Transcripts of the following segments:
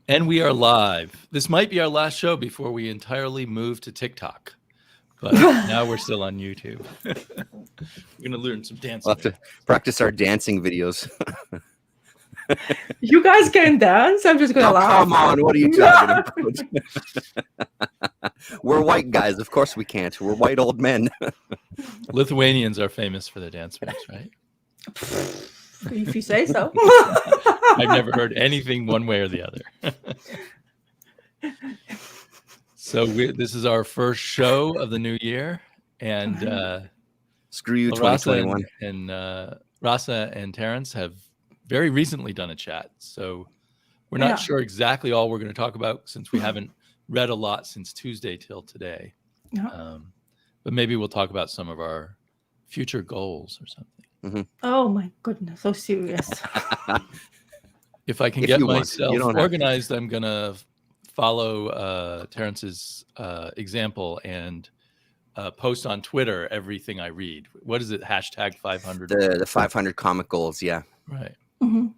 And we are live. This might be our last show before we entirely move to TikTok. But now we're still on YouTube. We're going to learn some dancing. We'll have to practice our dancing videos. You guys can dance? I'm just going to laugh. Come on, what are you talking about? We're white guys. Of course we can't. We're white old men. Lithuanians are famous for their dance moves, right? If you say so. I've never heard anything one way or the other. So this is our first show of the new year, and Screw you, LahRasa 2021. and Rasa and Terrence have very recently done a chat, so we're not sure exactly all we're going to talk about since we haven't read a lot since Tuesday till today. But maybe we'll talk about some of our future goals or something. Mm-hmm. Oh my goodness, so serious. If I can get myself organized, I'm going to follow Terrence's example and post on Twitter everything I read. What is it? Hashtag 500. The 500 comic goals, yeah. Right. Mm-hmm.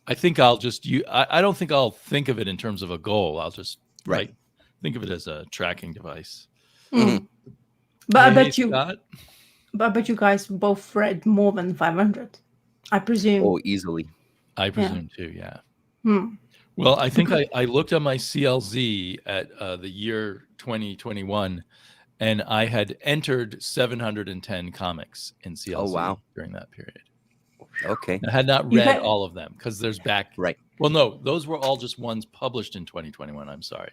I think I'll just I don't think I'll think of it in terms of a goal. I'll just think of it as a tracking device. Mm. But I bet you guys both read more than 500. I presume. Oh, easily. I presume too, yeah. Well, I think I looked at my CLZ at the year 2021, and I had entered 710 comics in CLZ during that period. Okay. I had not read all of them because there's back. Right. Well, no, those were all just ones published in 2021. I'm sorry.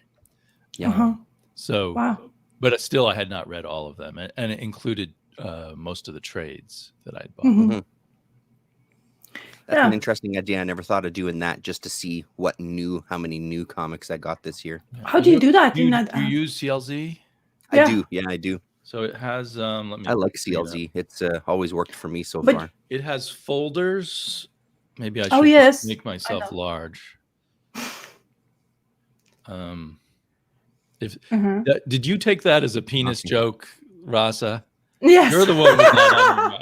Yeah. So, but still, I had not read all of them, and it included most of the trades that I'd bought. Mm-hmm. That's an interesting idea. I never thought of doing that just to see how many new comics I got this year. How do you do that? Do you use CLZ? I do. Yeah, I do. So it has. I like CLZ. It's always worked for me so far. It has folders. Maybe I should make myself large. Did you take that as a penis joke, Rasa? Yes. You're the one with that on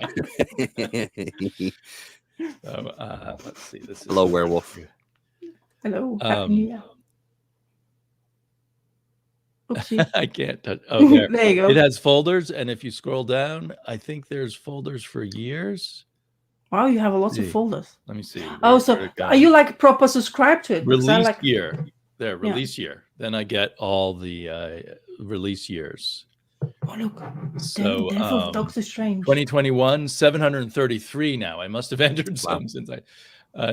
your mind. So, let's see. This is Hello, werewolf. Hello. I can't touch. Oh, there. There you go. It has folders, and if you scroll down, I think there's folders for years. Wow, you have lots of folders. Let me see. So are you like proper subscribed to it? Release year. There, release year. Then I get all the release years. Oh, look. So Doctor Strange. 2021, 733 now. I must have entered some since I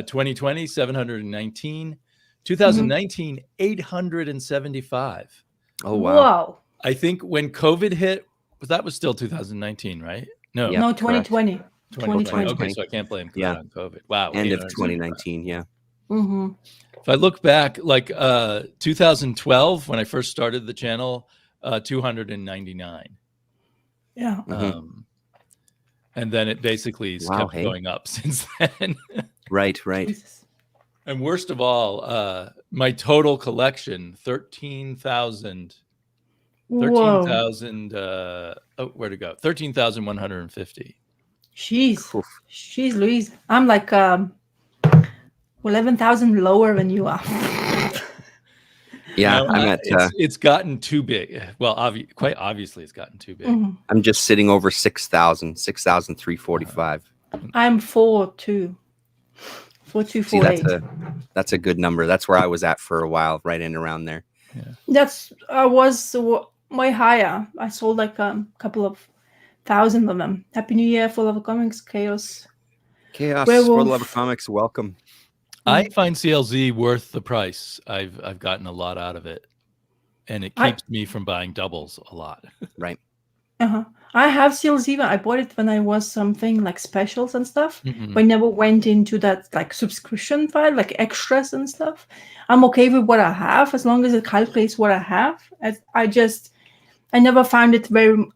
2020, 719. 2019, 875. Oh wow. Wow. I think when COVID hit, that was still 2019, right? No. No, 2020. 2020. Okay, so I can't blame that on COVID. Wow. End of 2019, yeah. Mm-hmm. If I look back, like 2012, when I first started the channel, 299. Yeah. And then it basically kept going up since then. Right. Jesus. And worst of all, my total collection, 13,000. 13,000. Where'd it go? 13,150. Jeez, Louise. I'm like 11,000 lower than you are. Yeah, I'm at. It's gotten too big. Well, quite obviously, it's gotten too big. Mm-hmm. I'm just sitting over 6,345. I'm 4,2. 4,248. See, that's a good number. That's where I was at for a while, right in around there. Yeah. I was way higher. I sold like a couple of thousand of them. Happy New Year, full of comics, chaos. Chaos, for the love of comics, welcome. I find CLZ worth the price. I've gotten a lot out of it, and it keeps me from buying doubles a lot. Right. I have CLZ. I bought it when I was something like specials and stuff. Mm-hmm. But I never went into that like subscription file, like extras and stuff. I'm okay with what I have as long as it calculates what I have. I never found it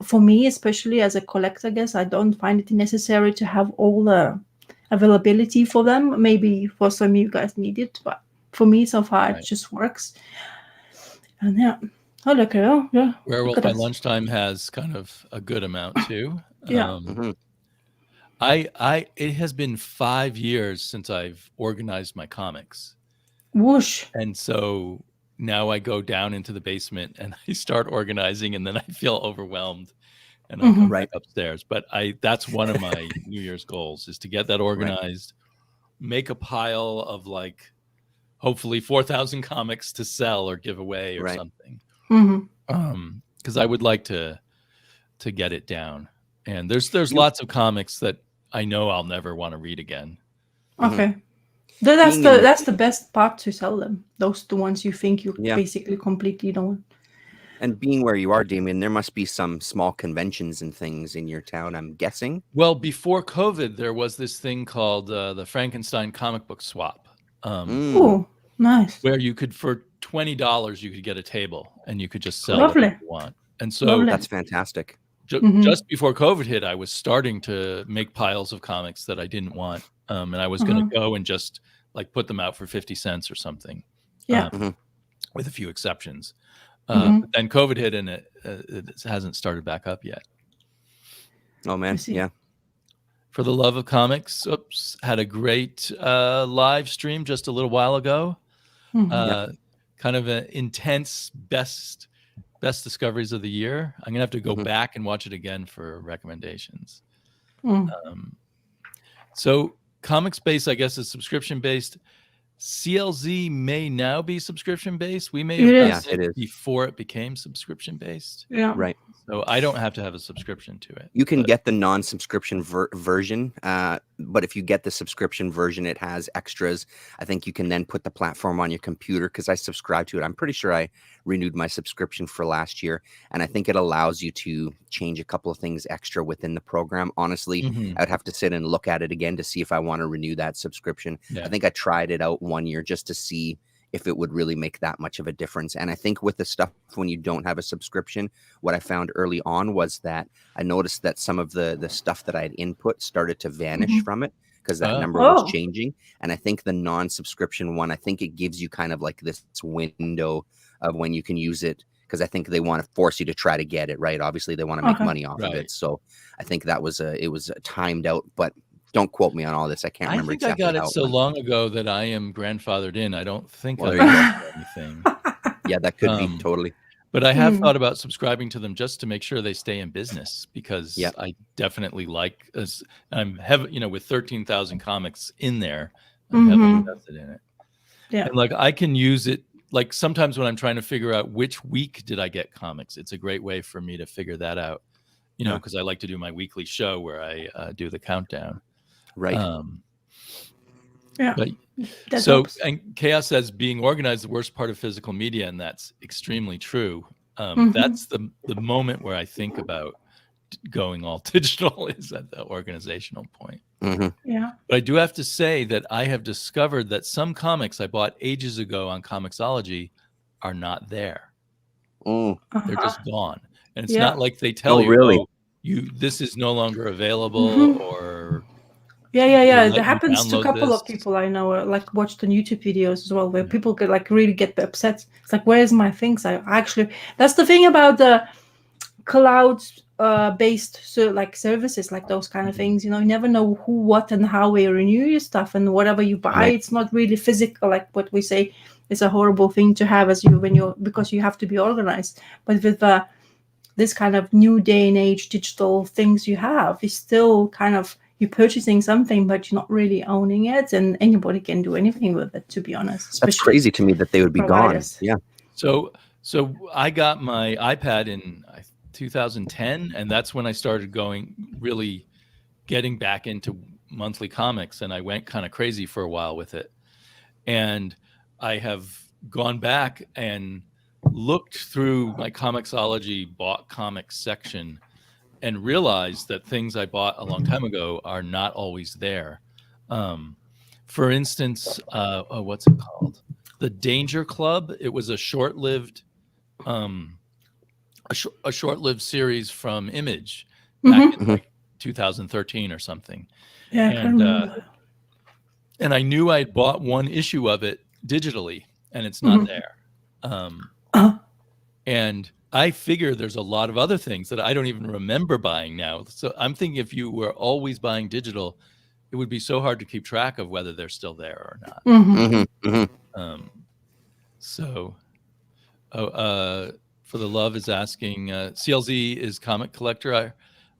for me, especially as a collector, I guess, I don't find it necessary to have all the availability for them. Maybe for some of you guys need it, but for me so far it just works. And oh look at it. Werewolf by Lunchtime has kind of a good amount too. Yeah. It has been 5 years since I've organized my comics. Whoosh. And so now I go down into the basement and I start organizing, and then I feel overwhelmed and I come back upstairs. But that's one of my New Year's goals, is to get that organized, make a pile of like hopefully 4,000 comics to sell or give away or something. Because I would like to get it down. And there's lots of comics that I know I'll never want to read again. Okay. That's the best part, to sell them. Those the ones you think you basically completely don't. And being where you are, Damien, there must be some small conventions and things in your town, I'm guessing. Well, before COVID, there was this thing called the Frankenstein comic book swap. Oh, nice. Where you could, for $20, you could get a table and you could just sell whatever you want. And so that's fantastic. Just before COVID hit, I was starting to make piles of comics that I didn't want. And I was going to go and just like put them out for 50 cents or something. With a few exceptions. But then COVID hit and it hasn't started back up yet. Oh, man. Yeah. For the Love of Comics, had a great live stream just a little while ago. Kind of an intense best discoveries of the year. I'm gonna have to go back and watch it again for recommendations. So Comics Base, I guess, is subscription based. CLZ may now be subscription based. We may have done it before it became subscription based. Yeah. Right. So I don't have to have a subscription to it. You can get the non-subscription version, but if you get the subscription version, it has extras. I think you can then put the platform on your computer, because I subscribe to it. I'm pretty sure I renewed my subscription for last year, and I think it allows you to change a couple of things extra within the program. Honestly, I would have to sit and look at it again to see if I want to renew that subscription. I think I tried it out 1 year just to see if it would really make that much of a difference. And I think with the stuff, when you don't have a subscription, what I found early on was that I noticed that some of the stuff that I had input started to vanish from it, because that number was changing. And I think the non-subscription one, I think it gives you kind of like this window of when you can use it, because I think they want to force you to try to get it, right? Obviously, they want to make money off of it. So I think that was it was timed out, but don't quote me on all this. I can't remember exactly. I got it so long ago that I am grandfathered in. I don't think I've done anything. Yeah, that could be totally. But I have thought about subscribing to them just to make sure they stay in business, because I definitely like, I'm heavy, with 13,000 comics in there, I'm heavily invested in it. Yeah. And like I can use it, like sometimes when I'm trying to figure out which week did I get comics, it's a great way for me to figure that out, because I like to do my weekly show where I do the countdown. Right. But, and Chaos says being organized, the worst part of physical media, and that's extremely true. That's the moment where I think about going all digital, is at the organizational point. Yeah. But I do have to say that I have discovered that some comics I bought ages ago on Comixology are not there. They're just gone. And it's not like they tell you, this is no longer available or... Yeah. That happens to a couple of people I know, like watched on YouTube videos as well, where people could like really get upset. It's like, where's my things? That's the thing about the cloud based services, like those kind of things. You never know who, what, and how we renew your stuff, and whatever you buy, it's not really physical. Like what we say is a horrible thing to have because you have to be organized. But with this kind of new day and age digital things you have, is still kind of, you're purchasing something, but you're not really owning it, and anybody can do anything with it, to be honest. That's crazy to me that they would be gone. Yeah. So I got my iPad in 2010, and that's when I started really getting back into monthly comics, and I went kind of crazy for a while with it. And I have gone back and looked through my Comixology bought comics section and realized that things I bought a long time ago are not always there. For instance, what's it called? The Danger Club. It was a short-lived, short-lived series from Image back in 2013 or something. Yeah, and I knew I'd bought one issue of it digitally, and it's not there. And I figure there's a lot of other things that I don't even remember buying now. So I'm thinking if you were always buying digital, it would be so hard to keep track of whether they're still there or not. So, for the love is asking, CLZ is comic collector.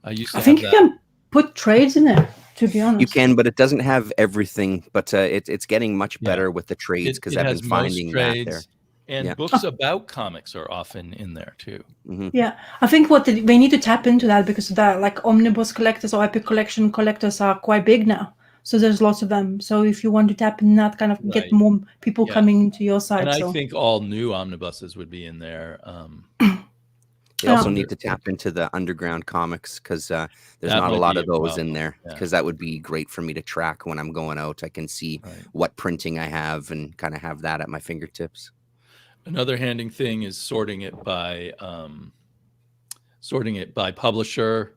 I used to I think have you that. can put trades in there, to be honest. You can, but it doesn't have everything. But it's getting much better with the trades because I've been finding that there. And books about comics are often in there too. Mm-hmm. Yeah, I think they need to tap into that because that like omnibus collectors or epic collection collectors are quite big now. So there's lots of them. So if you want to tap in that, kind of get more people coming into your site. And I think all new omnibuses would be in there. They also need to tap into the underground comics because there's not a lot of those in there, because that would be great for me to track when I'm going out. I can see what printing I have and kind of have that at my fingertips. Another handy thing is sorting it by publisher.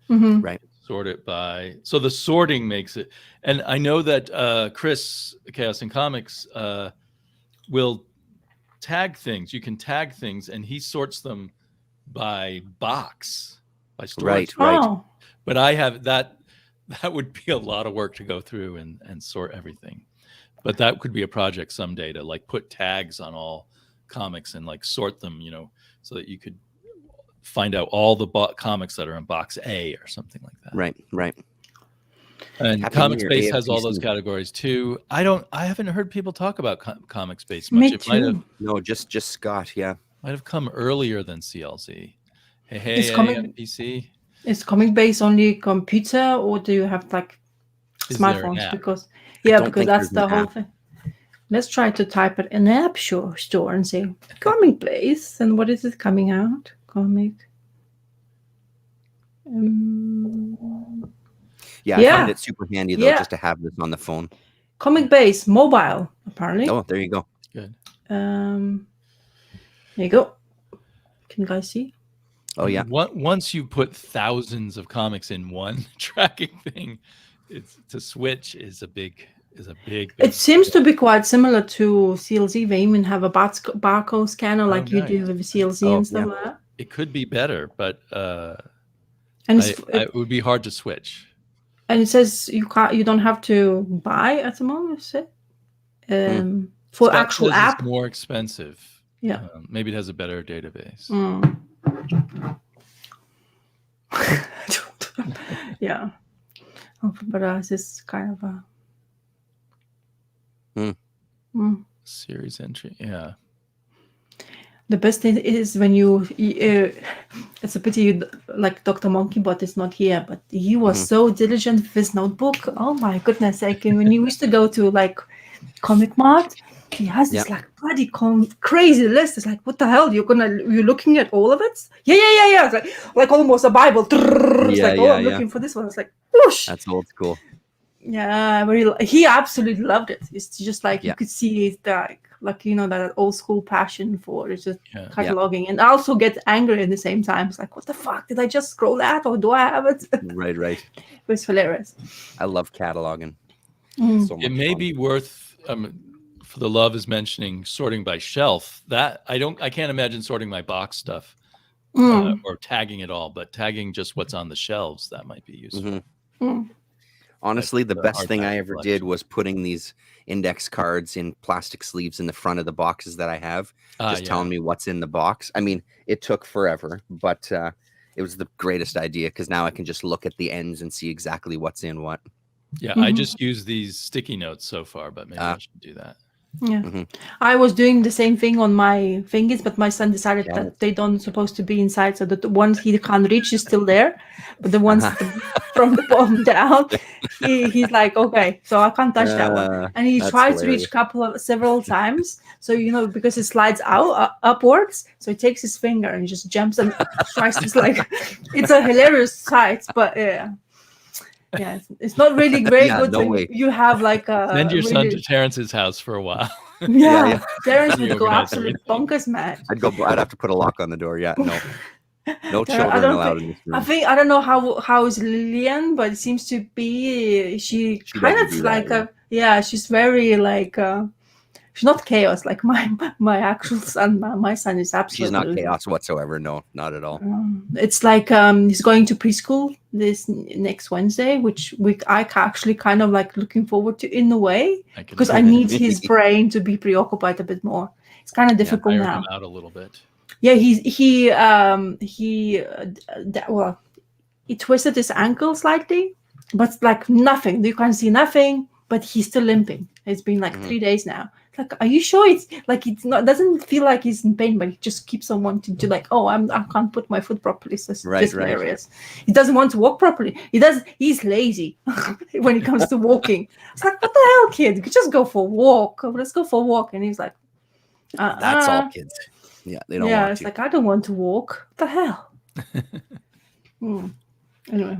Mm-hmm. Right. Sort it by, so the sorting makes it. And I know that Chris, Chaos and Comics, will tag things. You can tag things, and he sorts them by box, by storage. Right. Oh. But I have that would be a lot of work to go through and sort everything. But that could be a project someday to like put tags on all comics and like sort them, so that you could find out all the comics that are in box A or something like that. Right. And ComicSpace has all those categories too. I haven't heard people talk about ComicSpace much. Me too. No, just Scott. Yeah. Might have come earlier than CLZ. Hey, PC. Is ComicBase only computer, or do you have like smartphones? Because that's the whole thing. Let's try to type it in the app store and say ComicBase, and what is it coming out? Comic. I find it super handy though, just to have this on the phone. ComicBase mobile, apparently. Oh, there you go. Good. There you go. Can you guys see? Oh yeah. Once you put thousands of comics in one tracking thing, to switch is a big. It seems to be quite similar to CLZ. They even have a barcode scanner like you do with CLZ and stuff like that. It could be better, but it would be hard to switch. And it says you don't have to buy at the moment. Is it? For Scott actual says app, it's more expensive. Yeah. Maybe it has a better database. Yeah. But this is kind of a series entry. Yeah. The best thing is when you it's a pity like Dr. Monkeybot is not here, but he was so diligent with his notebook. Oh my goodness, when you used to go to like Comic Mart, he has this like bloody crazy list. It's like, what the hell? You're looking at all of it? Yeah. It's like almost a Bible. It's I'm looking for this one. It's like, whoosh. That's old school. Yeah, he absolutely loved it. It's just like you could see it that old school passion for it, just cataloging, and also get angry at the same time. It's like, what the fuck? Did I just scroll that, or do I have it? Right. It was hilarious. I love cataloging. So it may be worth. For the love is mentioning sorting by shelf. That I can't imagine sorting my box stuff or tagging it all, but tagging just what's on the shelves, that might be useful. Honestly, the best thing I ever did was putting these index cards in plastic sleeves in the front of the boxes that I have, telling me what's in the box. I mean, it took forever, but it was the greatest idea because now I can just look at the ends and see exactly what's in what. Yeah, I just use these sticky notes so far, but maybe I should do that. Yeah, I was doing the same thing on my fingers, but my son decided that they don't supposed to be inside, so that the ones he can't reach is still there, but the ones from the bottom down, he's like, okay, so I can't touch that one, and he tries to reach several times, so because it slides upwards, so he takes his finger and just jumps and tries to it's a hilarious sight, but yeah, it's not really great, but you have like a... Send your son to Terrence's house for a while. Yeah. Terrence would go absolutely bonkers mad. I'd have to put a lock on the door. Yeah, no children allowed in this room. I don't know how is Lillian, but it seems to be she kind of like she's very like she's not chaos like my actual son. My son is absolutely... She's not chaos whatsoever. No, not at all. It's like he's going to preschool this next Wednesday, which I actually kind of like looking forward to in a way, because I need his brain to be preoccupied a bit more. It's kind of difficult Iron now. him out a little bit. Yeah, well, he twisted his ankle slightly, but like nothing. You can't see nothing, but he's still limping. It's been like 3 days now. Like, are you sure it's like it's not? Doesn't feel like he's in pain, but he just keeps on wanting to like, oh, I can't put my foot properly. So it's just hilarious. He doesn't want to walk properly. He's lazy when it comes to walking. It's like, what the hell, kid? You could just go for a walk. Let's go for a walk. And he's like, that's all kids. Yeah, they don't want to. Yeah, it's like, I don't want to walk. What the hell? Anyway.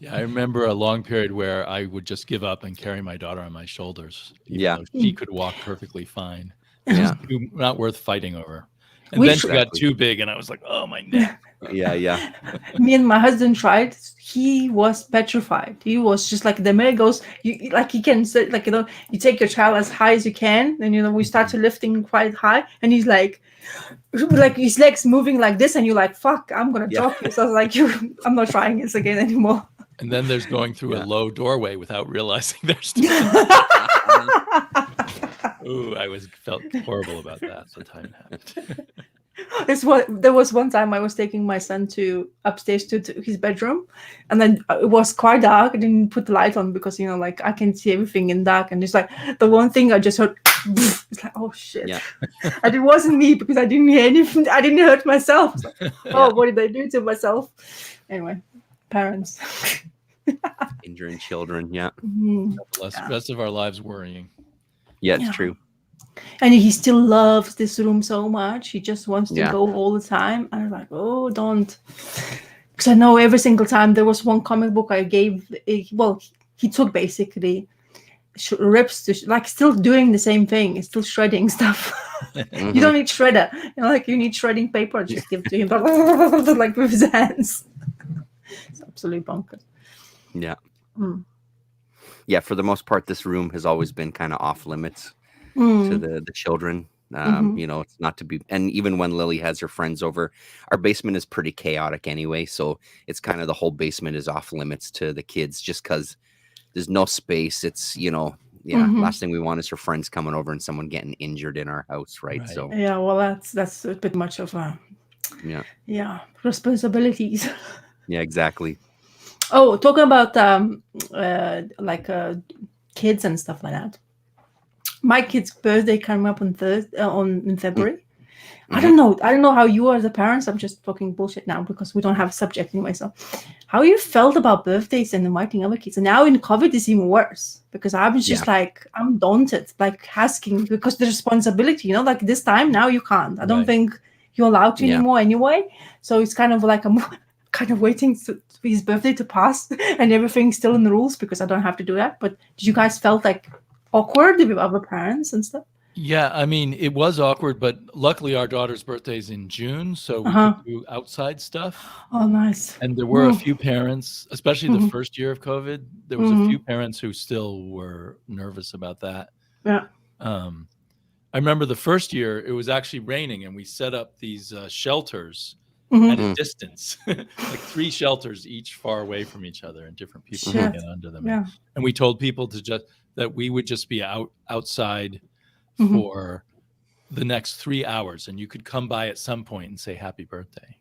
Yeah, I remember a long period where I would just give up and carry my daughter on my shoulders. Even though she could walk perfectly fine. Yeah. Not worth fighting over. And then she got too big and I was like, oh, my neck. Yeah. Me and my husband tried. He was petrified. He was just like, the minute goes, he can say, like, you take your child as high as you can. And, we start to lifting quite high. And he's like his legs moving like this. And you're like, fuck, I'm going to drop you. So I was like, I'm not trying this again anymore. And then there's going through a low doorway without realizing there's Ooh, felt horrible about that. The time happened. There was one time I was taking my son upstairs to his bedroom, and then it was quite dark. I didn't put the light on because like I can see everything in dark, and it's like the one thing I just heard. It's like, oh shit! Yeah. And it wasn't me because I didn't hear anything. I didn't hurt myself. Like, oh, what did I do to myself? Anyway, parents injuring children. Yeah. Rest of our lives worrying. Yeah, it's true. And he still loves this room so much. He just wants to go all the time. And I'm like, oh, don't. Because I know every single time there was one comic book I gave. He took basically rips to still doing the same thing. He's still shredding stuff. You don't need shredder. You need shredding paper. Just give it to him like with his hands. It's absolutely bonkers. Yeah. Yeah, for the most part, this room has always been kind of off limits to the children. It's not to be, and even when Lily has her friends over, our basement is pretty chaotic anyway. So it's kind of the whole basement is off limits to the kids just because there's no space. It's, last thing we want is her friends coming over and someone getting injured in our house. Right. So, yeah, well, that's a bit much of responsibilities. Yeah, exactly. Oh, talking about kids and stuff like that. My kid's birthday coming up in February. I don't know how you are as a parent. I'm just talking bullshit now because we don't have a subject anyway. So, how you felt about birthdays and inviting other kids? And now in COVID, it's even worse because I was just I'm daunted, asking because the responsibility. This time now you can't. I don't think you're allowed to anymore anyway. So it's kind of like I'm kind of waiting for his birthday to pass and everything's still in the rules because I don't have to do that. But did you guys felt awkward with other parents and stuff? Yeah, I mean, it was awkward, but luckily our daughter's birthday is in June, so we could do outside stuff. Oh, nice. And there were a few parents, especially the first year of COVID, there was a few parents who still were nervous about that. Yeah. I remember the first year, it was actually raining, and we set up these shelters at a distance, 3 shelters each far away from each other, and different people could get under them. Yeah. And we told people that we would just be outside for the next 3 hours, and you could come by at some point and say happy birthday.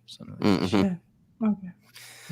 Okay.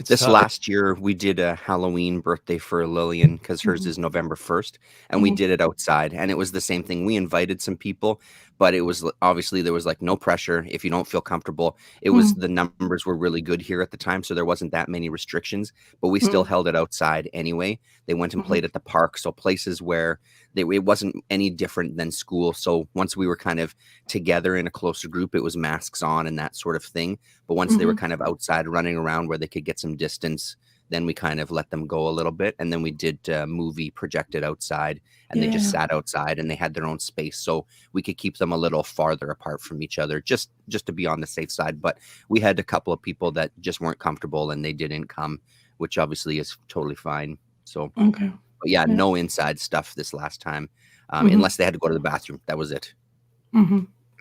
This last year, we did a Halloween birthday for Lillian because hers is November 1st, and we did it outside. And it was the same thing. We invited some people, but it was obviously there was no pressure. If you don't feel comfortable, it was the numbers were really good here at the time, so there wasn't that many restrictions. But we still held it outside anyway. They went and played at the park, so places where it wasn't any different than school. So once we were kind of together in a closer group, it was masks on and that sort of thing. But once they were kind of outside running around where they could get some distance, then we kind of let them go a little bit. And then we did a movie projected outside, and they just sat outside and they had their own space. So we could keep them a little farther apart from each other just to be on the safe side. But we had a couple of people that just weren't comfortable and they didn't come, which obviously is totally fine. So, but yeah, no inside stuff this last time, unless they had to go to the bathroom. That was it.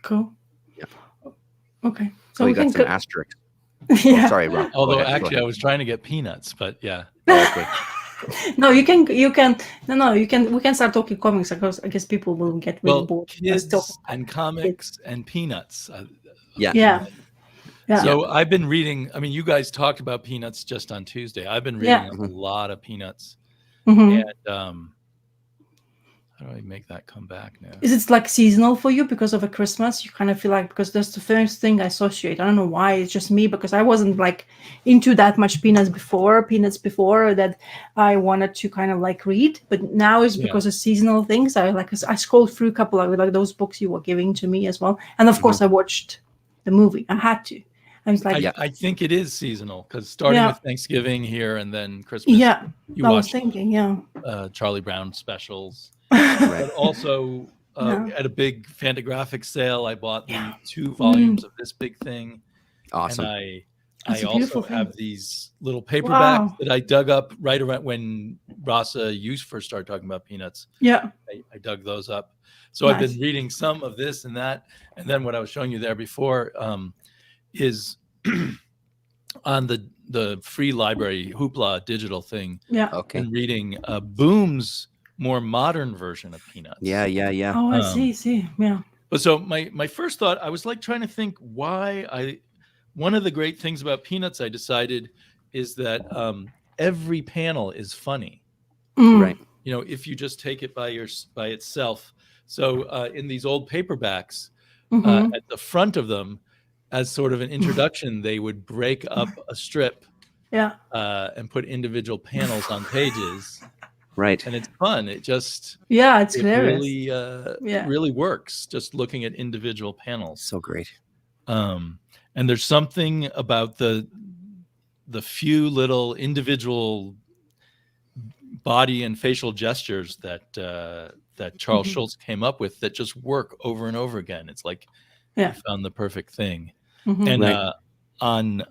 Cool. Yeah. Okay. So we got some asterisks. Yeah. Oh, sorry, Rob. Although actually I was trying to get peanuts, but yeah. Okay. No, you can. You can. We can start talking comics because I guess people will get really bored. Kids and comics and peanuts. Yeah. So I've been reading. I mean, you guys talked about peanuts just on Tuesday. I've been reading a lot of peanuts, and how do I make that come back now? Is it like seasonal for you because of a Christmas? You kind of feel like, because that's the first thing I associate. I don't know why. It's just me, because I wasn't like into that much peanuts before that I wanted to kind of like read. But now it's because of seasonal things. I scrolled through a couple of like those books you were giving to me as well, and of course I watched the movie. I had to. I was like, I think it is seasonal because starting with Thanksgiving here and then Christmas. Yeah, I was thinking, Charlie Brown specials. Right. But also at a big Fantagraphic sale, I bought the 2 volumes of this big thing. Awesome. And I also have these little paperbacks that I dug up right around when Rasa, you first started talking about peanuts. Yeah. I dug those up. So I've been reading some of this and that. And then what I was showing you there before is on the free library Hoopla digital thing. Yeah. Okay. And reading Boom's more modern version of Peanuts. Yeah. Oh, I see. Yeah. But so my first thought, I was like trying to think why one of the great things about Peanuts I decided is that every panel is funny. Right. You know, if you just take it by itself. So in these old paperbacks, at the front of them, as sort of an introduction, they would break up a strip and put individual panels on pages. Right. And it's fun. It just it's hilarious. Really really works just looking at individual panels. So great. And there's something about the few little individual body and facial gestures that Charles Schulz came up with that just work over and over again. It's like he found the perfect thing. And on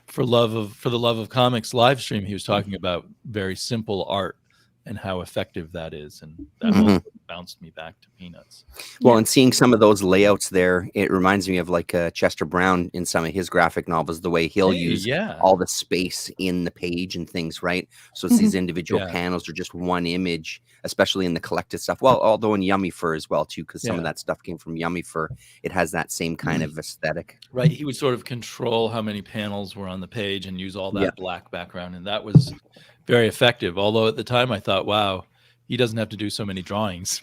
for the love of comics live stream, he was talking about very simple art and how effective that is, and that also bounced me back to Peanuts. Well, and seeing some of those layouts there, it reminds me of like Chester Brown in some of his graphic novels, the way he'll use all the space in the page and things, right? So it's these individual panels are just one image, especially in the collected stuff. Well, although in Yummy Fur as well, too, because some of that stuff came from Yummy Fur. It has that same kind of aesthetic. Right. He would sort of control how many panels were on the page and use all that black background. And that was very effective. Although at the time I thought, wow, he doesn't have to do so many drawings.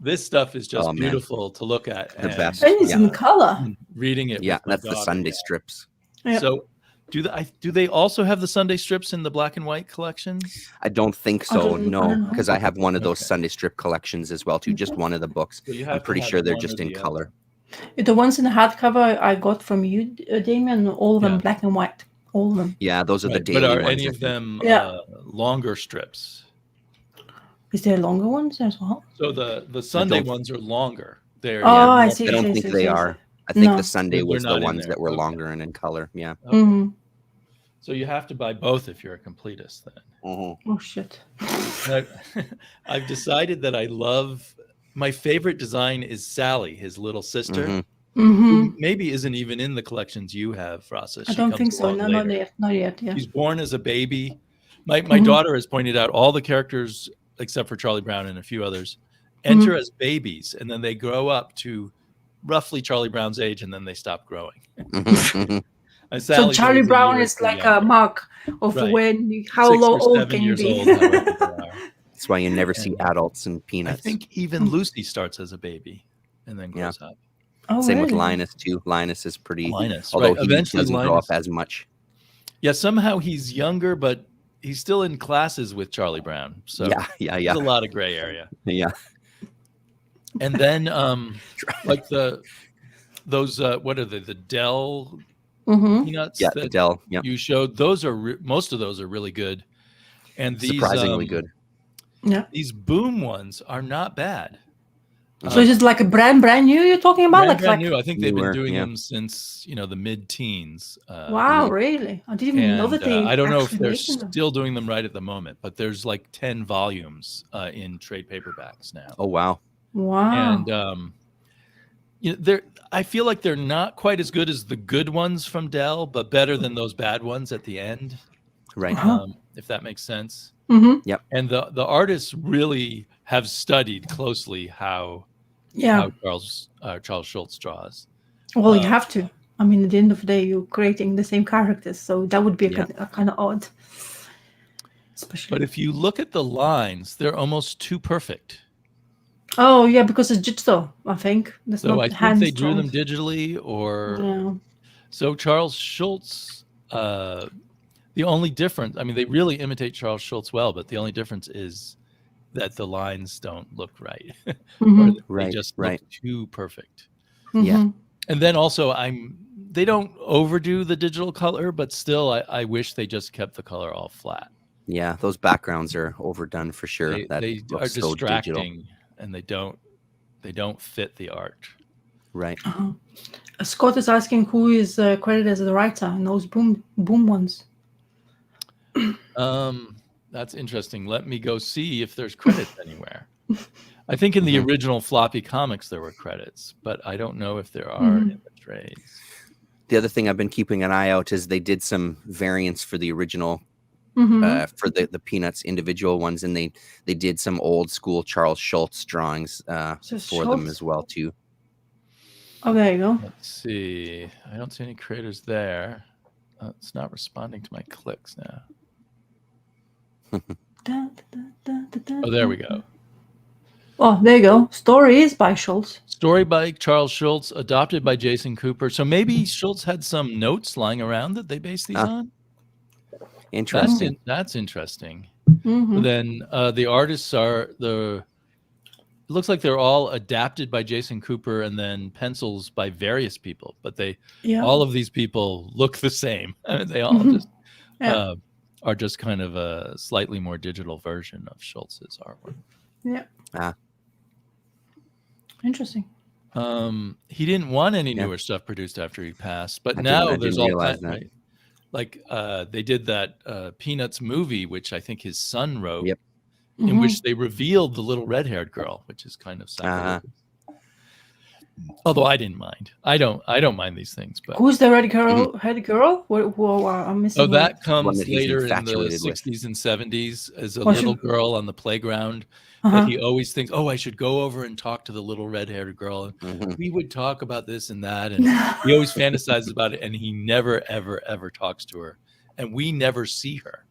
This stuff is just beautiful to look at. The best. And it's in color. Reading it. Yeah, that's the Sunday strips. Yeah. So do they also have the Sunday strips in the black and white collections? I don't think so, no, because I have one of those Sunday strip collections as well, too. Just one of the books. So I'm pretty sure they're just in color. The ones in the hardcover I got from you, Damien, all of them black and white. All of them. Yeah, those are the daily ones. But are ones, any of them longer strips? Is there longer ones as well? So the Sunday ones are longer. They're, I see. I don't think they are. I think the Sunday was the ones that were longer and in color. Yeah. Okay. So you have to buy both if you're a completist then. Oh, shit. I've decided that I love... My favorite design is Sally, his little sister, who maybe isn't even in the collections you have, Rasa. I don't think so. No, not yet. Yeah. She's born as a baby. My daughter has pointed out all the characters, except for Charlie Brown and a few others, enter as babies, and then they grow up to roughly Charlie Brown's age, and then they stop growing. So Charlie Brown is like a mark of how old can you be. That's why you never see adults in Peanuts. I think even Lucy starts as a baby and then grows up. Oh, Same with Linus too. Linus is pretty. Although he doesn't grow up as much. Yeah, somehow he's younger, but he's still in classes with Charlie Brown. So yeah. There's a lot of gray area. Yeah. And then like those what are they? The Dell Peanuts. Yeah, the Dell. Yeah. You showed those are most of those are really good, and these surprisingly good. Yeah, these Boom ones are not bad. So it's just like a brand new you're talking about? Brand new. I think they've been doing them since the mid-teens. Wow, really? I didn't even know that they. I don't know if they're still doing them right at the moment, but there's like 10 volumes in trade paperbacks now. Oh wow! Wow. And I feel like they're not quite as good as the good ones from Dell, but better than those bad ones at the end. Right. If that makes sense. Mm-hmm. Yep. And the artists really have studied closely how Charles Schultz draws. Well, you have to. I mean, at the end of the day, you're creating the same characters, so that would be a kind of odd. Especially. But if you look at the lines, they're almost too perfect. Oh yeah, because it's digital. I think that's so not I think they drew hand-drawn. them digitally, or Yeah. so Charles Schultz. The only difference, I mean, they really imitate Charles Schultz well, but the only difference is that the lines don't look right, or they just look too perfect. Mm-hmm. Yeah. And then also, they don't overdo the digital color, but still, I wish they just kept the color all flat. Yeah, those backgrounds are overdone for sure. They are distracting, and they don't fit the art. Right. Scott is asking who is credited as the writer in those boom ones. That's interesting. Let me go see if there's credits anywhere. I think in the original floppy comics there were credits, but I don't know if there are in the trades. The other thing I've been keeping an eye out is they did some variants for the original, for the Peanuts individual ones, and they did some old school Charles Schultz drawings for them as well too. Oh, there you go. Let's see. I don't see any creators there. It's not responding to my clicks now. Oh, there we go. Oh, there you go. Story is by Schultz. Story by Charles Schultz, adopted by Jason Cooper. So maybe Schultz had some notes lying around that they based these on. Interesting. That's interesting. Mm-hmm. Then the artists it looks like they're all adapted by Jason Cooper and then pencils by various people, but all of these people look the same. I mean, they all just are just kind of a slightly more digital version of Schultz's artwork. Yeah. Interesting. He didn't want any newer stuff produced after he passed, but now there's all that, right? Like they did that Peanuts movie, which I think his son wrote, in which they revealed the little red-haired girl, which is kind of sacrilegious. Although I didn't mind. I don't mind these things. But who's the red girl? Head girl? Who I'm missing? Oh, that comes that later in the infatuated 60s and 70s as a little girl on the playground. That he always thinks, I should go over and talk to the little red-haired girl. And we would talk about this and that. And he always fantasizes about it. And he never, ever, ever talks to her. And we never see her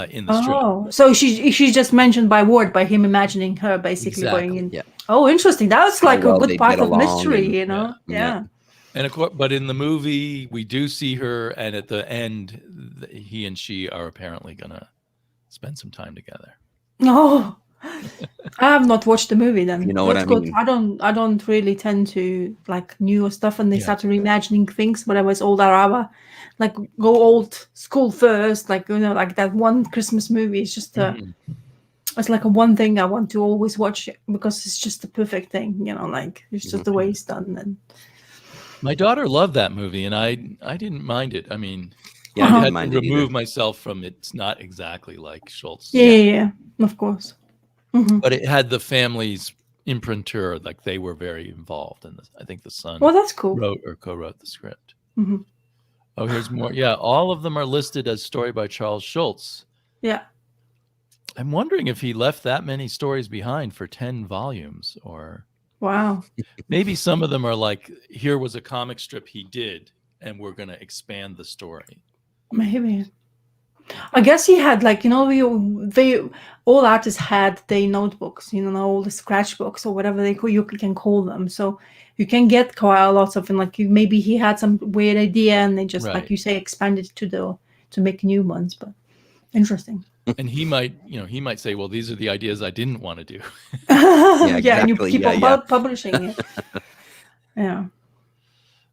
in the strip. Oh, so she's just mentioned by word, by him imagining her basically going in. Yeah. Oh, interesting. That's like a good part of mystery, and, you know? Yeah. And of course, but in the movie, we do see her. And at the end, he and she are apparently going to spend some time together. Oh. I have not watched the movie then. You know what I mean? I don't really tend to like newer stuff, and they start reimagining things, whatever it's old Araba. Like go old school first, like like that one Christmas movie is just it's like a one thing I want to always watch because it's just the perfect thing, like it's just the way it's done. And my daughter loved that movie, and I didn't mind it. I mean, I had didn't mind to it remove myself from it's not exactly like Schultz. Yeah, of course. But it had the family's imprinter, like they were very involved, and I think the son that's cool. wrote or co-wrote the script. Oh, here's more. Yeah, all of them are listed as story by Charles Schultz. Yeah. I'm wondering if he left that many stories behind for 10 volumes, or maybe some of them are like, here was a comic strip he did, and we're going to expand the story. Maybe. I guess he had all artists had their notebooks, all the scratchbooks or whatever you can call them. So you can get quite a lot of, and maybe he had some weird idea and they just, like you say, expanded to make new ones. But interesting. And he might say, well, these are the ideas I didn't want to do. Exactly. And you keep on publishing it. Yeah.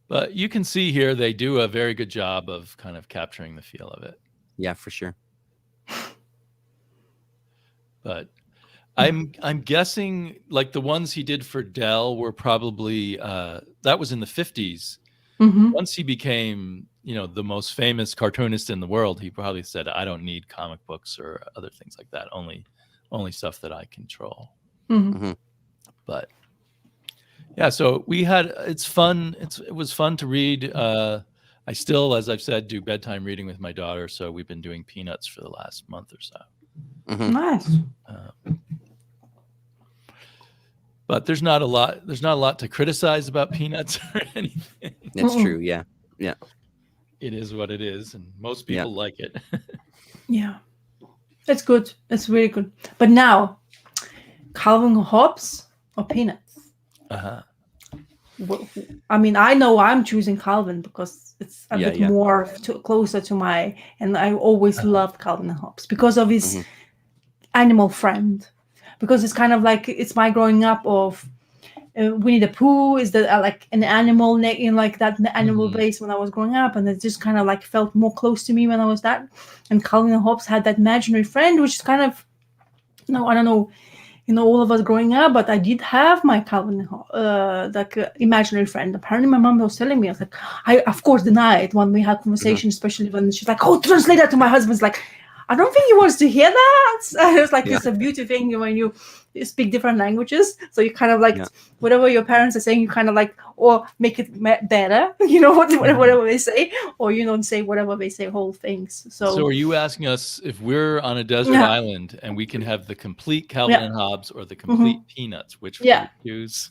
But you can see here they do a very good job of kind of capturing the feel of it. Yeah, for sure. But I'm guessing like the ones he did for Dell were probably that was in the 50s. Once he became, the most famous cartoonist in the world, he probably said, I don't need comic books or other things like that. Only stuff that I control. But Yeah, so it's fun. It was fun to read. I still, as I've said, do bedtime reading with my daughter. So we've been doing Peanuts for the last month or so. Mm-hmm. Nice. But there's not a lot to criticize about Peanuts or anything. That's true. Yeah. Yeah. It is what it is, and most people like it. Yeah. It's good. It's really good. But now, Calvin Hobbes or Peanuts? I mean, I know I'm choosing Calvin because it's a bit more closer to my, and I always loved Calvin and Hobbes because of his animal friend. Because it's kind of like, it's my growing up of Winnie the Pooh is the like an animal in like that animal base when I was growing up, and it just kind of like felt more close to me when I was that. And Calvin and Hobbes had that imaginary friend, which is kind of, I don't know, all of us growing up, but I did have my Calvin like imaginary friend. Apparently my mom was telling me, I was like, I of course deny it when we had conversation, especially when she's like, oh, translate that to my husband's like, I don't think he wants to hear that. It's like, it's a beauty thing when you speak different languages. So you kind of like, whatever your parents are saying, you kind of like, or make it better, whatever they say, or you don't say whatever they say, whole things. So are you asking us if we're on a desert island and we can have the complete Calvin and Hobbes or the complete Peanuts, which would you choose?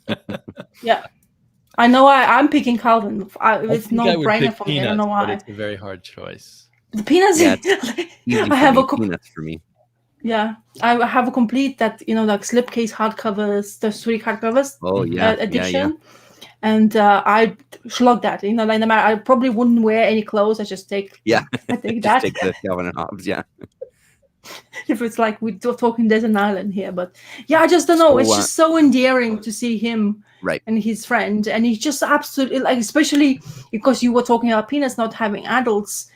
Yeah. I know I'm picking Calvin. It's no brainer for me. I don't know why. But it's a very hard choice. The Peanuts. I have Peanuts for me. Yeah, I have a complete that like slipcase hardcovers, the 3 hardcovers. Oh yeah, edition, and I slug that. Like no matter, I probably wouldn't wear any clothes. I just take. Yeah, I take just that. take the Calvin and Hobbes. Yeah. If it's like we're talking desert island here, but I just don't know. It's just so endearing to see him and his friend, and he's just absolutely like, especially because you were talking about Peanuts not having adults.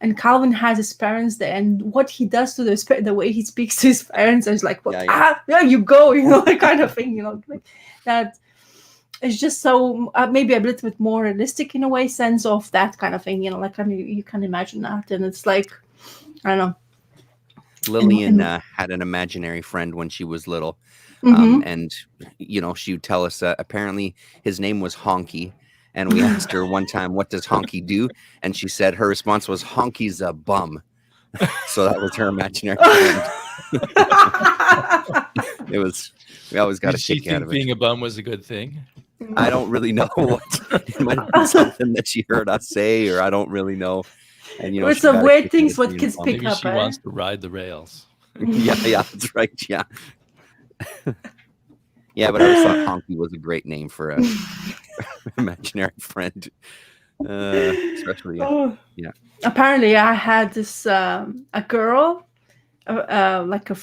And Calvin has his parents there, and what he does to the way he speaks to his parents is like, you go, that kind of thing, like that. It's just so maybe a little bit more realistic in a way, sense of that kind of thing, like you can imagine that, and it's like, I don't know. Lillian had an imaginary friend when she was little, and she would tell us apparently his name was Honky. And we asked her one time, what does Honky do? And she said her response was, Honky's a bum. So that was her imaginary friend. We always got a kick out of it. Being a bum was a good thing? I don't really know it might have been something that she heard us say, or I don't really know. And it's some weird things what kids pick maybe up. She wants to ride the rails. Yeah, that's right. Yeah. Yeah, but I always thought Honky was a great name for a imaginary friend. Especially, Apparently, I had this a girl, like a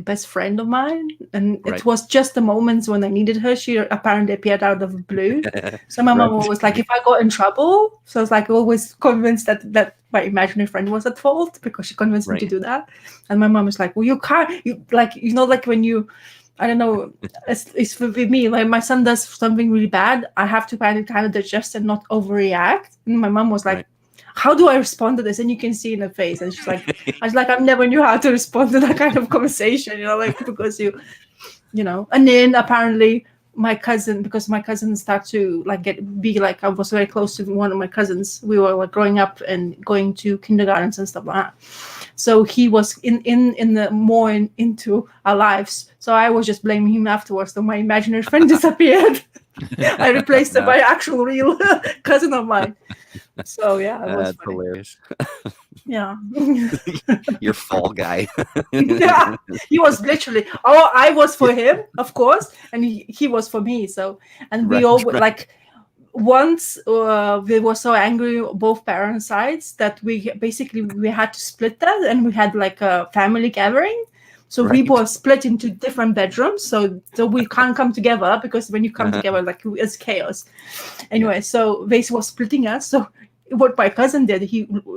best friend of mine, and it was just the moments when I needed her. She apparently appeared out of the blue. So my mom was like, if I got in trouble, so I was like always convinced that my imaginary friend was at fault because she convinced me to do that. And my mom was like, well, you can't, like when you. I don't know. It's with me. Like my son does something really bad, I have to kind of digest and not overreact. And my mom was like, "How do I respond to this?" And you can see in her face, and she's like, "I was like, I never knew how to respond to that kind of conversation, because And then apparently my cousin, because my cousins start to be like, I was very close to one of my cousins. We were like growing up and going to kindergartens and stuff like that. So he was into our lives. So I was just blaming him afterwards. So my imaginary friend disappeared. I replaced it by actual real cousin of mine. So it was that's hilarious. Yeah. Your fall guy. Yeah, he was literally. Oh, I was for him, of course, and he was for me. So, and we all like. Once we were so angry both parent sides that we had to split that, and we had like a family gathering. So we were split into different bedrooms, so we can't come together because when you come together, like it's chaos. Anyway, so they were splitting us. So what my cousin did,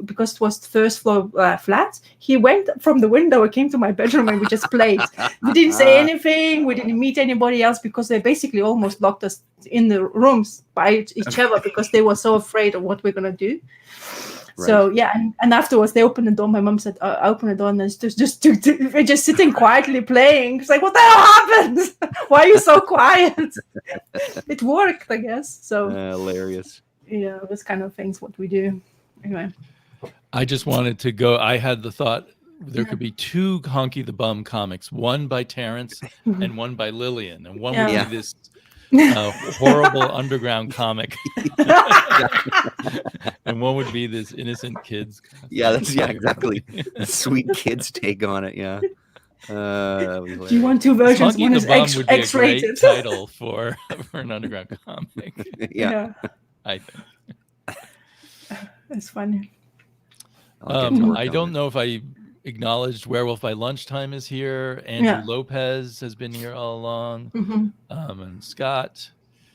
because it was the first floor flat, he went from the window and came to my bedroom and we just played. We didn't say anything. We didn't meet anybody else because they basically almost locked us in the rooms by each other because they were so afraid of what we're going to do. So yeah, and afterwards they opened the door. My mom said, "Open the door," and they're just sitting quietly playing. It's like, what the hell happened? Why are you so quiet? It worked, I guess. So hilarious. Yeah, this kind of things what we do. Anyway, I just wanted to go. I had the thought there could be 2 Honky the Bum comics, one by Terrence and one by Lillian, and one would be this horrible underground comic, and one would be this innocent kids. Yeah, exactly. Sweet kids take on it. Yeah. Do you want 2 versions? Honky One the is Bum would be a great X-rated title for an underground comic. Yeah. I think. That's funny. I don't know if I acknowledged Werewolf by Lunchtime is here. Andrew Lopez has been here all along. And Scott.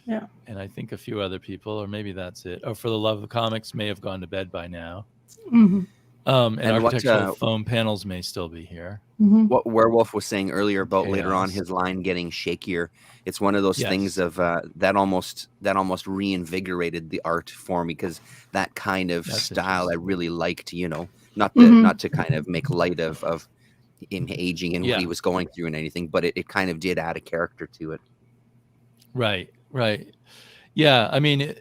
Yeah. And I think a few other people, or maybe that's it. Oh, For the Love of Comics may have gone to bed by now. And Architectural Foam Panels may still be here. What Werewolf was saying earlier about later on his line getting shakier. It's one of those things of that almost reinvigorated the art for me, because that kind of style I really liked, not to kind of make light of him aging and what he was going through and anything, but it kind of did add a character to it. Right. Yeah, I mean,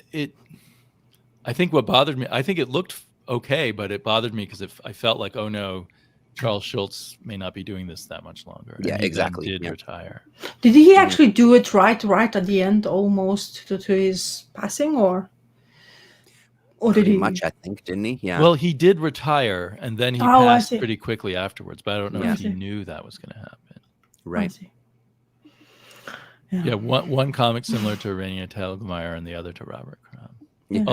I think what bothered me, I think it looked okay, but it bothered me because I felt like, oh no, Charles Schultz may not be doing this that much longer. Yeah, exactly. He did retire. Did he actually do it right at the end, almost to his passing, or did he? Much, I think, didn't he? Yeah. Well, he did retire, and then he passed pretty quickly afterwards. But I don't know if he knew that was going to happen. Right. Yeah, one comic similar to Rainier Telgemeier and the other to Robert Crumb. Yeah.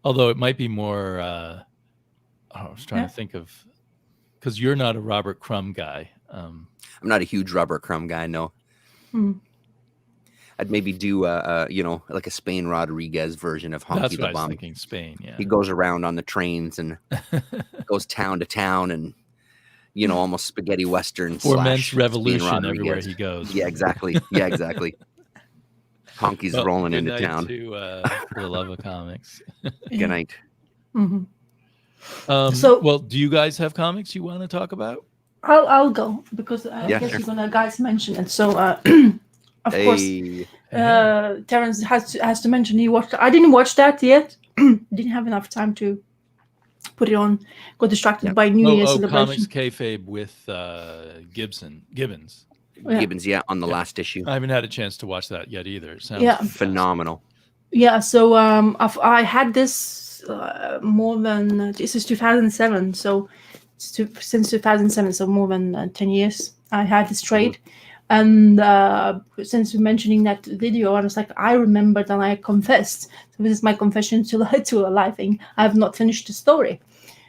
Although it might be more. I was trying to think of. Because you're not a Robert Crumb guy. I'm not a huge Robert Crumb guy, no. I'd maybe do like a Spain Rodriguez version of Honky That's the what Bum. I was thinking, Spain, yeah. He goes around on the trains and goes town to town and almost spaghetti western. Four-Men's Revolution everywhere he goes. Yeah, exactly. Honky's rolling into town. For the Love of Comics. Good night. Well, do you guys have comics you want to talk about? I'll go, because I guess you're gonna guys mention it. So of course Terrence has to mention he watched. I didn't watch that yet. Didn't have enough time to put it on. Got distracted by New Year's celebration. Comics Kayfabe with Gibbons. Gibbons, on the last issue. I haven't had a chance to watch that yet either. It sounds phenomenal. Yeah, so I had this more than this is 2007, so since 2007, so more than 10 years I had this trade. And since you're mentioning that video, I was like, I remembered and I confessed. So this is my confession to a live thing. I have not finished the story.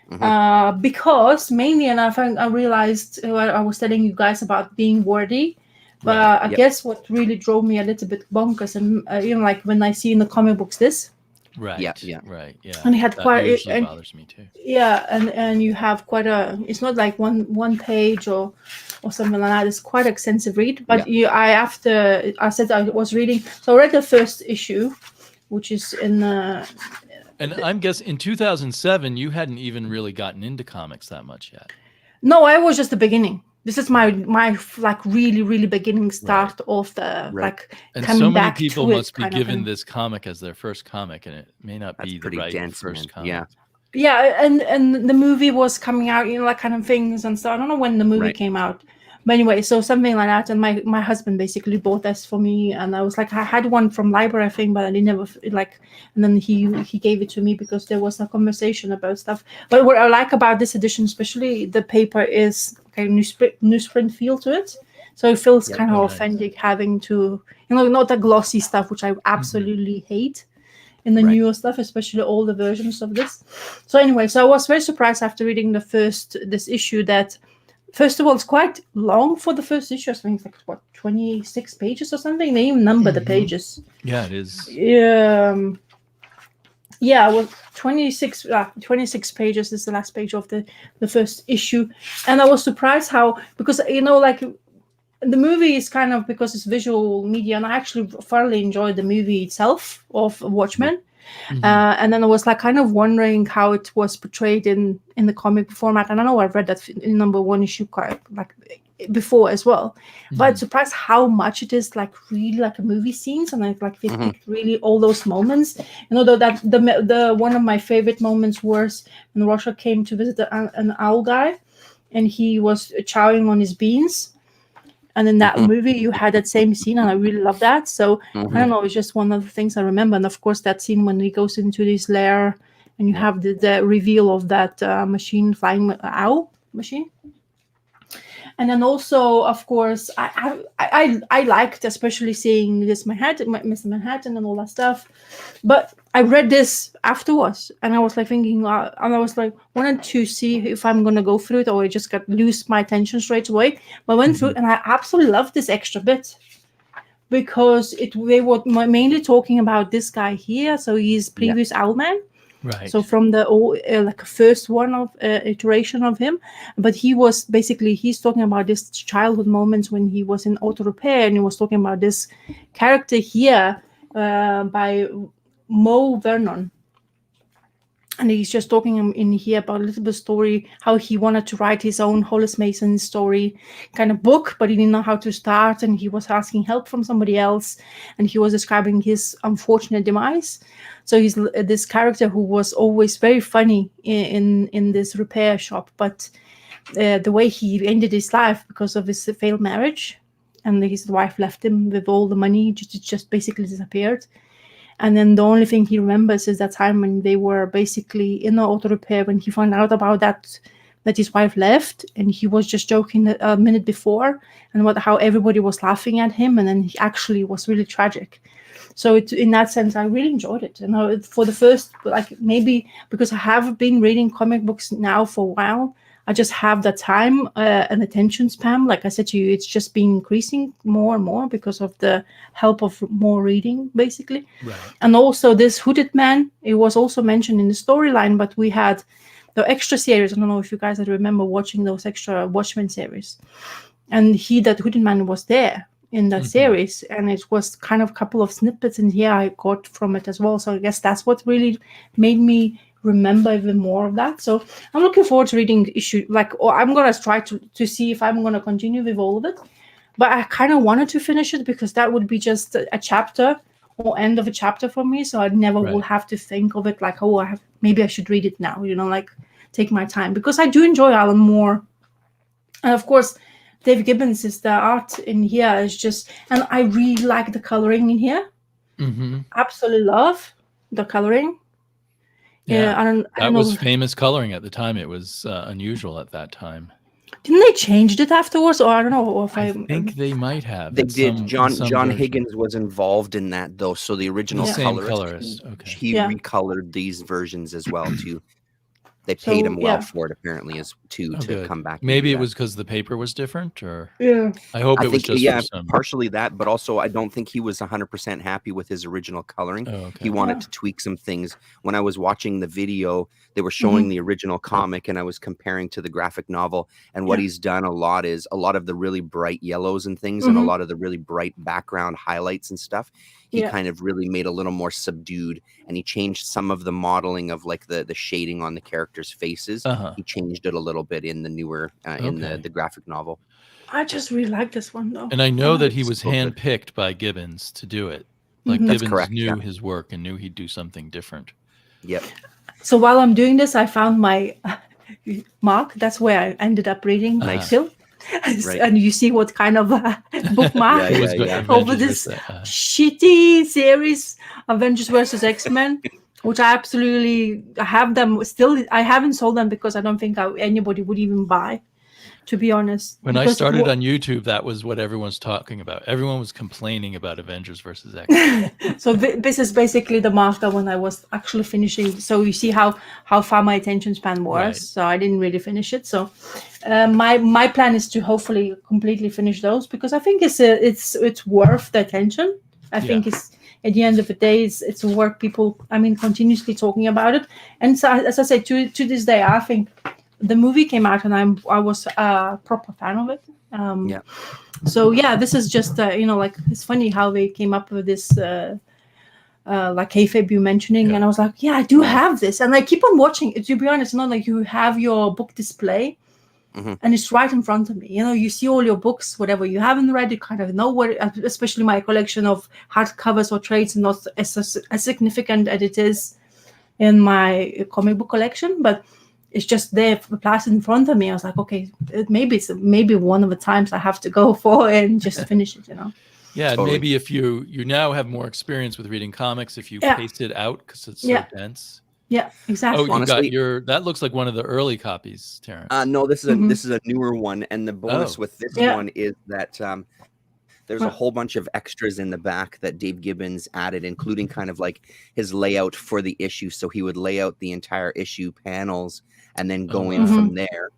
Because mainly, and I realized I was telling you guys about being worthy, but I guess what really drove me a little bit bonkers, and like when I see in the comic books this. Right. And it had that usually bothers me too. Yeah, and you have quite a. It's not like one page or something like that. It's quite an extensive read. But I said I was reading. So I read the first issue, which is in. And I'm guessing in 2007 you hadn't even really gotten into comics that much yet. No, I was just the beginning. This is my like really beginning start of the like. And so many people must be given this comic as their first comic, and it may not be the right first comic. Yeah, and the movie was coming out, like kind of things and stuff. I don't know when the movie came out, but anyway, so something like that. And my husband basically bought this for me, and I was like, I had one from library, I think, but I didn't never like. And then he gave it to me because there was a conversation about stuff. But what I like about this edition, especially the paper, is a newsprint feel to it, so it feels kind of authentic, having to not the glossy stuff, which I absolutely hate in the newer stuff, especially older versions of this. So anyway, so I was very surprised after reading this issue that first of all it's quite long for the first issue. I think it's like 26 pages or something. They even number the pages. Yeah, it is. Yeah, well, 26 pages is the last page of the first issue. And I was surprised how, because, like, the movie is kind of, because it's visual media, and I actually thoroughly enjoyed the movie itself of Watchmen. And then I was like kind of wondering how it was portrayed in the comic format. And I know I've read that in number 1 issue like before as well, but surprised how much it is like really like a movie scenes, and like they picked really all those moments. That the one of my favorite moments was when Russia came to visit an owl guy, and he was chowing on his beans. And in that movie, you had that same scene, and I really love that. So I don't know, it's just one of the things I remember. And of course, that scene when he goes into this lair, and you have the reveal of that machine, flying owl machine. And then also, of course, I liked especially seeing this Mr. Manhattan and all that stuff. But I read this afterwards, and I was like thinking, and I was like wanted to see if I'm gonna go through it or I just lose my attention straight away. But I went through it, and I absolutely loved this extra bit because they were mainly talking about this guy here. So he's previous Owlman. Right. So from the like first one of iteration of him, but he's talking about this childhood moments when he was in auto repair, and he was talking about this character here by Mo Vernon. And he's just talking in here about a little bit of story, how he wanted to write his own Hollis Mason story kind of book, but he didn't know how to start, and he was asking help from somebody else, and he was describing his unfortunate demise. So he's this character who was always very funny in this repair shop, but the way he ended his life because of his failed marriage, and his wife left him with all the money, just basically disappeared. And then the only thing he remembers is that time when they were basically in the auto repair, when he found out about that his wife left, and he was just joking a minute before, and how everybody was laughing at him, and then he actually was really tragic. So in that sense, I really enjoyed it. And for the first, like maybe because I have been reading comic books now for a while, I just have the time and attention span. Like I said to you, it's just been increasing more and more because of the help of more reading, basically. Right. And also this Hooded Man, it was also mentioned in the storyline, but we had the extra series. I don't know if you guys remember watching those extra Watchmen series. And that Hooded Man was there in that series, and it was kind of a couple of snippets in here I got from it as well. So I guess that's what really made me remember even more of that. So I'm looking forward to reading issue, or I'm gonna try to see if I'm gonna continue with all of it. But I kind of wanted to finish it because that would be just a chapter or end of a chapter for me. So I never will have to think of it like, maybe I should read it now. Take my time, because I do enjoy Alan Moore, and of course Dave Gibbons is the art in here is just, and I really like the coloring in here. Absolutely love the coloring. Yeah, I don't that know. was famous coloring at the time. It was unusual at that time. Didn't they change it afterwards, or I don't know? Or if I think they might have. They did. John version. Higgins was involved in that, though. So the original colorist, he recolored these versions as well too. They paid him well for it, apparently, to come back. Maybe it was because the paper was different, or I hope it was just partially that, but also I don't think he was 100% happy with his original coloring. He wanted to tweak some things. When I was watching the video, they were showing the original comic, and I was comparing to the graphic novel. And what he's done a lot is a lot of the really bright yellows and things, and a lot of the really bright background highlights and stuff. He kind of really made a little more subdued, and he changed some of the modeling of like the shading on the characters' faces. He changed it a little bit in the newer in the graphic novel. I just really like this one though. And I know that he was handpicked by Gibbons to do it. Like Gibbons knew his work and knew he'd do something different. Yep. So while I'm doing this, I found my mark. That's where I ended up reading still. And you see what kind of bookmark over this shitty series, Avengers versus X-Men, which I absolutely have them still. I haven't sold them because I don't think anybody would even buy, to be honest. When I started on YouTube, that was what everyone's talking about. Everyone was complaining about Avengers versus X-Men. So this is basically the marker when I was actually finishing. So you see how far my attention span was. Right. So I didn't really finish it. So my plan is to hopefully completely finish those, because I think it's worth the attention. I think it's at the end of the day, it's worth people. I mean, continuously talking about it. And so, as I said, to this day, I think the movie came out, and I was a proper fan of it. So this is just like it's funny how they came up with this like kayfabe you mentioning, Yeah. and I was like, yeah, I do have this, and I keep on watching it. To be honest, not like you have your book display, and it's right in front of me. You know, you see all your books, whatever you haven't read, you kind of know what. Especially my collection of hardcovers or trades, not as significant as it is in my comic book collection, but it's just there placed in front of me. I was like, okay, maybe one of the times I have to go for it and just finish it. You know. Yeah, Totally. maybe if you now have more experience with reading comics, if you pace it out because it's so dense. Yeah, exactly. Oh, you Honestly, got that looks like one of the early copies, Terrence. No, this is a newer one, and the bonus with this one is that there's a whole bunch of extras in the back that Dave Gibbons added, including kind of like his layout for the issue. So he would lay out the entire issue panels and then go in from there.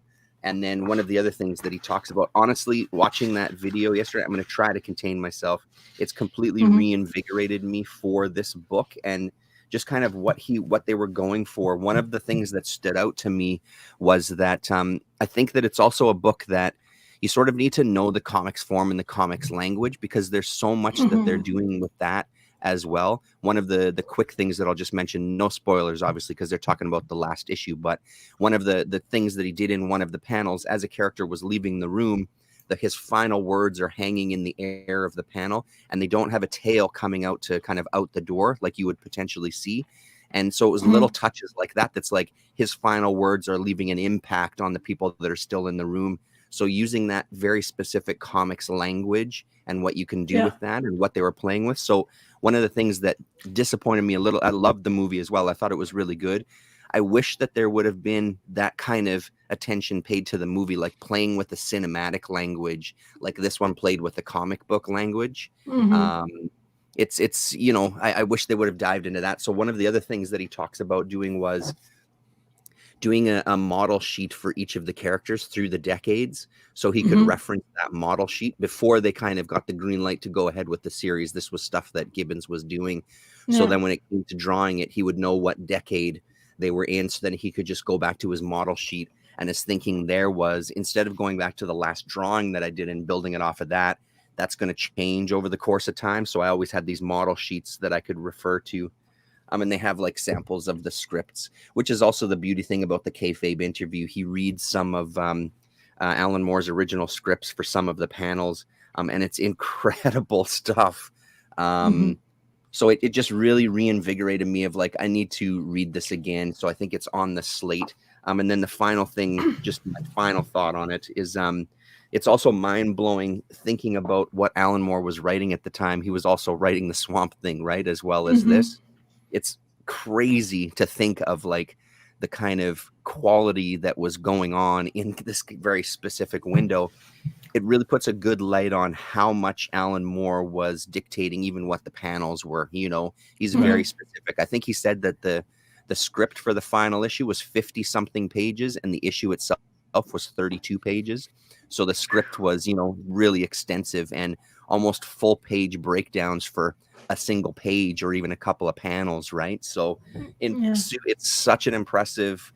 And then one of the other things that he talks about, honestly, watching that video yesterday, I'm going to try to contain myself. It's completely reinvigorated me for this book and just kind of what they were going for. One of the things that stood out to me was that I think that it's also a book that you sort of need to know the comics form and the comics language, because there's so much that they're doing with that as well. One of the quick things that I'll just mention, no spoilers, obviously, because they're talking about the last issue, but one of the things that he did in one of the panels as a character was leaving the room, that his final words are hanging in the air of the panel, and they don't have a tail coming out to kind of out the door like you would potentially see. And so it was little touches like that. That's like his final words are leaving an impact on the people that are still in the room. So using that very specific comics language and what you can do with that and what they were playing with. So one of the things that disappointed me a little, I loved the movie as well. I thought it was really good. I wish that there would have been that kind of attention paid to the movie, like playing with the cinematic language, like this one played with the comic book language. It's you know, I wish they would have dived into that. So one of the other things that he talks about doing was doing a model sheet for each of the characters through the decades, so he could reference that model sheet before they kind of got the green light to go ahead with the series. This was stuff that Gibbons was doing. So then when it came to drawing it, he would know what decade they were in, so then he could just go back to his model sheet. And his thinking there was, instead of going back to the last drawing that I did and building it off of that, that's going to change over the course of time. So I always had these model sheets that I could refer to. And they have like samples of the scripts, which is also the beauty thing about the kayfabe interview. He reads some of Alan Moore's original scripts for some of the panels, and it's incredible stuff. So it just really reinvigorated me of like, I need to read this again. So I think it's on the slate. And then the final thing, just my final thought on it is it's also mind-blowing thinking about what Alan Moore was writing at the time. He was also writing the Swamp Thing, right, as well as this. It's crazy to think of like the kind of quality that was going on in this very specific window. It really puts a good light on how much Alan Moore was dictating even what the panels were. You know, he's very specific. I think he said that the script for the final issue was 50 something pages and the issue itself was 32 pages. So the script was, you know, really extensive and almost full page breakdowns for a single page or even a couple of panels, right? So it's such an impressive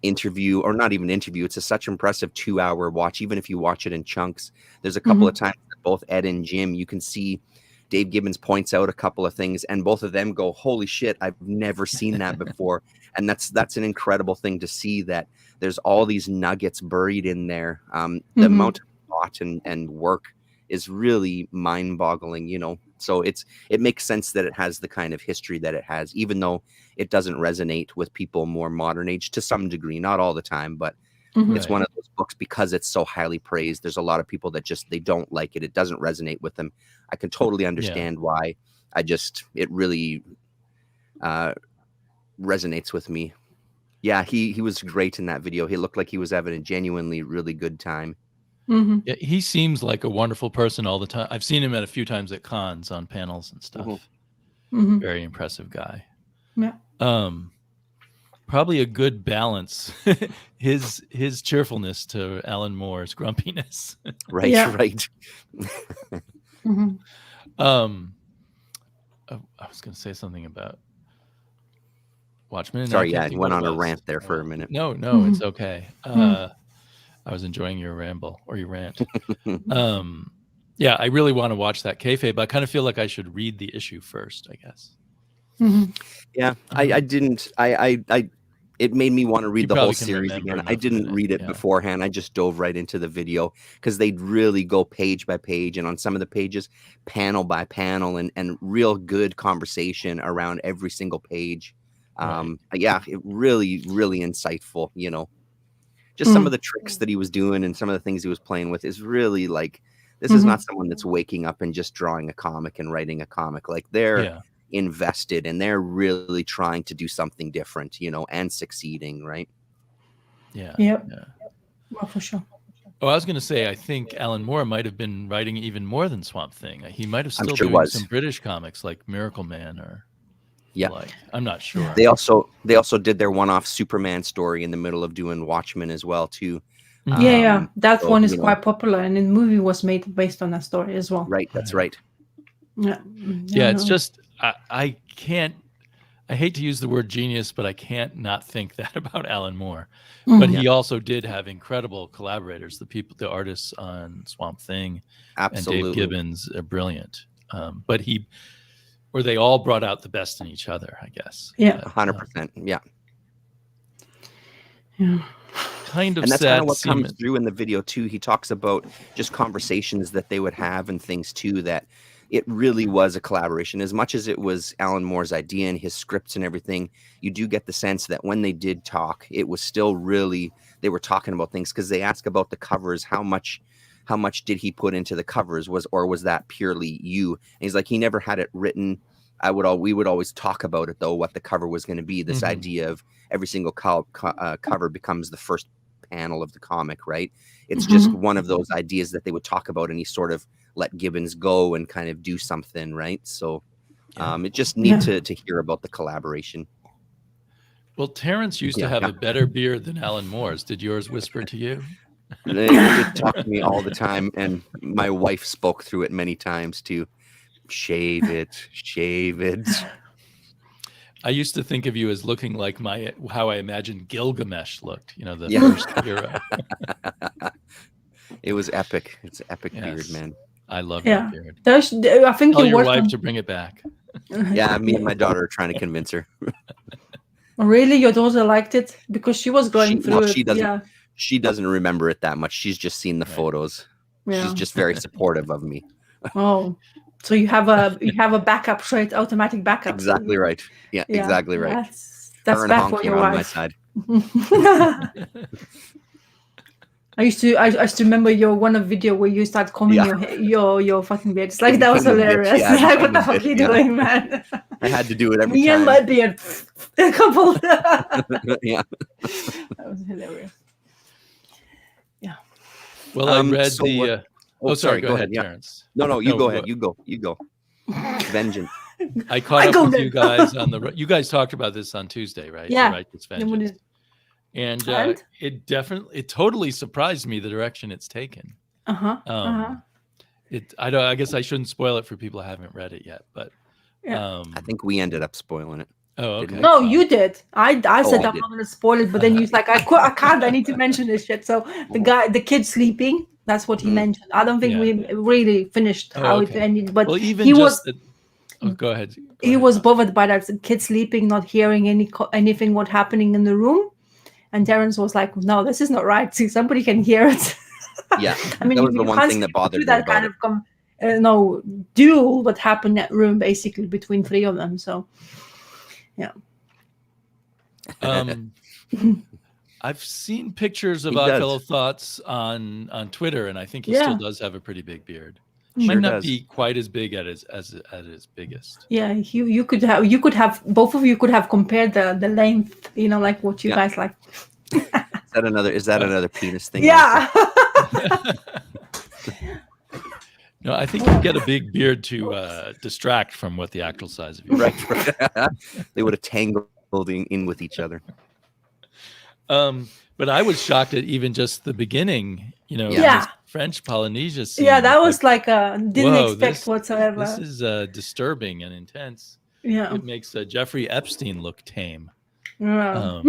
interview, or not even interview, it's such an impressive 2-hour watch, even if you watch it in chunks. There's a couple of times that both Ed and Jim, you can see Dave Gibbons points out a couple of things and both of them go, holy shit, I've never seen that before. And that's an incredible thing to see, that there's all these nuggets buried in there. The amount of thought and work is really mind-boggling, you know. So it makes sense that it has the kind of history that it has, even though it doesn't resonate with people more modern age to some degree, not all the time, but it's one of those books, because it's so highly praised. There's a lot of people that just, they don't like it. It doesn't resonate with them. I can totally understand why. It really resonates with me. Yeah, he was great in that video. He looked like he was having a genuinely really good time. Yeah, he seems like a wonderful person all the time. I've seen him at a few times at cons on panels and stuff. Very impressive guy. Probably a good balance. his cheerfulness to Alan Moore's grumpiness. Right. I was going to say something about Watchmen. Sorry, you went on a rant there for a minute. No, it's okay. I was enjoying your ramble or your rant. Yeah, I really want to watch that kayfabe, but I kind of feel like I should read the issue first, I guess. Yeah, I didn't. It made me want to read the whole series again. I didn't read it beforehand. I just dove right into the video because they'd really go page by page, and on some of the pages, panel by panel, and real good conversation around every single page. Yeah, it really insightful. You know, just some of the tricks that he was doing and some of the things he was playing with is really like, this is not someone that's waking up and just drawing a comic and writing a comic. Like they're invested and they're really trying to do something different, you know, and succeeding, right? Well, for sure. Oh, I was going to say, I think Alan Moore might have been writing even more than Swamp Thing. He might have still doing some British comics like Miracle Man or like, I'm not sure. They also did their one-off Superman story in the middle of doing Watchmen as well too. That one is quite popular, and the movie was made based on that story as well. Right, that's right. Yeah, it's just I can't. I hate to use the word genius, but I can't not think that about Alan Moore. But he also did have incredible collaborators. The artists on Swamp Thing and Dave Gibbons are brilliant. But they all brought out the best in each other, I guess. 100%. Yeah. Kind of, and that's sad kind of what comes through in the video too. He talks about just conversations that they would have and things too, that it really was a collaboration. As much as it was Alan Moore's idea and his scripts and everything, you do get the sense that when they did talk, it was still really, they were talking about things, because they ask about the covers, how much did he put into the covers, was that purely you? And he's like, he never had it written. We would always talk about it though, what the cover was going to be. This idea of every single cover becomes the first panel of the comic, right? It's just one of those ideas that they would talk about, and he sort of let Gibbons go and kind of do something, right? So it just neat to hear about the collaboration. Well, Terrence used to have a better beard than Alan Moore's. Did yours whisper to you? They would talk to me all the time, and my wife spoke through it many times too. Shave it. I used to think of you as looking like how I imagined Gilgamesh looked, you know, the first hero. It was epic. It's an epic beard, man. I love that beard. I think tell your wife to bring it back. Yeah, me and my daughter are trying to convince her. Really? Your daughter liked it? Because she was going through it. She doesn't remember it that much. She's just seen the photos. She's just very supportive of me. Oh. So you have a backup, straight automatic backup. Exactly right. Yeah, exactly right. That's back for your wife. My side. I used to remember your one video where you start combing your fucking beard. It's like, that was hilarious. Like, what the fuck are you doing, man? I had to do it every time. Me and my beard. A couple. Yeah. That was hilarious. Yeah. Well, I read sorry. Go ahead, Terrence. No, you go ahead. You go. Vengeance. I caught up with you guys on you guys talked about this on Tuesday, right? Yeah. Right, it's Vengeance. And it totally surprised me, the direction it's taken. I guess I shouldn't spoil it for people who haven't read it yet, but I think we ended up spoiling it. Oh, okay. No, you did. I said I'm not going to spoil it, but then you was like, I can't. I need to mention this shit. So the kid sleeping. That's what he mentioned. I don't think we really finished how it ended, but even he was. Go ahead. He was bothered by that kid sleeping, not hearing anything what happening in the room, and Terrence was like, "No, this is not right. See, somebody can hear it." Yeah, I mean, that was the one thing that bothered me that kind of duel that happened in that room, basically between three of them. So, yeah. I've seen pictures of Oddfellow Thoughts on Twitter, and I think he still does have a pretty big beard. Might not be quite as big at his biggest. Yeah, you could have both of you could have compared the length, like what you guys like. Is that another penis thing? Yeah. No, I think you get a big beard to distract from what the actual size of you. Right. They would have tangled in with each other. But I was shocked at even just the beginning, French Polynesia scene. Yeah, that was like didn't expect whatsoever. This is disturbing and intense. Yeah, it makes Jeffrey Epstein look tame. Wow.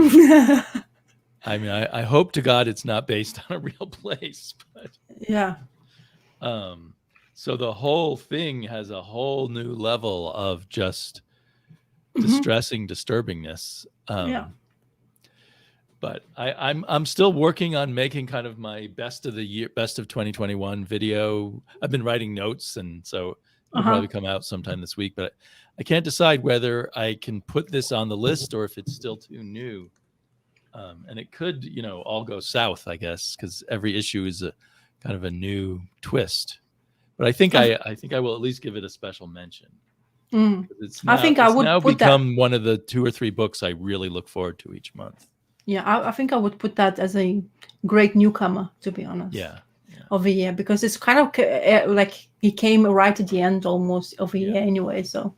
I mean, I hope to God it's not based on a real place, but So the whole thing has a whole new level of just distressing disturbingness. But I'm still working on making kind of my best of 2021 video. I've been writing notes, and so it'll probably come out sometime this week. But I can't decide whether I can put this on the list or if it's still too new. And it could, all go south, I guess, because every issue is a kind of a new twist. But I think I will at least give it a special mention. It's now become one of the 2 or 3 books I really look forward to each month. Yeah, I think I would put that as a great newcomer, to be honest. Yeah. Of the year, because it's kind of like he came right at the end almost of the year anyway. So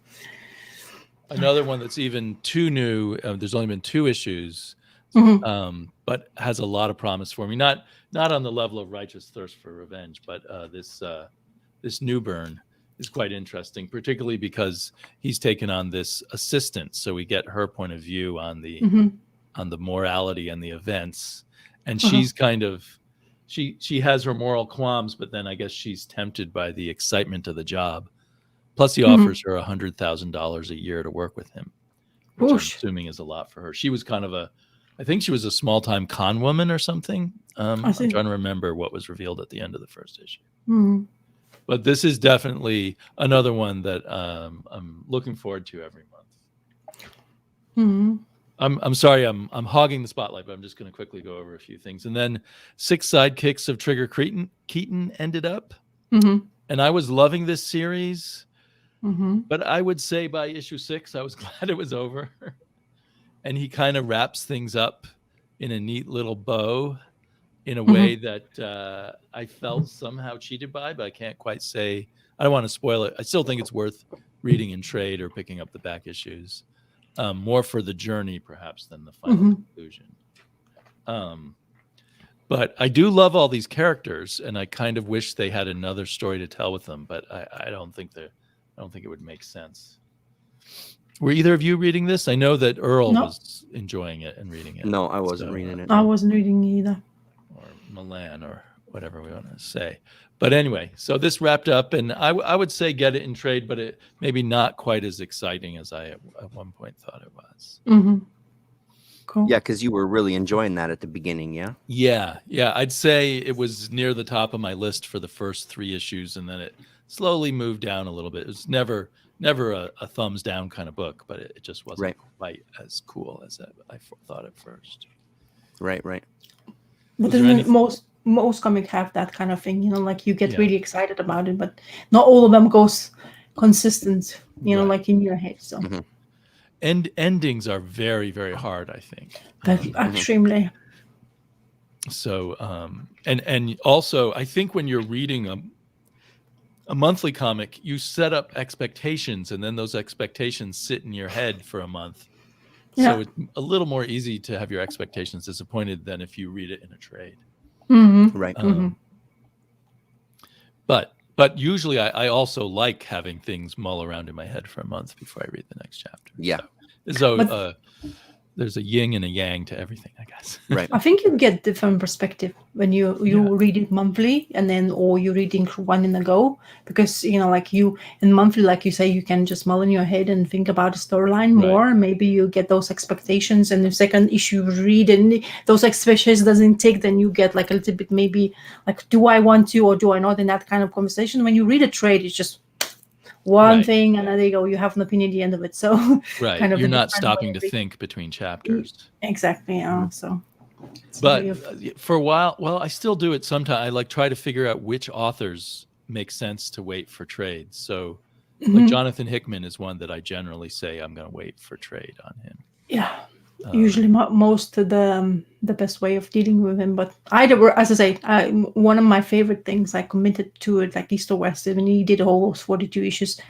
another one that's even too new. There's only been 2 issues, but has a lot of promise for me. Not on the level of Righteous Thirst for Revenge, but this New Burn is quite interesting, particularly because he's taken on this assistant, so we get her point of view on the morality and the events, and she's kind of she has her moral qualms, but then I guess she's tempted by the excitement of the job. Plus, he offers her $100,000 a year to work with him, which I'm assuming is a lot for her. She was kind of I think she was a small-time con woman or something. I'm trying to remember what was revealed at the end of the first issue. But this is definitely another one that I'm looking forward to every month. I'm sorry, I'm hogging the spotlight, but I'm just going to quickly go over a few things. And then 6 Sidekicks of Trigger Keaton ended up. And I was loving this series, but I would say by issue 6, I was glad it was over. And he kind of wraps things up in a neat little bow in a way that I felt somehow cheated by, but I can't quite say. I don't want to spoil it. I still think it's worth reading in trade or picking up the back issues. More for the journey, perhaps, than the final conclusion. But I do love all these characters, and I kind of wish they had another story to tell with them. But I don't think it would make sense. Were either of you reading this? I know that Earl was enjoying it and reading it. No, I wasn't reading it. I wasn't reading either. Or Milan, or whatever we want to say. But anyway, so this wrapped up, and I would say get it in trade, but it maybe not quite as exciting as I at one point thought it was. Cool. Yeah, because you were really enjoying that at the beginning, yeah? Yeah. I'd say it was near the top of my list for the first 3 issues, and then it slowly moved down a little bit. It was never a thumbs down kind of book, but it just wasn't quite as cool as I thought at first. Right. But most comics have that kind of thing, like you get really excited about it, but not all of them goes consistent, like in your head. So, and endings are very, very hard, I think. Extremely. So, and also, I think when you're reading a monthly comic, you set up expectations, and then those expectations sit in your head for a month. So it's a little more easy to have your expectations disappointed than if you read it in a trade. Right. But usually I also like having things mull around in my head for a month before I read the next chapter. Yeah. So there's a yin and a yang to everything, I guess. Right. I think you get different perspective when you read it monthly, and then or you're reading one in a go, because like you in monthly, like you say, you can just mull in your head and think about the storyline more. Maybe you get those expectations, and the second issue you read and those expectations doesn't take, then you get like a little bit maybe like, do I want to or do I not, in that kind of conversation. When you read a trade, it's just one thing, and there you go, you have an opinion at the end of it. So kind of you're not stopping to think between chapters. Exactly. So but for a while, I still do it sometimes. I try to figure out which authors make sense to wait for trade. So like Jonathan Hickman is one that I generally say I'm going to wait for trade on him. Usually most of the best way of dealing with him. But as I say, one of my favorite things, I committed to it like East or West, when he did all those 42 issues.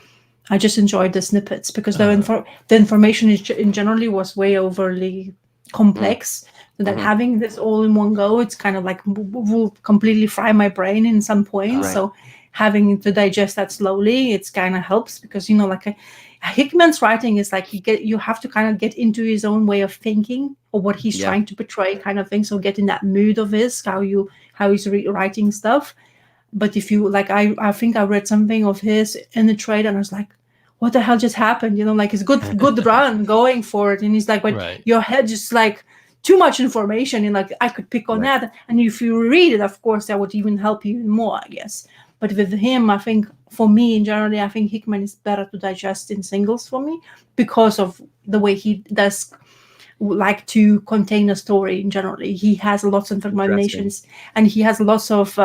I just enjoyed the snippets, because the information in generally was way overly complex. So that having this all in one go, it's kind of like will completely fry my brain in some points. So having to digest that slowly, it's kind of helps, because like Hickman's writing is like you have to kind of get into his own way of thinking, or what he's trying to portray, kind of thing. So get in that mood of his how he's writing stuff. But if you like, I think I read something of his in the trade, and I was like, what the hell just happened? Like it's good run going for it. And he's like, but your head just like too much information, and like I could pick on that. And if you read it, of course, that would even help you even more, I guess. But with him, I think for me in general, I think Hickman is better to digest in singles for me because of the way he does like to contain a story in general. He has lots of explanations, and he has lots of,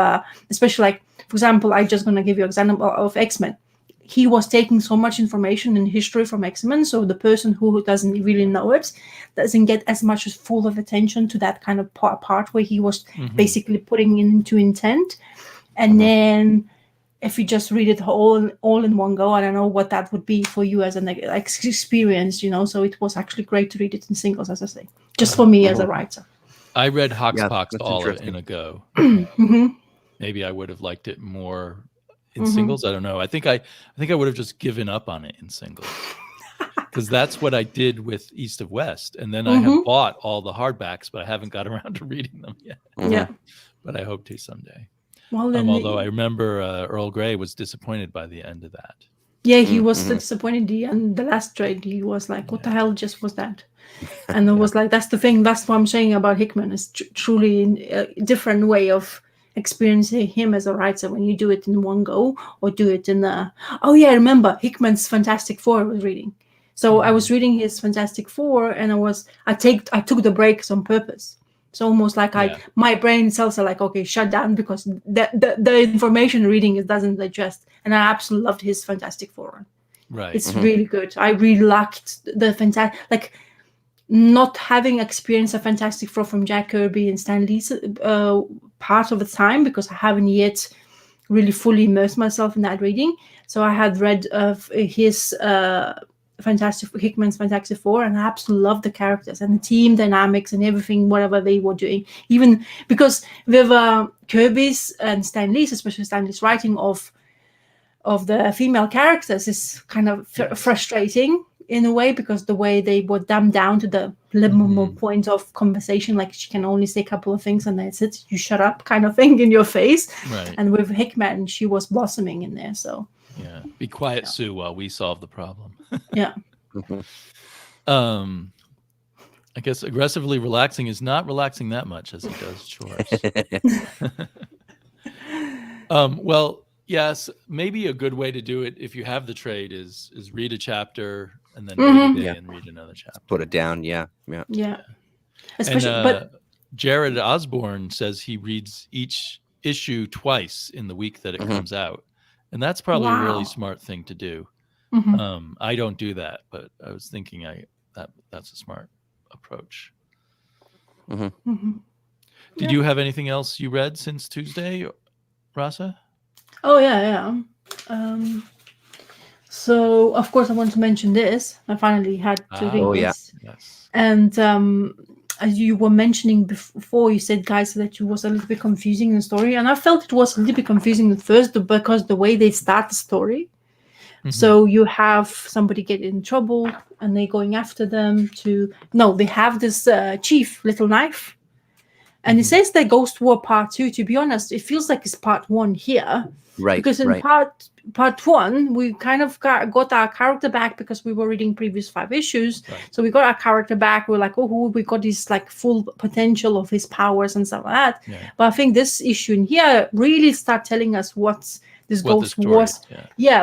especially like, for example, I'm just going to give you an example of X-Men. He was taking so much information in history from X-Men, so the person who doesn't really know it doesn't get as much as full of attention to that kind of part where he was basically putting into intent. And then if you just read it all in one go, I don't know what that would be for you as an experience, So it was actually great to read it in singles, as I say, just for me as a writer. I read Hoxpox all in a go. Maybe I would have liked it more in singles. I don't know. I think I would have just given up on it in singles, because that's what I did with East of West, and then I have bought all the hardbacks, but I haven't got around to reading them yet. Yeah, but I hope to someday. Well, although I remember Earl Grey was disappointed by the end of that. Yeah, he was disappointed. The last trade, he was like, "What the hell just was that?" And it was like, "That's the thing. That's what I'm saying about Hickman. It's truly a different way of experiencing him as a writer when you do it in one go or do it in the." Oh yeah, I remember Hickman's Fantastic Four. I was reading, so I was reading his Fantastic Four, and I took the breaks on purpose. So almost like my brain cells are like, okay, shut down, because the information reading it doesn't digest. And I absolutely loved his Fantastic Four run. Right. It's really good. I really liked the fantastic, like not having experienced a Fantastic Four from Jack Kirby and Stan Lee's part of the time, because I haven't yet really fully immersed myself in that reading. So I had read his Hickman's Fantastic Four, and I absolutely loved the characters and the team dynamics and everything, whatever they were doing. Even because with Kirby's and Stan Lee's, especially Stan Lee's writing of the female characters is kind of frustrating in a way, because the way they were dumbed down to the minimal point of conversation, like she can only say a couple of things and that's it, you shut up kind of thing in your face. Right. And with Hickman, she was blossoming in there. So yeah, be quiet, Sue, while we solve the problem. Yeah. I guess aggressively relaxing is not relaxing that much as he does chores. Well, yes, maybe a good way to do it if you have the trade is read a chapter and then read a day and read another chapter. Put it down, yeah. Especially, and Jared Osborne says he reads each issue twice in the week that it comes out, and that's probably a really smart thing to do. I don't do that, but I was thinking that's a smart approach. Did you have anything else you read since Tuesday, Rasa? Oh yeah. So of course I want to mention this. I finally had to read this. Yes. And as you were mentioning before, you said, guys, that it was a little bit confusing in the story, and I felt it was a little bit confusing at first because the way they start the story. So you have somebody get in trouble and they're going after them they have this chief, Little Knife. And it says that Ghost War Part 2. To be honest, it feels like it's Part 1 here. Right. Because in part 1, we kind of got our character back because we were reading previous 5 issues. Right. So we got our character back. We're like, we got this like full potential of his powers and stuff like that. Yeah. But I think this issue in here really start telling us what's this Ghost War,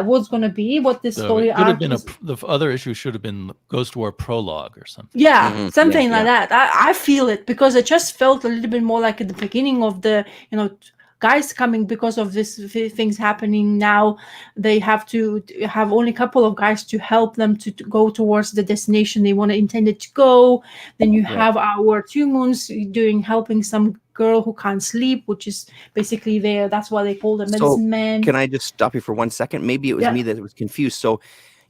what's going to be, what this story could have been the other issue should have been Ghost War prologue or something. Yeah, something like that. I feel it because it just felt a little bit more like at the beginning of the, guys coming because of this things happening now. They have to have only a couple of guys to help them to go towards the destination they intended to go. Then you have our 2 moons helping some girl who can't sleep, which is basically that's why they call the medicine man. Can I just stop you for 1 second? Maybe it was me that was confused. So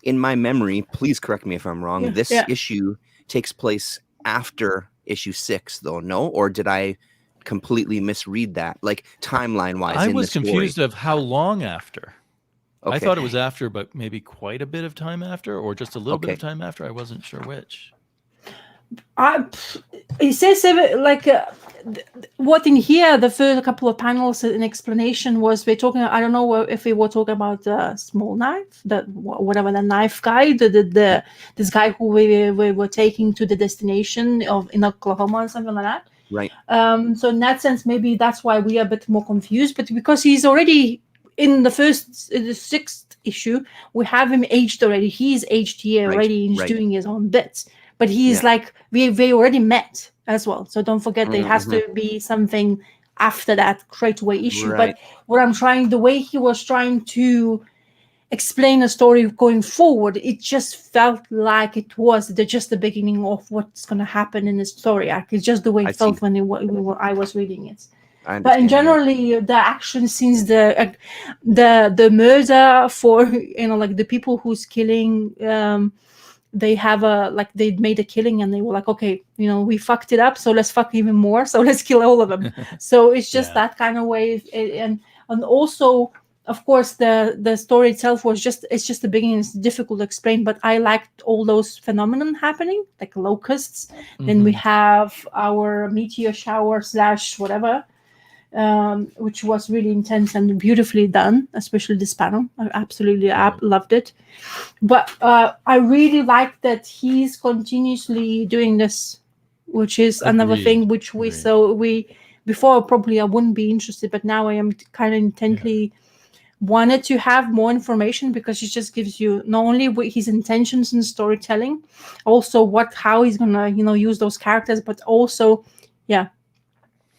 in my memory, please correct me if I'm wrong, this issue takes place after issue 6 though, no? Or did I completely misread that, like timeline wise? I was confused of how long after. I thought it was after, but maybe quite a bit of time after, or just a little bit of time after. I wasn't sure which. It says like what in here, the first couple of panels in explanation was we're talking. I don't know if we were talking about the small knife, whatever the knife guy, this guy who we were taking to the destination in Oklahoma or something like that. Right. So in that sense, maybe that's why we are a bit more confused. But because he's already in the sixth issue, we have him aged already. He's aged here already. He's doing his own bits. But he's like we already met as well. So don't forget there has to be something after that straightaway issue. Right. But the way he was trying to explain a story going forward, it just felt like it was just the beginning of what's going to happen in the story arc. It's just the way it felt when I was reading it. But in generally, the action scenes, the murder for like the people who's killing, they have they made a killing and they were like, okay, we fucked it up, so let's fuck even more, so let's kill all of them. So it's just that kind of way, and also. Of course, the story itself it's just the beginning. It's difficult to explain, but I liked all those phenomenon happening, like locusts. Then we have our meteor shower / whatever, which was really intense and beautifully done, especially this panel. I absolutely loved it. But I really like that he's continuously doing this, which is another thing which before probably I wouldn't be interested, but now I am kind of intently wanted to have more information, because it just gives you not only his intentions in storytelling, also how he's gonna use those characters, but also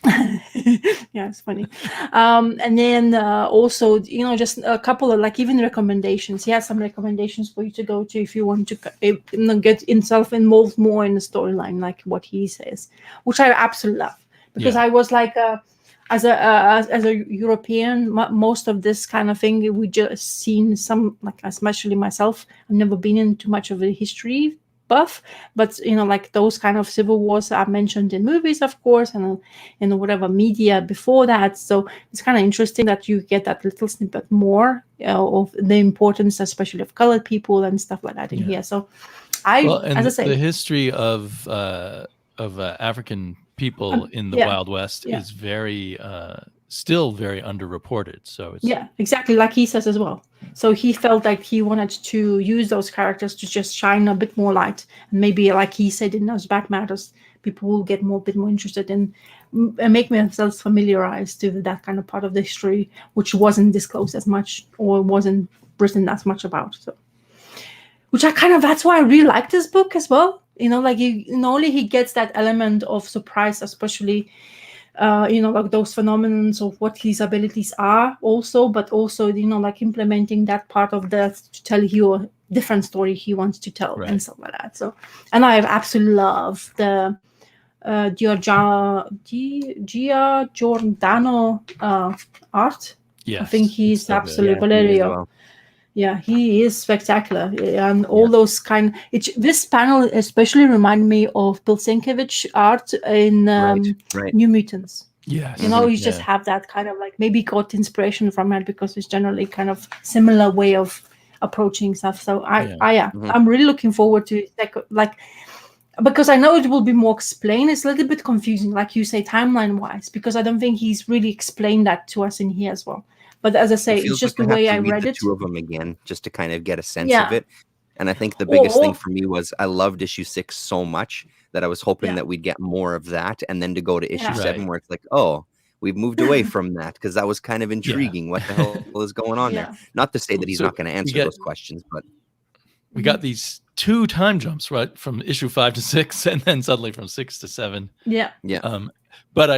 it's funny. And then also just a couple of even recommendations. He has some recommendations for you to go to if you want to get himself involved more in the storyline, like what he says, which I absolutely love, because I was like as a European, most of this kind of thing we just seen some, especially myself, I've never been into much of a history buff, but those kind of civil wars are mentioned in movies, of course, and in whatever media before that. So it's kind of interesting that you get that little snippet more of the importance, especially of colored people and stuff like that in here. So as I say, the history of African people in the Wild West is very still very underreported. So it's exactly like he says as well. So he felt like he wanted to use those characters to just shine a bit more light, and maybe like he said in those back matters, people will get a bit more interested in and make themselves familiarized to that kind of part of the history which wasn't disclosed as much or wasn't written as much about. So that's why I really like this book as well. Not only he gets that element of surprise, especially those phenomena of what his abilities are also, but also implementing that part of that to tell you a different story he wants to tell and stuff like that. So, and I absolutely love the Giordano art. I think he's absolutely Valerio. Yeah, he is spectacular, and all those this panel especially remind me of Bill Sienkiewicz art in New Mutants. Yes, you just have that kind of maybe got inspiration from it, because it's generally kind of similar way of approaching stuff. So I'm really looking forward to because I know it will be more explained. It's a little bit confusing, like you say, timeline wise, because I don't think he's really explained that to us in here as well. But as I say, it's just the way I read it. Two of them again, just to kind of get a sense of it. And I think the biggest thing for me was I loved issue 6 so much that I was hoping that we'd get more of that, and then to go to issue 7 where it's like, oh, we've moved away from that, because that was kind of intriguing. What the hell is going on there? Not to say that he's not going to answer those questions, but we got these 2 time jumps, right, from issue 5 to 6, and then suddenly from 6 to 7. Yeah. But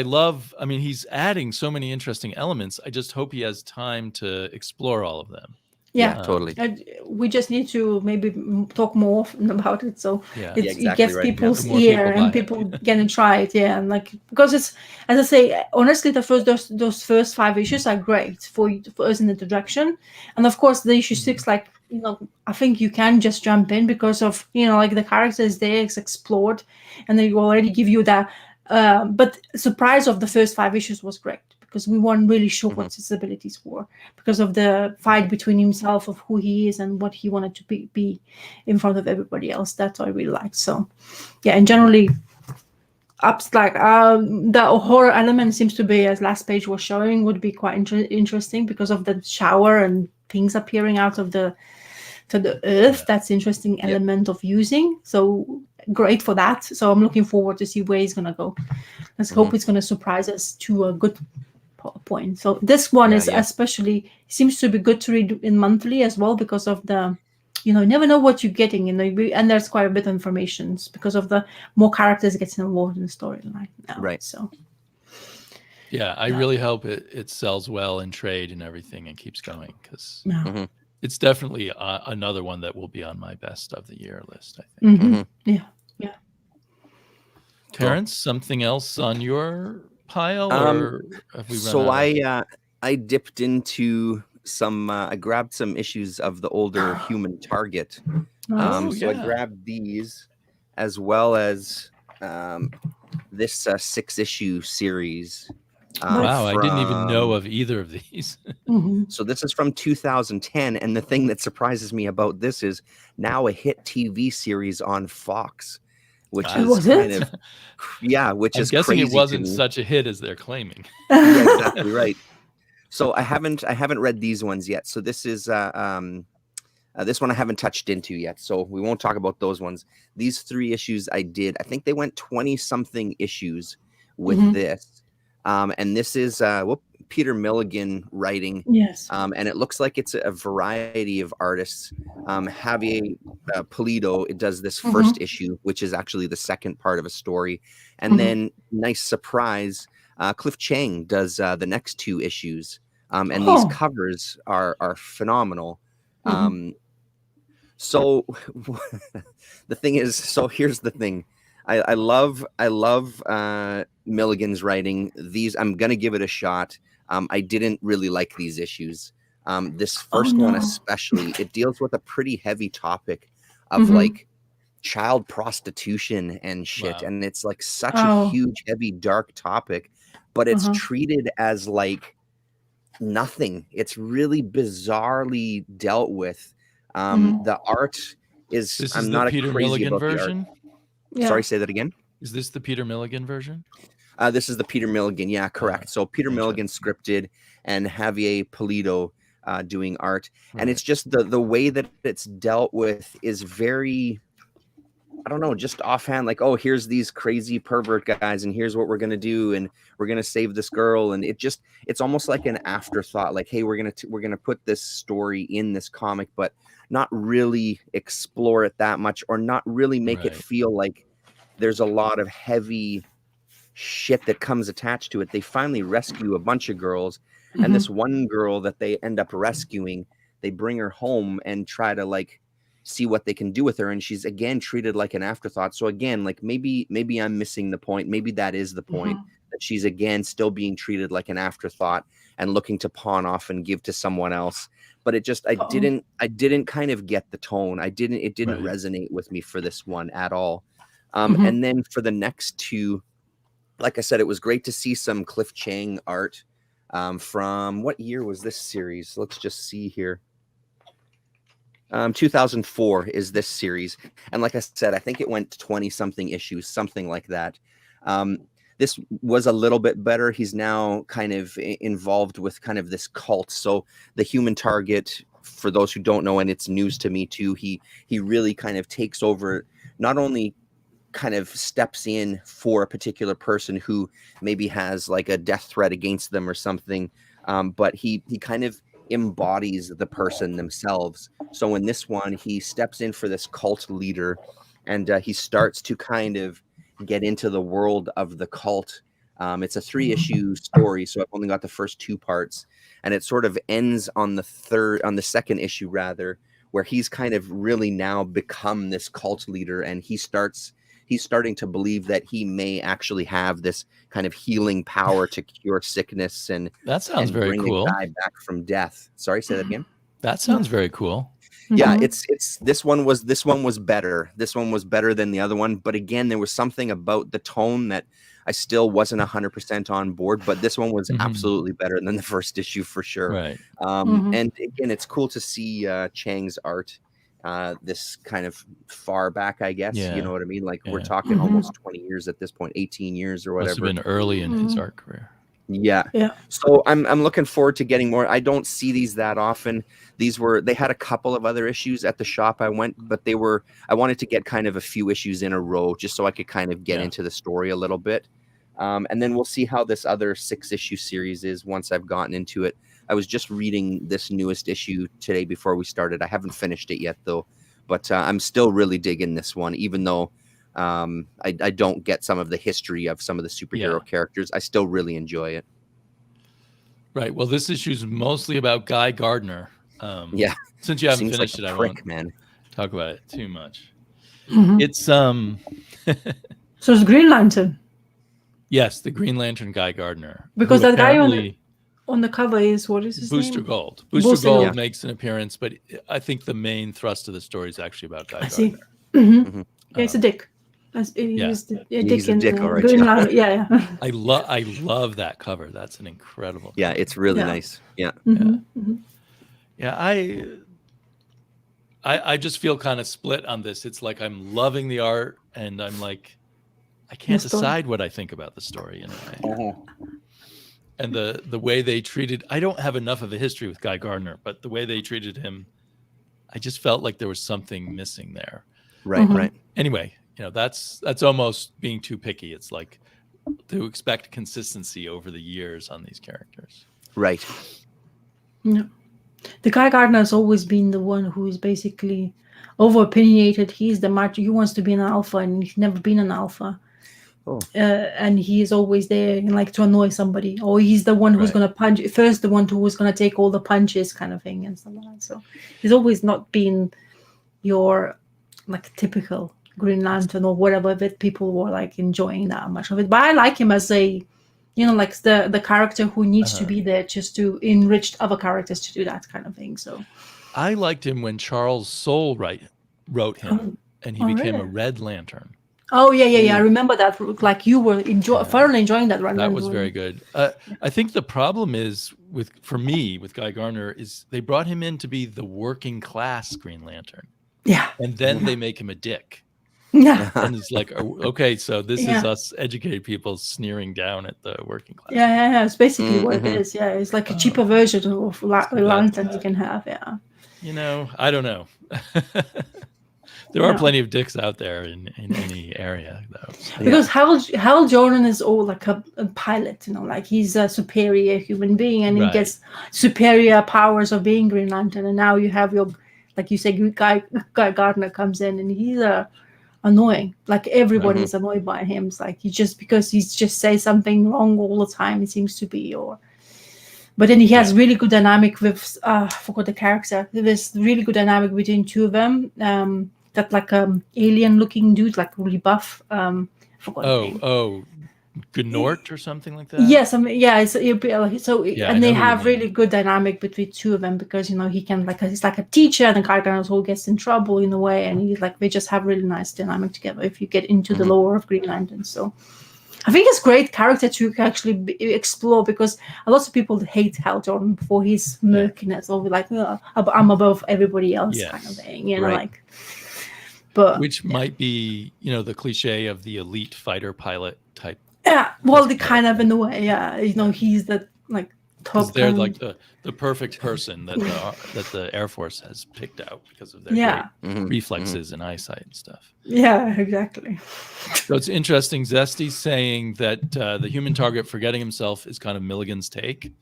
he's adding so many interesting elements. I just hope he has time to explore all of them. Yeah, totally. We just need to maybe talk more often about it, so it gets people's ear and people can try it. Yeah, and because it's, as I say, honestly, those first 5 issues are great for us in introduction, and of course the issue 6, I think you can just jump in because of the characters there is explored, and they already give you that. But surprise of the first 5 issues was great, because we weren't really sure what his abilities were, because of the fight between himself of who he is and what he wanted to be in front of everybody else. That's what I really liked. So, and generally, ups like the horror element seems to be, as last page was showing, would be quite interesting because of the shower and things appearing out of the earth. That's interesting element of using. So great for that. So I'm looking forward to see where he's gonna go. Let's hope it's gonna surprise us to a good point. So this one is especially seems to be good to read in monthly as well because of the, you never know what you're getting, and there's quite a bit of information because of the more characters getting involved in the storyline now. Right. So yeah, I really hope it sells well in trade and everything and keeps going, because it's definitely another one that will be on my best of the year list, I think. Yeah. Terrence, something else on your pile, or have we run so out? I dipped into some I grabbed some issues of the older Human Target. So I grabbed these as well as this 6-issue series. Wow, I didn't even know of either of these. So this is from 2010, and the thing that surprises me about this is now a hit TV series on Fox, which is kind of which I'm is guessing crazy. It wasn't such a hit as they're claiming. Yeah, exactly right. So I haven't read these ones yet. So this is this one I haven't touched into yet. So we won't talk about those ones. These 3 issues I did. I think they went 20-something issues with this. And this is Peter Milligan writing. Yes. And it looks like it's a variety of artists. Javier Pulido, it does this first issue, which is actually the second part of a story. And then, nice surprise, Cliff Chang does the next 2 issues. And these covers are phenomenal. So the thing is, so here's the thing. I love Milligan's writing. These, I'm gonna give it a shot. I didn't really like these issues. This first one especially, it deals with a pretty heavy topic of like child prostitution and shit, and it's like such a huge, heavy, dark topic, but it's treated as like nothing. It's really bizarrely dealt with. The art is, This I'm is not the Peter crazy Milligan about version? the art. Sorry, say that again. Is this the Peter Milligan version? This is the Peter Milligan. Yeah, correct. So Peter Milligan scripted and Javier Pulido doing art. And it's just the way that it's dealt with is very, I don't know, just offhand, like, oh, here's these crazy pervert guys and here's what we're going to do. And we're going to save this girl. And it's almost like an afterthought. Like, hey, we're going to put this story in this comic, but not really explore it that much, or not really make it feel like there's a lot of heavy shit that comes attached to it. They finally rescue a bunch of girls, and this one girl that they end up rescuing, they bring her home and try to like see what they can do with her, and she's again treated like an afterthought. So again, like maybe I'm missing the point. Maybe that is the point, that she's again still being treated like an afterthought and looking to pawn off and give to someone else. But it just, I didn't kind of get the tone. It didn't resonate with me for this one at all. And then for the next 2, like I said, it was great to see some Cliff Chang art. From what year was this series? Let's just see here. 2004 is this series. And like I said, I think it went 20-something issues, something like that. This was a little bit better. He's now kind of involved with kind of this cult. So the Human Target, for those who don't know, and it's news to me too, he really kind of takes over, not only kind of steps in for a particular person who maybe has like a death threat against them or something, but he kind of embodies the person themselves. So in this one, he steps in for this cult leader, and he starts to kind of get into the world of the cult. It's a 3-issue story, so I've only got the first 2 parts, and it sort of ends on the second issue rather, where he's kind of really now become this cult leader, and he's starting to believe that he may actually have this kind of healing power to cure sickness and that sounds very bring cool. a guy back from death. Sorry, say that again. That sounds very cool. Yeah, this one was better. This one was better than the other one, but again, there was something about the tone that I still wasn't 100% on board, but this one was absolutely better than the first issue for sure. Right. And again, it's cool to see Chang's art, this kind of far back, I guess. Yeah. You know what I mean? Like we're Yeah. talking almost 20 years at this point, 18 years or Must whatever. have been early in his art career. Yeah. So I'm looking forward to getting more. I don't see these that often. They had a couple of other issues at the shop I went, but I wanted to get kind of a few issues in a row just so I could kind of get into the story a little bit. And then we'll see how this other 6-issue series is once I've gotten into it. I was just reading this newest issue today before we started. I haven't finished it yet though, but I'm still really digging this one, even though I don't get some of the history of some of the superhero characters. I still really enjoy it. Right. Well, this issue is mostly about Guy Gardner. Since you haven't finished it, I won't talk about it too much. It's So it's Green Lantern. Yes, the Green Lantern Guy Gardner. Because that guy on the cover is, what is his Booster name? Gold. Booster Gold makes an appearance, but I think the main thrust of the story is actually about Guy Gardner. Yeah, it's a dick. He's a dick, all right. I love that cover. That's an incredible cover. Yeah, it's really nice. Yeah. I just feel kind of split on this. It's like I'm loving the art, and I'm like, I can't decide what I think about the story in a way. And the way they treated, I don't have enough of a history with Guy Gardner, but the way they treated him, I just felt like there was something missing there. Right. Anyway, that's almost being too picky. It's like to expect consistency over the years on these characters. Right. Yeah. The Guy Gardner has always been the one who is basically over opinionated. He's he wants to be an alpha, and he's never been an alpha. And he is always there and like to annoy somebody, or he's the one who's going to punch first, the one who was going to take all the punches, kind of thing, and stuff like that. So he's always not been your like typical Green Lantern or whatever that people were like enjoying that much of it. But I like him as a, like the character who needs to be there just to enrich other characters to do that kind of thing. So I liked him when Charles Soule wrote him, and he became a Red Lantern. Oh yeah. I remember that. Like you were thoroughly enjoying that run. That was very good. I think the problem is for me with Guy Gardner is they brought him in to be the working class Green Lantern. Yeah. And then they make him a dick. Yeah. And it's like, okay, so this is us educated people sneering down at the working class. Yeah. It's basically what it is. Yeah, it's like a cheaper version of Lantern you can have. Yeah. I don't know. There are plenty of dicks out there in any area, though. So. Because Hal Jordan is all like a pilot, like he's a superior human being, and he gets superior powers of being Green Lantern. And now you have your, like you say, Guy Gardner comes in, and he's annoying. Like everyone is annoyed by him. It's like because he just says something wrong all the time. It seems to be, But then he has really good dynamic with I forgot the character. There's really good dynamic between two of them. That like alien looking dude, like really buff. Forgot his name. Gnort or something like that. Yes, they have really good dynamic between two of them because he can he's like a teacher, and the guy also gets in trouble in a way, and he's like they just have really nice dynamic together if you get into the lore of Green Lantern. So I think it's a great character to actually explore, because a lot of people hate Hal Jordan for his murkiness, or like I'm above everybody else kind of thing, But which might be, the cliche of the elite fighter pilot type. Yeah, well, the kind of in a way, he's the top. They're like the perfect person that the Air Force has picked out because of their great reflexes and eyesight and stuff. Yeah, exactly. So it's interesting. Zesty's saying that the human target forgetting himself is kind of Milligan's take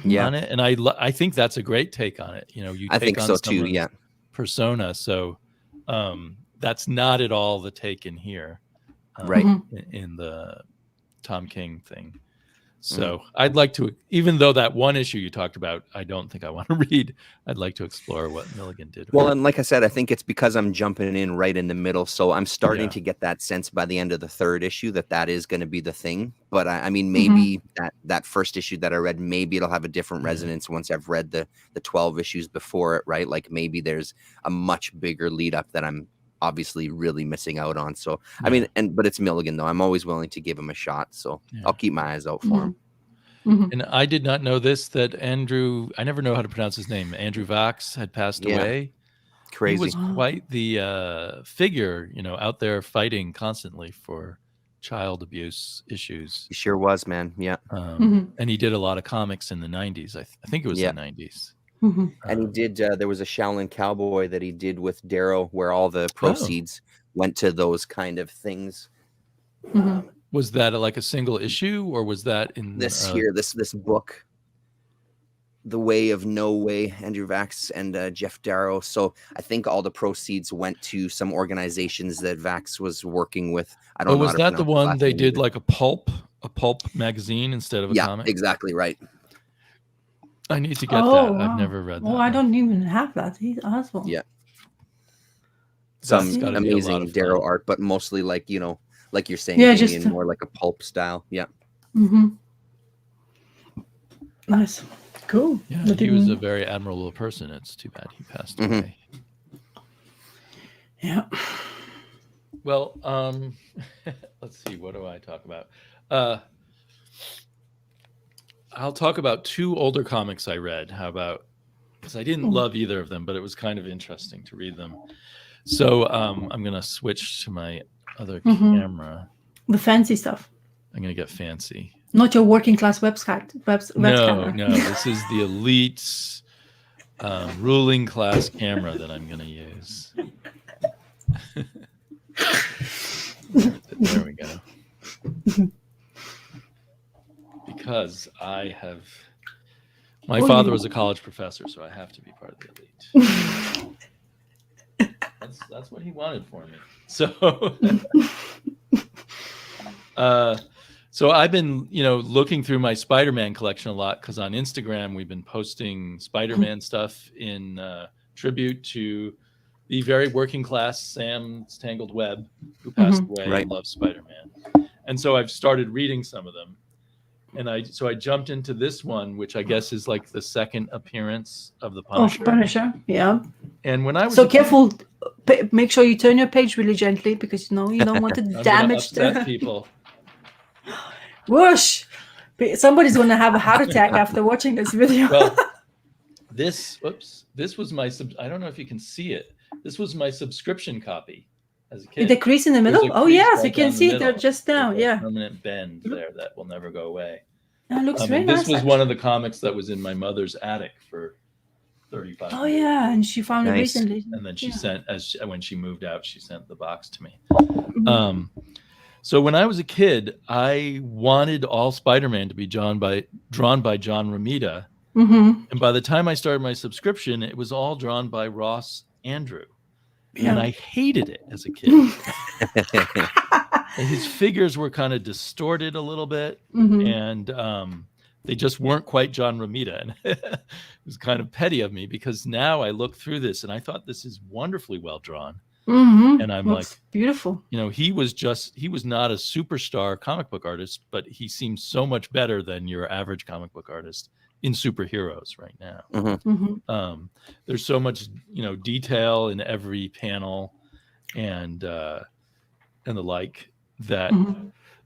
on it, and I think that's a great take on it. I think so too. Yeah, persona. So. That's not at all the take in here, in the Tom King thing. So I'd like to, even though that one issue you talked about, I don't think I want to read. I'd like to explore what Milligan did. Well, and like I said, I think it's because I'm jumping in right in the middle. So I'm starting to get that sense by the end of the third issue that is going to be the thing. But I mean, maybe that first issue that I read, maybe it'll have a different resonance once I've read the 12 issues before it, right? Like maybe there's a much bigger lead up that I'm obviously really missing out on. So I mean, but it's Milligan though. I'm always willing to give him a shot, so I'll keep my eyes out for him. And I did not know this, that Andrew, I never know how to pronounce his name, Andrew Vax had passed away. Crazy. He was quite the figure, out there fighting constantly for child abuse issues. He sure was, man. Yeah. And he did a lot of comics in the 90s. I think it was the 90s. And he did, there was a Shaolin Cowboy that he did with Darrow where all the proceeds went to those kind of things. Was that like a single issue, or was that in this book, The Way of No Way, Andrew Vax and Jeff Darrow? So I think all the proceeds went to some organizations that Vax was working with. I don't know. Was that the one they did like a pulp magazine instead of a comic? Yeah, exactly right. I need to get that. I've never read that. Oh, I don't even have that. He's awesome. Yeah. Some amazing Darrow art, but mostly like, like you're saying, just more like a pulp style. Yeah. Nice. Cool. Yeah, he was a very admirable person. It's too bad he passed away. Yeah. Well, let's see. What do I talk about? I'll talk about 2 older comics I read. How about, because I didn't love either of them, but it was kind of interesting to read them. So I'm going to switch to my other camera. The fancy stuff. I'm going to get fancy. Not your working class website. No. This is the elite ruling class camera that I'm going to use. There we go. Because my father was a college professor, so I have to be part of the elite. That's what he wanted for me. So I've been, looking through my Spider-Man collection a lot, because on Instagram we've been posting Spider-Man stuff in tribute to the very working class Sam Tangled Web, who passed away and loved Spider-Man. And so I've started reading some of them. And I jumped into this one, which I guess is like the second appearance of the Punisher. Of Punisher, yeah. And when I was careful, make sure you turn your page really gently, because you don't want to damage the people. Whoosh! Somebody's going to have a heart attack after watching this video. Well, this was my I don't know if you can see it. This was my subscription copy as a kid. The crease in the middle? Oh, yes, you can see it there just now. Yeah. Permanent bend there that will never go away. That looks very nice. This was one of the comics that was in my mother's attic for 35 years. Oh, yeah, and she found it recently. And then she sent, when she moved out, she sent the box to me. So when I was a kid, I wanted all Spider-Man to be drawn by John Romita. And by the time I started my subscription, it was all drawn by Ross Andrew. Yeah. And I hated it as a kid. And his figures were kind of distorted a little bit. And they just weren't quite John Romita. And it was kind of petty of me, because now I look through this and I thought this is wonderfully well drawn. And I'm like, beautiful. He was not a superstar comic book artist, but he seems so much better than your average comic book artist in superheroes right now. There's so much, detail in every panel and the like that.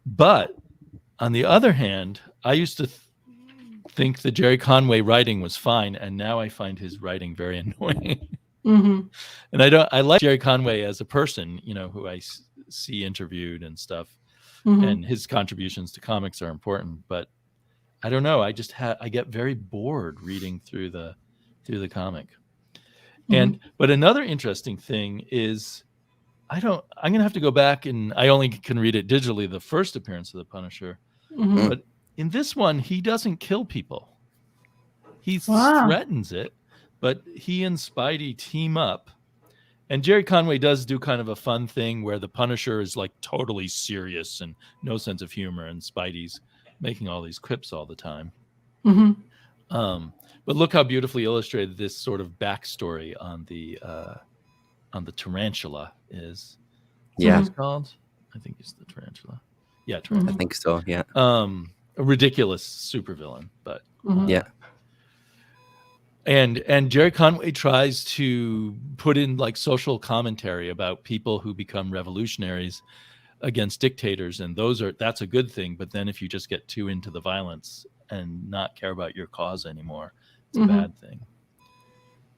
But on the other hand, I used to think that Jerry Conway writing was fine, and now I find his writing very annoying. And I like Jerry Conway as a person, who I see interviewed and stuff, and his contributions to comics are important, but I don't know. I get very bored reading through the comic. But another interesting thing is, I'm going to have to go back, and I only can read it digitally, the first appearance of the Punisher. But in this one, he doesn't kill people. He threatens it. But he and Spidey team up, and Jerry Conway does do kind of a fun thing where the Punisher is like totally serious and no sense of humor, and Spidey's making all these quips all the time. But look how beautifully illustrated this sort of backstory on the tarantula is. Yeah, what it's called. I think it's the tarantula. Yeah, tarantula. I think so. Yeah. A ridiculous supervillain, but yeah. And Jerry Conway tries to put in like social commentary about people who become revolutionaries against dictators, and that's a good thing. But then if you just get too into the violence and not care about your cause anymore, it's a bad thing.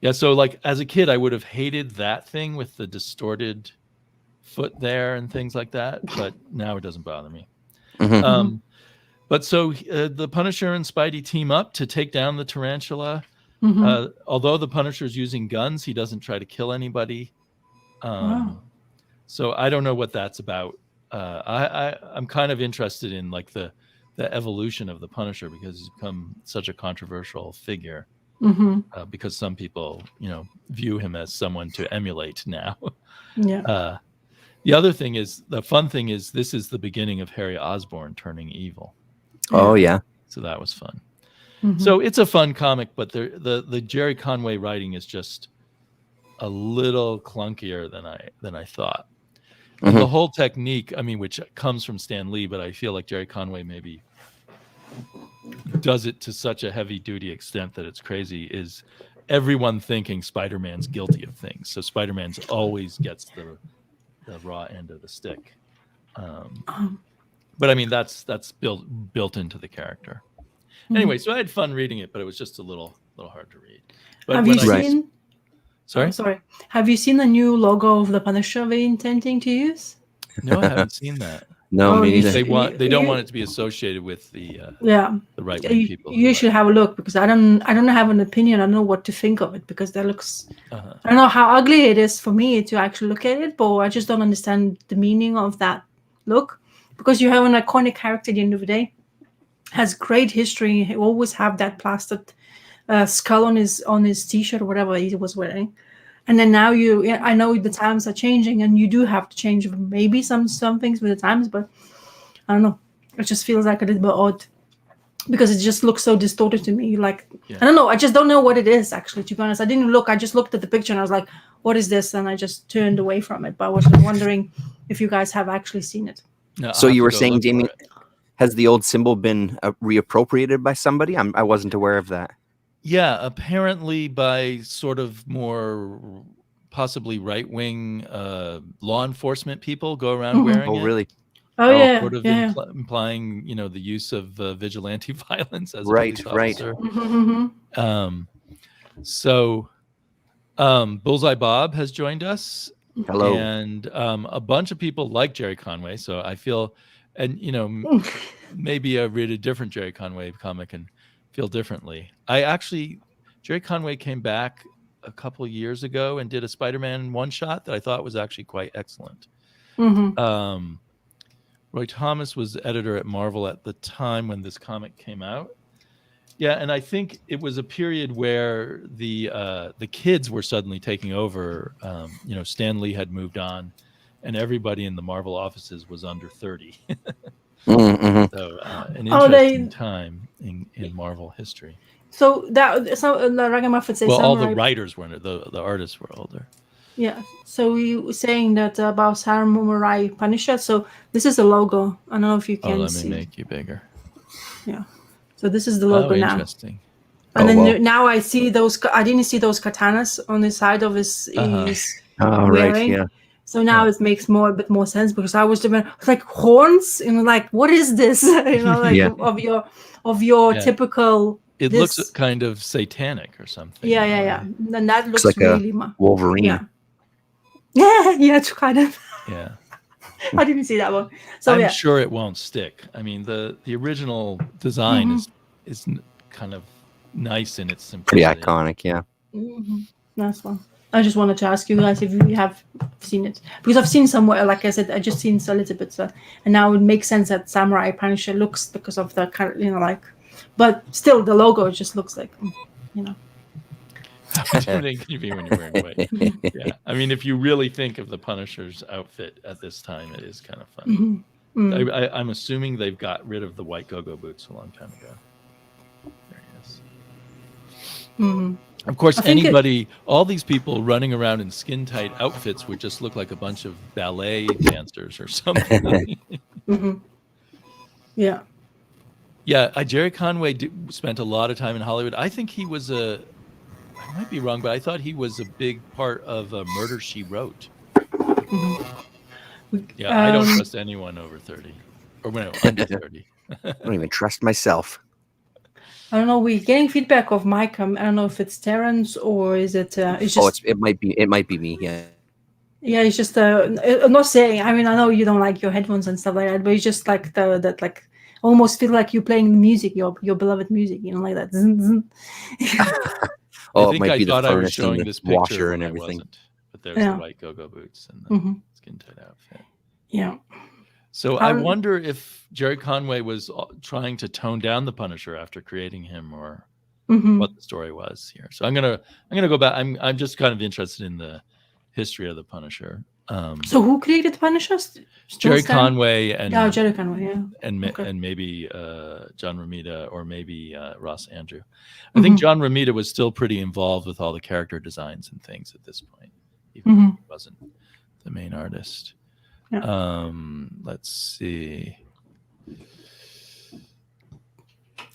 Yeah, so like as a kid, I would have hated that thing with the distorted foot there and things like that, but now it doesn't bother me. Mhm. But so the Punisher and Spidey team up to take down the tarantula. Although the Punisher's using guns, he doesn't try to kill anybody. Wow. So I don't know what that's about. I'm kind of interested in like the evolution of the Punisher, because he's become such a controversial figure. Because some people, view him as someone to emulate now. Yeah. The other thing is, the fun thing is, this is the beginning of Harry Osborn turning evil. Oh yeah. So that was fun. So it's a fun comic, but the Jerry Conway writing is just a little clunkier than I thought. And the whole technique, I mean, which comes from Stan Lee, but I feel like Jerry Conway maybe does it to such a heavy duty extent that it's crazy, is everyone thinking Spider-Man's guilty of things. So Spider-Man's always gets the raw end of the stick. But I mean, that's built into the character. Anyway, so I had fun reading it, but it was just a little hard to read. But Have you seen? Sorry? Oh, sorry. Have you seen the new logo of the Punisher they're intending to use? No, I haven't seen that. No, me neither. They don't want it to be associated with the right wing people. You should have a look, because I don't have an opinion. I don't know what to think of it, because that looks. I don't know how ugly it is for me to actually look at it, but I just don't understand the meaning of that look, because you have an iconic character at the end of the day, has great history. He always have that plastered skull on his t-shirt or whatever he was wearing. And then now I know the times are changing, and you do have to change maybe some things with the times, but I don't know. It just feels like a little bit odd, because it just looks so distorted to me. Like, I don't know. I just don't know what it is, actually, to be honest. I didn't look. I just looked at the picture and I was like, what is this? And I just turned away from it. But I was wondering if you guys have actually seen it. No, so you were saying, Jamie, has the old symbol been reappropriated by somebody? I wasn't aware of that. Yeah, apparently by sort of more possibly right-wing law enforcement people go around wearing it. Oh, really? Oh, yeah. Sort of implying, the use of vigilante violence as a police officer. So Bullseye Bob has joined us. Hello. And a bunch of people like Jerry Conway. So I feel, and maybe I read a different Jerry Conway comic and feel differently. Jerry Conway came back a couple years ago and did a Spider-Man one-shot that I thought was actually quite excellent. Roy Thomas was editor at Marvel at the time when this comic came out. Yeah, and I think it was a period where the kids were suddenly taking over. Stan Lee had moved on, and everybody in the Marvel offices was under 30. So an interesting time in Marvel history. So Ragamuffin says all the writers weren't, the artists were older. Yeah. So we were saying that about Samurai Punisher. So this is the logo. I don't know if you can see. Let me make you bigger. Yeah. So this is the logo now. Interesting. And then now I see those. I didn't see those katanas on the side of his wearing. Right. Yeah. So now it makes a bit more sense, because I was like horns, like what is this? Of your typical. It looks kind of satanic or something. Yeah. And that looks like really a Wolverine. Yeah. Yeah, it's kind of. Yeah. I didn't see that one. So I'm sure it won't stick. I mean, the original design is kind of nice in its simplicity. Pretty iconic, yeah. Nice one. I just wanted to ask you guys if you have seen it, because I've seen somewhere, like I said, I just seen a little bit, and now it makes sense that Samurai Punisher looks, because of the kind, but still the logo just looks like, How intimidating can you be when you're wearing white? Yeah, I mean, if you really think of the Punisher's outfit at this time, it is kind of fun. I'm assuming they've got rid of the white go-go boots a long time ago. There he is. Of course, all these people running around in skin-tight outfits would just look like a bunch of ballet dancers or something. Yeah. Yeah, Jerry Conway spent a lot of time in Hollywood. I think he was I might be wrong, but I thought he was a big part of Murder, She Wrote. Yeah, I don't trust anyone over 30. Or under 30. I don't even trust myself. I don't know. We're getting feedback of Mike. I don't know if it's Terrence or is it? It's just. It might be me. Yeah. Yeah, it's just. I'm not saying. I mean, I know you don't like your headphones and stuff like that, but it's just like that. Like almost feel like you're playing the music, your beloved music. You know, like that. Zin, zin. I think I thought I was showing this picture washer and everything. But there's the white go-go boots and the skin-tight outfit. Yeah. So I wonder if Jerry Conway was trying to tone down the Punisher after creating him, or what the story was here. So I'm gonna go back. I'm just kind of interested in the history of the Punisher. So who created the Punisher? Jerry Conway and Jerry Conway, yeah, and maybe John Romita, or maybe Ross Andrew. I think John Romita was still pretty involved with all the character designs and things at this point, even though he wasn't the main artist. Yeah. Let's see.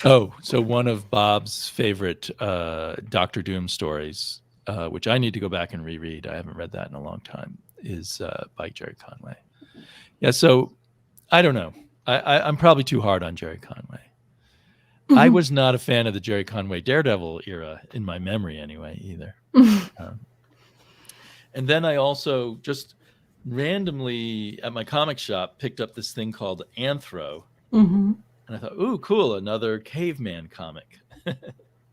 Oh, so one of Bob's favorite Doctor Doom stories, which I need to go back and reread, I haven't read that in a long time, is by Jerry Conway. Yeah, so I don't know. I'm probably too hard on Jerry Conway. I was not a fan of the Jerry Conway Daredevil era, in my memory anyway, either. And then I also just randomly at my comic shop picked up this thing called Anthro. And I thought, ooh, cool, another caveman comic.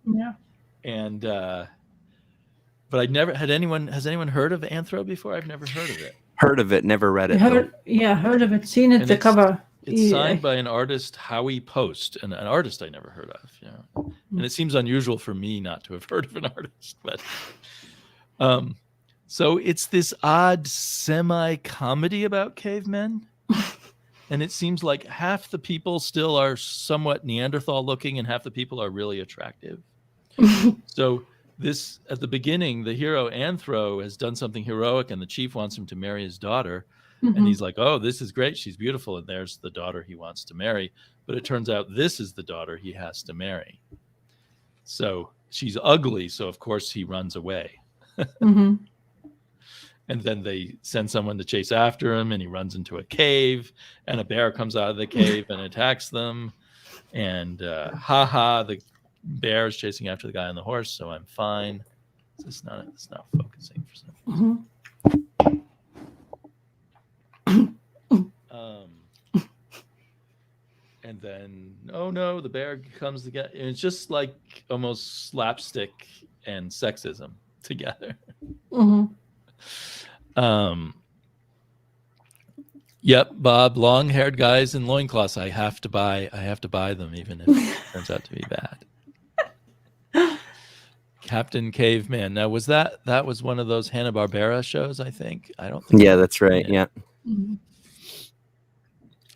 Yeah. And but has anyone heard of Anthro before? I've never heard of it. Heard of it, never read it. Heard of it, seen it, the cover. It's signed by an artist, Howie Post, an artist I never heard of. You know, and it seems unusual for me not to have heard of an artist, but so it's this odd semi-comedy about cavemen. And it seems like half the people still are somewhat Neanderthal looking and half the people are really attractive. So this, at the beginning, the hero Anthro has done something heroic and the chief wants him to marry his daughter. And he's like, oh, this is great. She's beautiful. And there's the daughter he wants to marry. But it turns out this is the daughter he has to marry. So she's ugly. So, of course, he runs away. And then they send someone to chase after him, and he runs into a cave, and a bear comes out of the cave and attacks them. And the bear is chasing after the guy on the horse, so I'm fine. It's not focusing for some reason. And then, oh no, the bear comes together. And it's just like almost slapstick and sexism together. Yep, Bob, long-haired guys in loincloths. I have to buy them, even if it turns out to be bad. Captain Caveman. Now, was that was one of those Hanna-Barbera shows, I think? I don't think. Yeah, that's right. Yeah.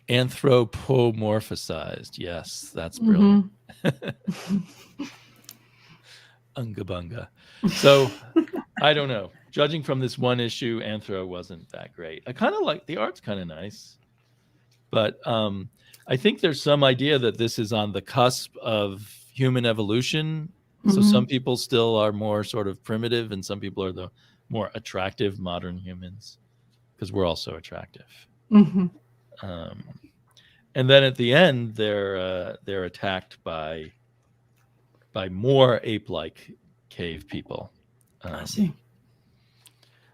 Anthropomorphized. Yes, that's brilliant. Unga bunga. So, I don't know. Judging from this one issue, Anthro wasn't that great. I kind of like the art's kind of nice, but I think there's some idea that this is on the cusp of human evolution. So some people still are more sort of primitive, and some people are the more attractive modern humans, because we're all so attractive. And then at the end, they're attacked by more ape-like cave people. I see.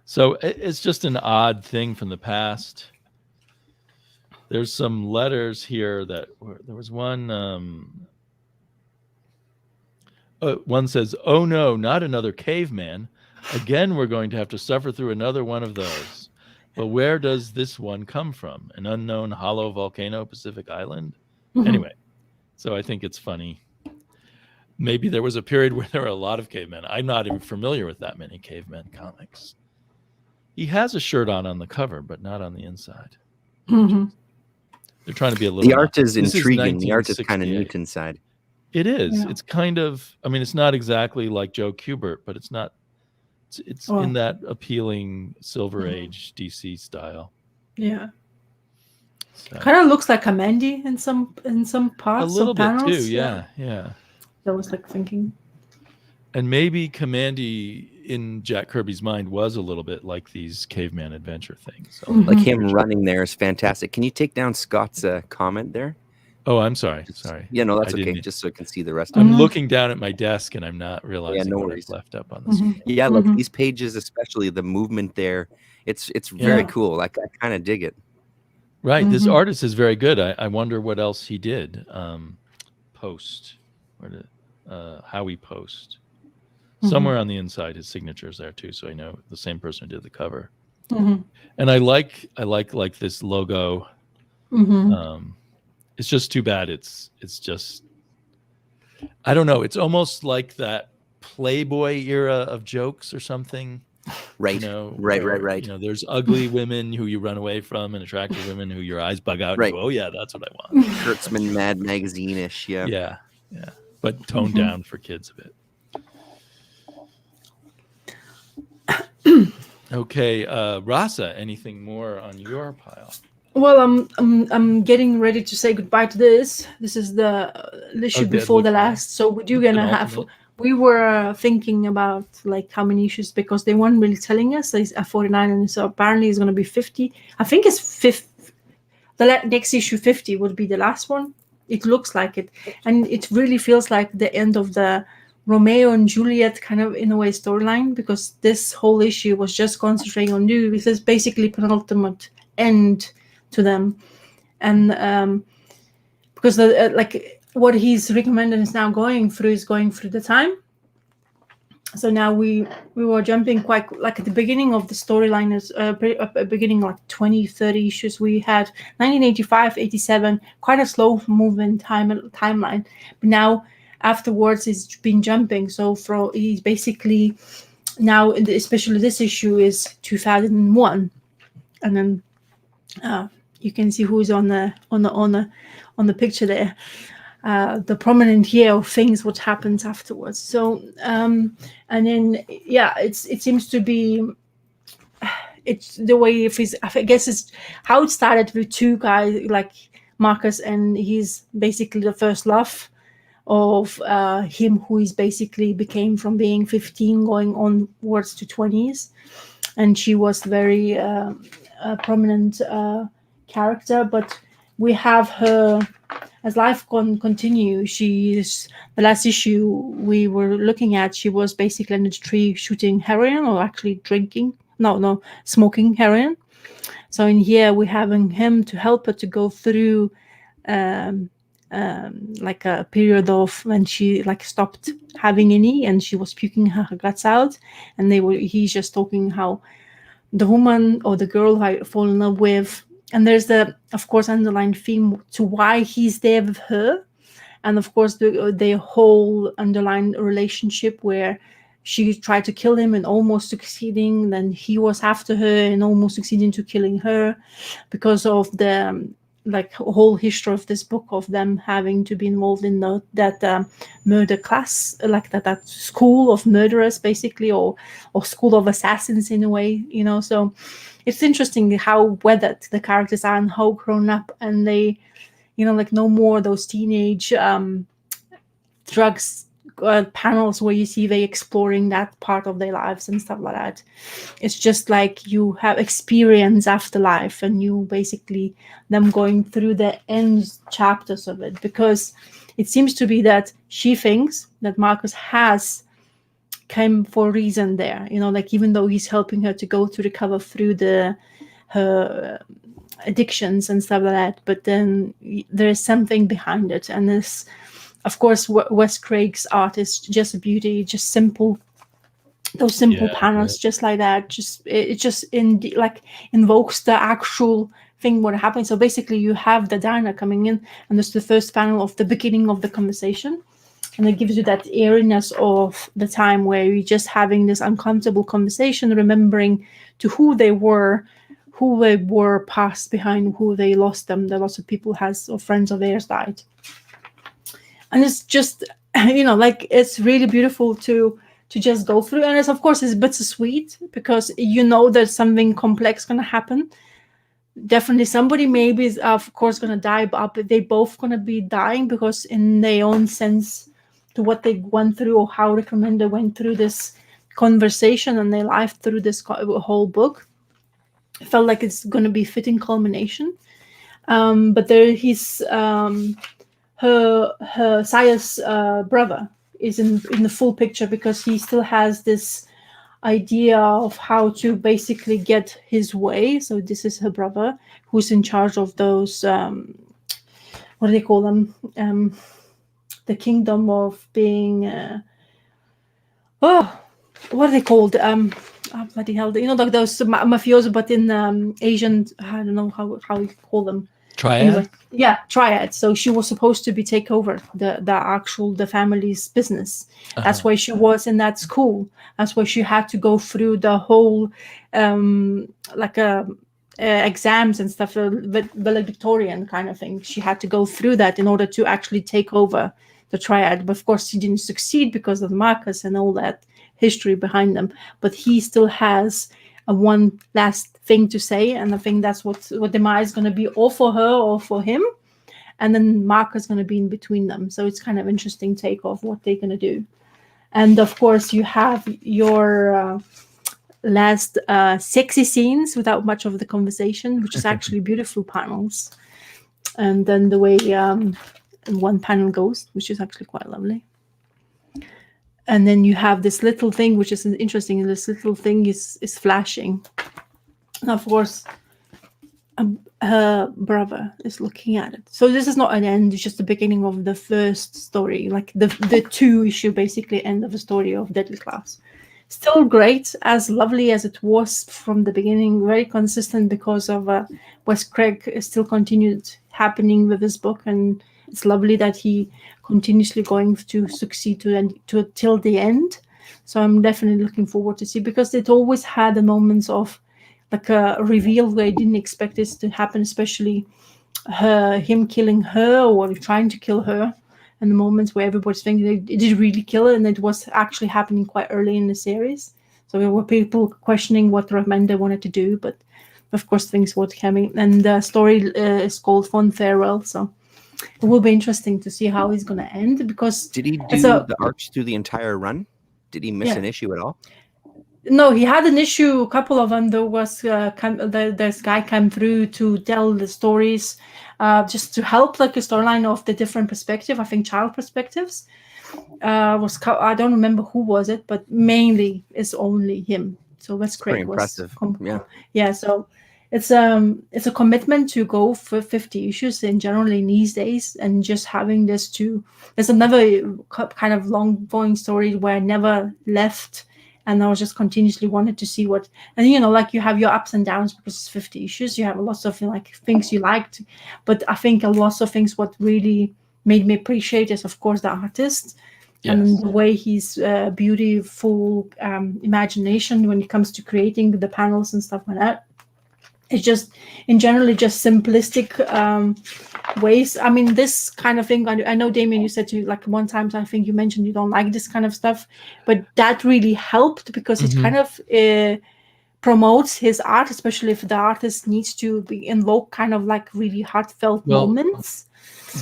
So it's just an odd thing from the past. There's some letters here there was one. One says, "Oh no, not another caveman. Again, we're going to have to suffer through another one of those. But where does this one come from? An unknown hollow volcano, Pacific Island?" Anyway, so I think it's funny. Maybe there was a period where there were a lot of cavemen. I'm not even familiar with that many cavemen comics. He has a shirt on the cover, but not on the inside. They're trying to be a little. The art is intriguing. The art is kind of neat inside. It is. Yeah. It's kind of. I mean, it's not exactly like Joe Kubert, but it's not. It's in that appealing Silver Age DC style. Yeah. So. Kind of looks like Kamandi in some parts. A little bit panels. too. Yeah. That was like thinking. And maybe Kamandi in Jack Kirby's mind was a little bit like these caveman adventure things. So like him running there is fantastic. Can you take down Scott's comment there? Oh, I'm sorry. Just, Sorry. Yeah, no, that's I okay. didn't- Just so I can see the rest of I'm it. looking down at my desk and I'm not realizing no what worries. I've left up on the screen. Yeah, like these pages, especially the movement there, it's very cool. Like I kind of dig it. Right. This artist is very good. I wonder what else he did. Post. Where did Howie Post? Somewhere on the inside, his signature's there too, so I know the same person who did the cover. And I like this logo. It's just too bad. It's just, I don't know. It's almost like that Playboy era of jokes or something. Right. You know, Right. You know, there's ugly women who you run away from and attractive women who your eyes bug out. Right. And you go, oh yeah, that's what I want. Kurtzman Mad Magazine-ish. Yeah. Yeah. But toned down for kids a bit. Okay, Rasa, anything more on your pile? Well, I'm getting ready to say goodbye to this. This is the issue before the last, so we're gonna have. We were thinking about like how many issues, because they weren't really telling us. It's 49, and so apparently it's gonna be 50. I think it's 50. The next issue 50 would be the last one. It looks like it, and it really feels like the end of the Romeo and Juliet kind of in a way storyline, because this whole issue was just concentrating on you. This is basically penultimate end to them, and because the like what he's recommending is now going through the time. So now we were jumping quite like at the beginning of the storyline is beginning like 20-30 issues. We had 1985, 87, quite a slow movement timeline, but now afterwards it's been jumping. So he's basically now, especially this issue is 2001, and then you can see who's on the picture there. The prominent year of things what happens afterwards. So and then it seems to be it's the way I guess it's how it started with two guys like Marcus, and he's basically the first love of him, who is basically became from being 15 going onwards to 20s, and she was very prominent character, but we have her as life continue. She's the last issue we were looking at. She was basically in a tree shooting heroin, or actually smoking heroin. So in here we're having him to help her to go through like a period of when she like stopped having any, and she was puking her guts out, and he's just talking how the woman or the girl I fall in love with. And there's the, of course, underlying theme to why he's there with her. And of course, the whole underlying relationship where she tried to kill him and almost succeeding. Then he was after her and almost succeeding to killing her, because of the like whole history of this book of them having to be involved in that murder class, like that school of murderers, basically, or school of assassins in a way, you know. So it's interesting how weathered the characters are and how grown up, and they, you know, like no more those teenage drugs panels where you see they exploring that part of their lives and stuff like that. It's just like you have experience after life, and you basically them going through the end chapters of it, because it seems to be that she thinks that Marcus has came for a reason there, you know, like even though he's helping her to go to recover through her addictions and stuff like that, but then there is something behind it. And this, of course, Wes Craig's art is just beauty, just simple, those simple panels, just like that. It just invokes the actual thing what happened. So basically, you have the diner coming in, and there's the first panel of the beginning of the conversation, and it gives you that airiness of the time where you're just having this uncomfortable conversation, remembering to who they were passed behind, who they lost them. There lots of people or friends of theirs died. And it's just, you know, like it's really beautiful to just go through. And it's, of course, it's bittersweet, because you know there's something complex going to happen. Definitely somebody maybe is, of course, going to die, but they both going to be dying, because in their own sense to what they went through, or how Rick Remender went through this conversation and their life through this whole book. It felt like it's going to be fitting culmination. But there he's her Saya's brother is in the full picture, because he still has this idea of how to basically get his way. So this is her brother who's in charge of those what do they call them, the kingdom of being what are they called, bloody hell, you know, like those mafioso, but in Asian, I don't know how you call them. Triad? Anyway, yeah, triad. So she was supposed to take over the family's business. That's why she was in that school. That's why she had to go through the whole exams and stuff, valedictorian kind of thing. She had to go through that in order to actually take over the triad. But of course, she didn't succeed because of Marcus and all that history behind them. But he still has one last thing to say, and I think that's what demise is going to be, or for her or for him, and then Marcus is going to be in between them. So it's kind of interesting take of what they're going to do. And of course you have your last sexy scenes without much of the conversation, which is actually beautiful panels, and then the way one panel goes, which is actually quite lovely. And then you have this little thing, which is interesting. This little thing is flashing. And of course, her brother is looking at it. So this is not an end. It's just the beginning of the first story, like the 2-issue, basically, end of the story of Deadly Class. Still great, as lovely as it was from the beginning. Very consistent because of Wes Craig still continued happening with this book, and it's lovely that he continuously going to succeed to till the end. So I'm definitely looking forward to see, because it always had the moments of like a reveal where I didn't expect this to happen, especially him killing her or trying to kill her, and the moments where everybody's thinking they did really kill her, and it was actually happening quite early in the series. So there were people questioning what Remender wanted to do, but of course things were coming. And the story is called Fond Farewell, so it will be interesting to see how he's going to end. Because did he do the arcs through the entire run? Did he miss an issue at all? No, he had an issue, a couple of them. There was this guy came through to tell the stories, just to help like a storyline of the different perspective. I think child perspectives. I don't remember who was it, but mainly it's only him. So that's great. Impressive. Yeah. So it's a commitment to go for 50 issues in generally in these days, and just having this there's another kind of long going story where I never left. And I was just continuously wanted to see what, and you know, like you have your ups and downs because it's 50 issues. You have a lot of like things you liked, but I think a lot of things what really made me appreciate is, of course, the artist and the way he's beautiful imagination when it comes to creating the panels and stuff like that. It's just in generally just simplistic ways. I mean, this kind of thing, I know, Damien, you said to like one time, I think you mentioned you don't like this kind of stuff, but that really helped because it kind of promotes his art, especially if the artist needs to invoke kind of like really heartfelt moments.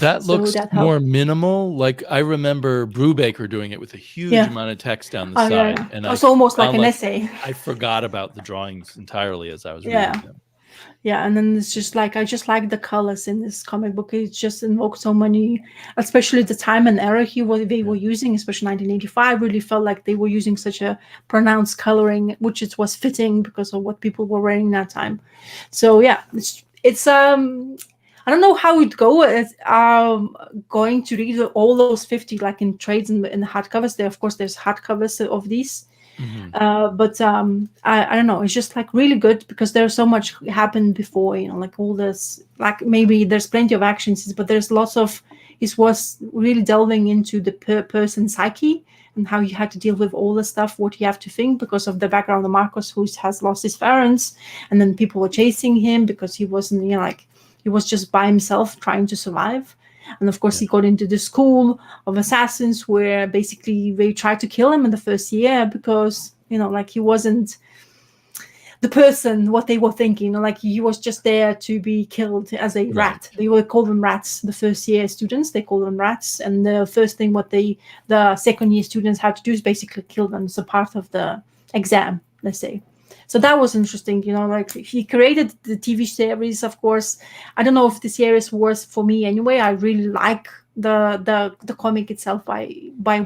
That looks more minimal. Like I remember Brubaker doing it with a huge amount of text down the side. Yeah. And it's almost like an essay. I forgot about the drawings entirely as I was reading them. Yeah, and then it's just like I just like the colors in this comic book. It just invoked so many, especially the time and era they were using, especially 1985. Really felt like they were using such a pronounced coloring, which it was fitting because of what people were wearing that time. So yeah, it's I don't know how it go. It's going to read all those 50 like in trades and in the hardcovers. There, of course, there's hardcovers of these. But I don't know, it's just like really good because there's so much happened before, you know, like all this, like maybe there's plenty of actions, but there's lots of, it was really delving into the person's psyche and how you had to deal with all the stuff, what you have to think because of the background of Marcus, who has lost his parents, and then people were chasing him because he wasn't, you know, like he was just by himself trying to survive. And of course, he got into the school of assassins where basically they tried to kill him in the first year because, you know, like he wasn't the person, what they were thinking, you know, like he was just there to be killed as a rat. They would call them rats. The first year students, they call them rats. And the first thing the second year students had to do is basically kill them as a part of the exam, let's say. So that was interesting, like he created the TV series, of course. I don't know if the series was for me anyway. I really like the comic itself by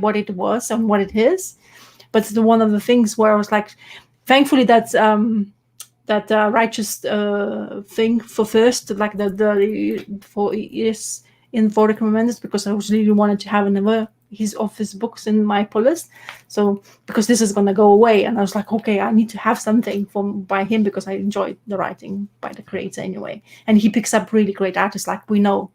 what it was and what it is. But it's one of the things where I was like, thankfully that righteous thing for first, like for recommenders, because I was really wanted to have another of his books in my pull list. So because this is gonna go away, and I was like, okay, I need to have something by him because I enjoyed the writing by the creator anyway, and he picks up really great artists like we know,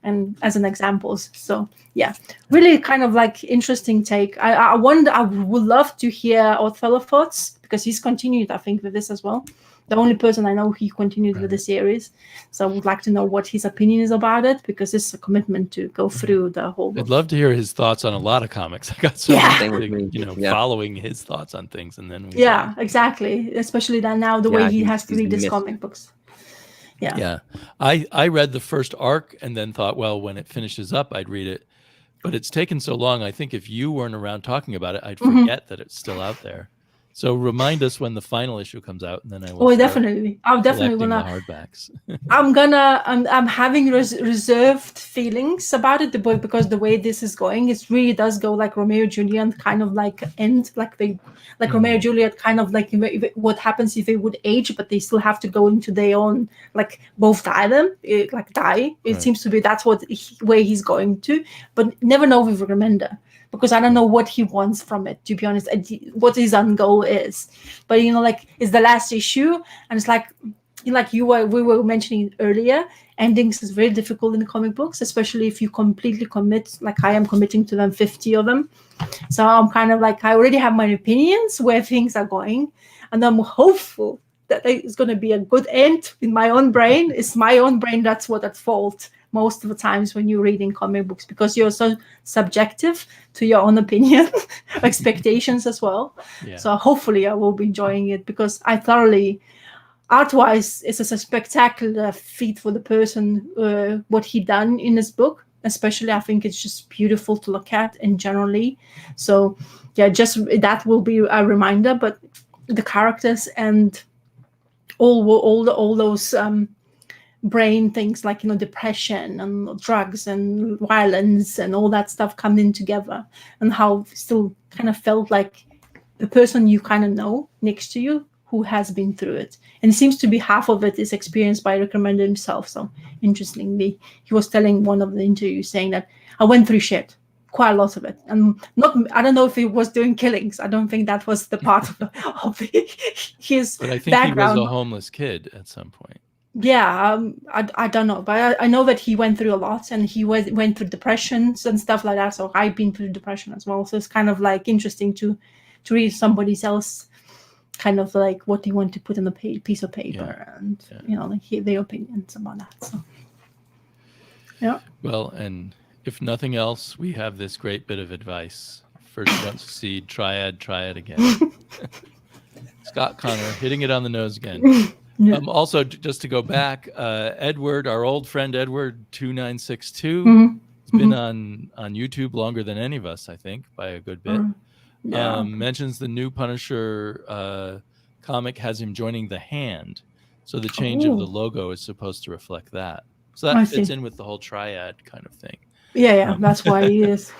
and as an examples. So yeah, really kind of like interesting take. I wonder, I would love to hear Oddfellow thoughts, because he's continued, I think, with this as well. The only person I know he continued with the series. So I would like to know what his opinion is about it, because it's a commitment to go through the whole book. I'd love to hear his thoughts on a lot of comics. I got so following his thoughts on things, and then exactly. Especially that now the way he has to read his comic books. Yeah. I read the first arc and then thought, well, when it finishes up, I'd read it. But it's taken so long. I think if you weren't around talking about it, I'd forget that it's still out there. So remind us when the final issue comes out, and then I will. Oh, definitely. I'll definitely wanna the hardbacks. I'm having reserved feelings about it, because the way this is going, it really does go like Romeo and Juliet kind of like end, Romeo and Juliet kind of like what happens if they would age, but they still have to go into their own, like both die. It seems to be that's where he's going to, but never know with Remender. Because I don't know what he wants from it, to be honest, what his end goal is. But it's the last issue, and it's like we were mentioning earlier, endings is very difficult in the comic books, especially if you completely commit, like I am committing to them, 50 of them. So I'm kind of like, I already have my opinions where things are going, and I'm hopeful that it's going to be a good end in my own brain. It's my own brain that's what at fault most of the times when you're reading comic books, because you're so subjective to your own opinion, expectations as well. Yeah. So hopefully I will be enjoying it, because I thoroughly, art-wise, it's a spectacular feat for the person, what he done in this book. Especially, I think it's just beautiful to look at, and generally. So yeah, just that will be a reminder. But the characters and all those brain things, like depression and drugs and violence and all that stuff coming together, and how still kind of felt like the person you kind of know next to you who has been through it. And it seems to be half of it is experienced by Rick Remender himself. So interestingly, he was telling one of the interviews saying that I went through shit, quite a lot of it, and I don't know if he was doing killings. I don't think that was the part of his but I think background. He was a homeless kid at some point. Yeah, I don't know, but I know that he went through a lot, and he went through depressions and stuff like that. So I've been through depression as well. So it's kind of like interesting to read somebody else, kind of like what they want to put on a piece of paper, and like hear their opinions about that. So yeah. Well, and if nothing else, we have this great bit of advice. First you don't succeed, try it again. Scott Connor hitting it on the nose again. Yeah. Also, just to go back, Edward, our old friend Edward 2962, has been on YouTube longer than any of us, I think, by a good bit. Yeah. Mentions the new Punisher comic has him joining the Hand, so the change of the logo is supposed to reflect that. So that fits in with the whole triad kind of thing. Yeah, that's why he is.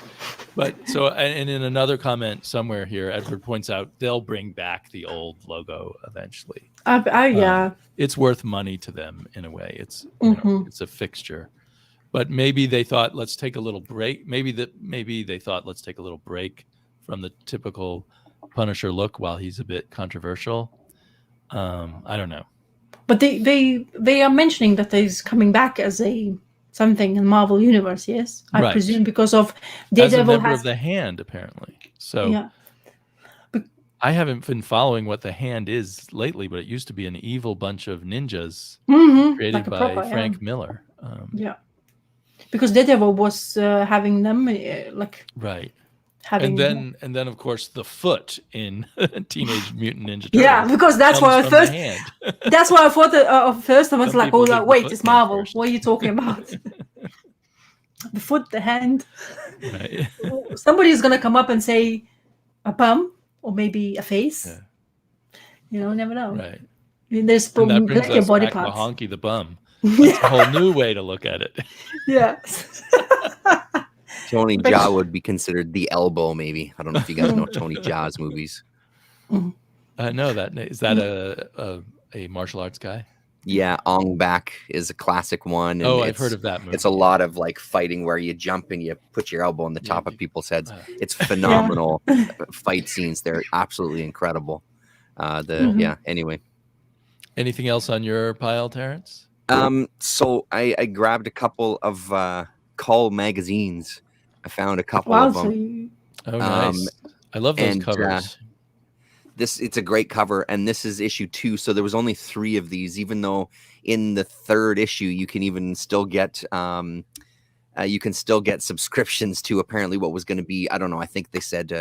But so, and in another comment somewhere here, Edward points out they'll bring back the old logo eventually. Yeah, it's worth money to them in a way. It's it's a fixture. But maybe they thought, let's take a little break. Maybe they thought, let's take a little break from the typical Punisher look while he's a bit controversial. I don't know. But they are mentioning that he's coming back as a something in Marvel Universe, yes? I presume because of Daredevil as a member of the Hand, apparently. So yeah. I haven't been following what the Hand is lately, but it used to be an evil bunch of ninjas created by Frank Miller. Yeah. Because Daredevil was having them and then of course the Foot in Teenage Mutant Ninja Turtles. Yeah, because that's why I first that's why I thought first I was like, wait, it's Marvel. What are you talking about? The Foot, the Hand. Right. Somebody is gonna come up and say a bum or maybe a face. Never know. Right. There's And that brings plenty of us body back to parts. Honky the Bum. That's a whole new way to look at it. Yes. Tony Jaa would be considered the elbow, maybe. I don't know if you guys know Tony Jaa's movies. No, is that a martial arts guy? Yeah, Ong Bak is a classic one. And I've heard of that movie. It's a lot of like fighting where you jump and you put your elbow on the top of people's heads. It's phenomenal fight scenes. They're absolutely incredible. Anyway. Anything else on your pile, Terrence? So I grabbed a couple of Cull magazines. I found a couple of them. Oh, nice. I love those covers. It's a great cover, and this is issue 2. So there was only 3 of these, even though in the 3rd issue you can still get subscriptions to apparently what was going to be, I don't know, I think they said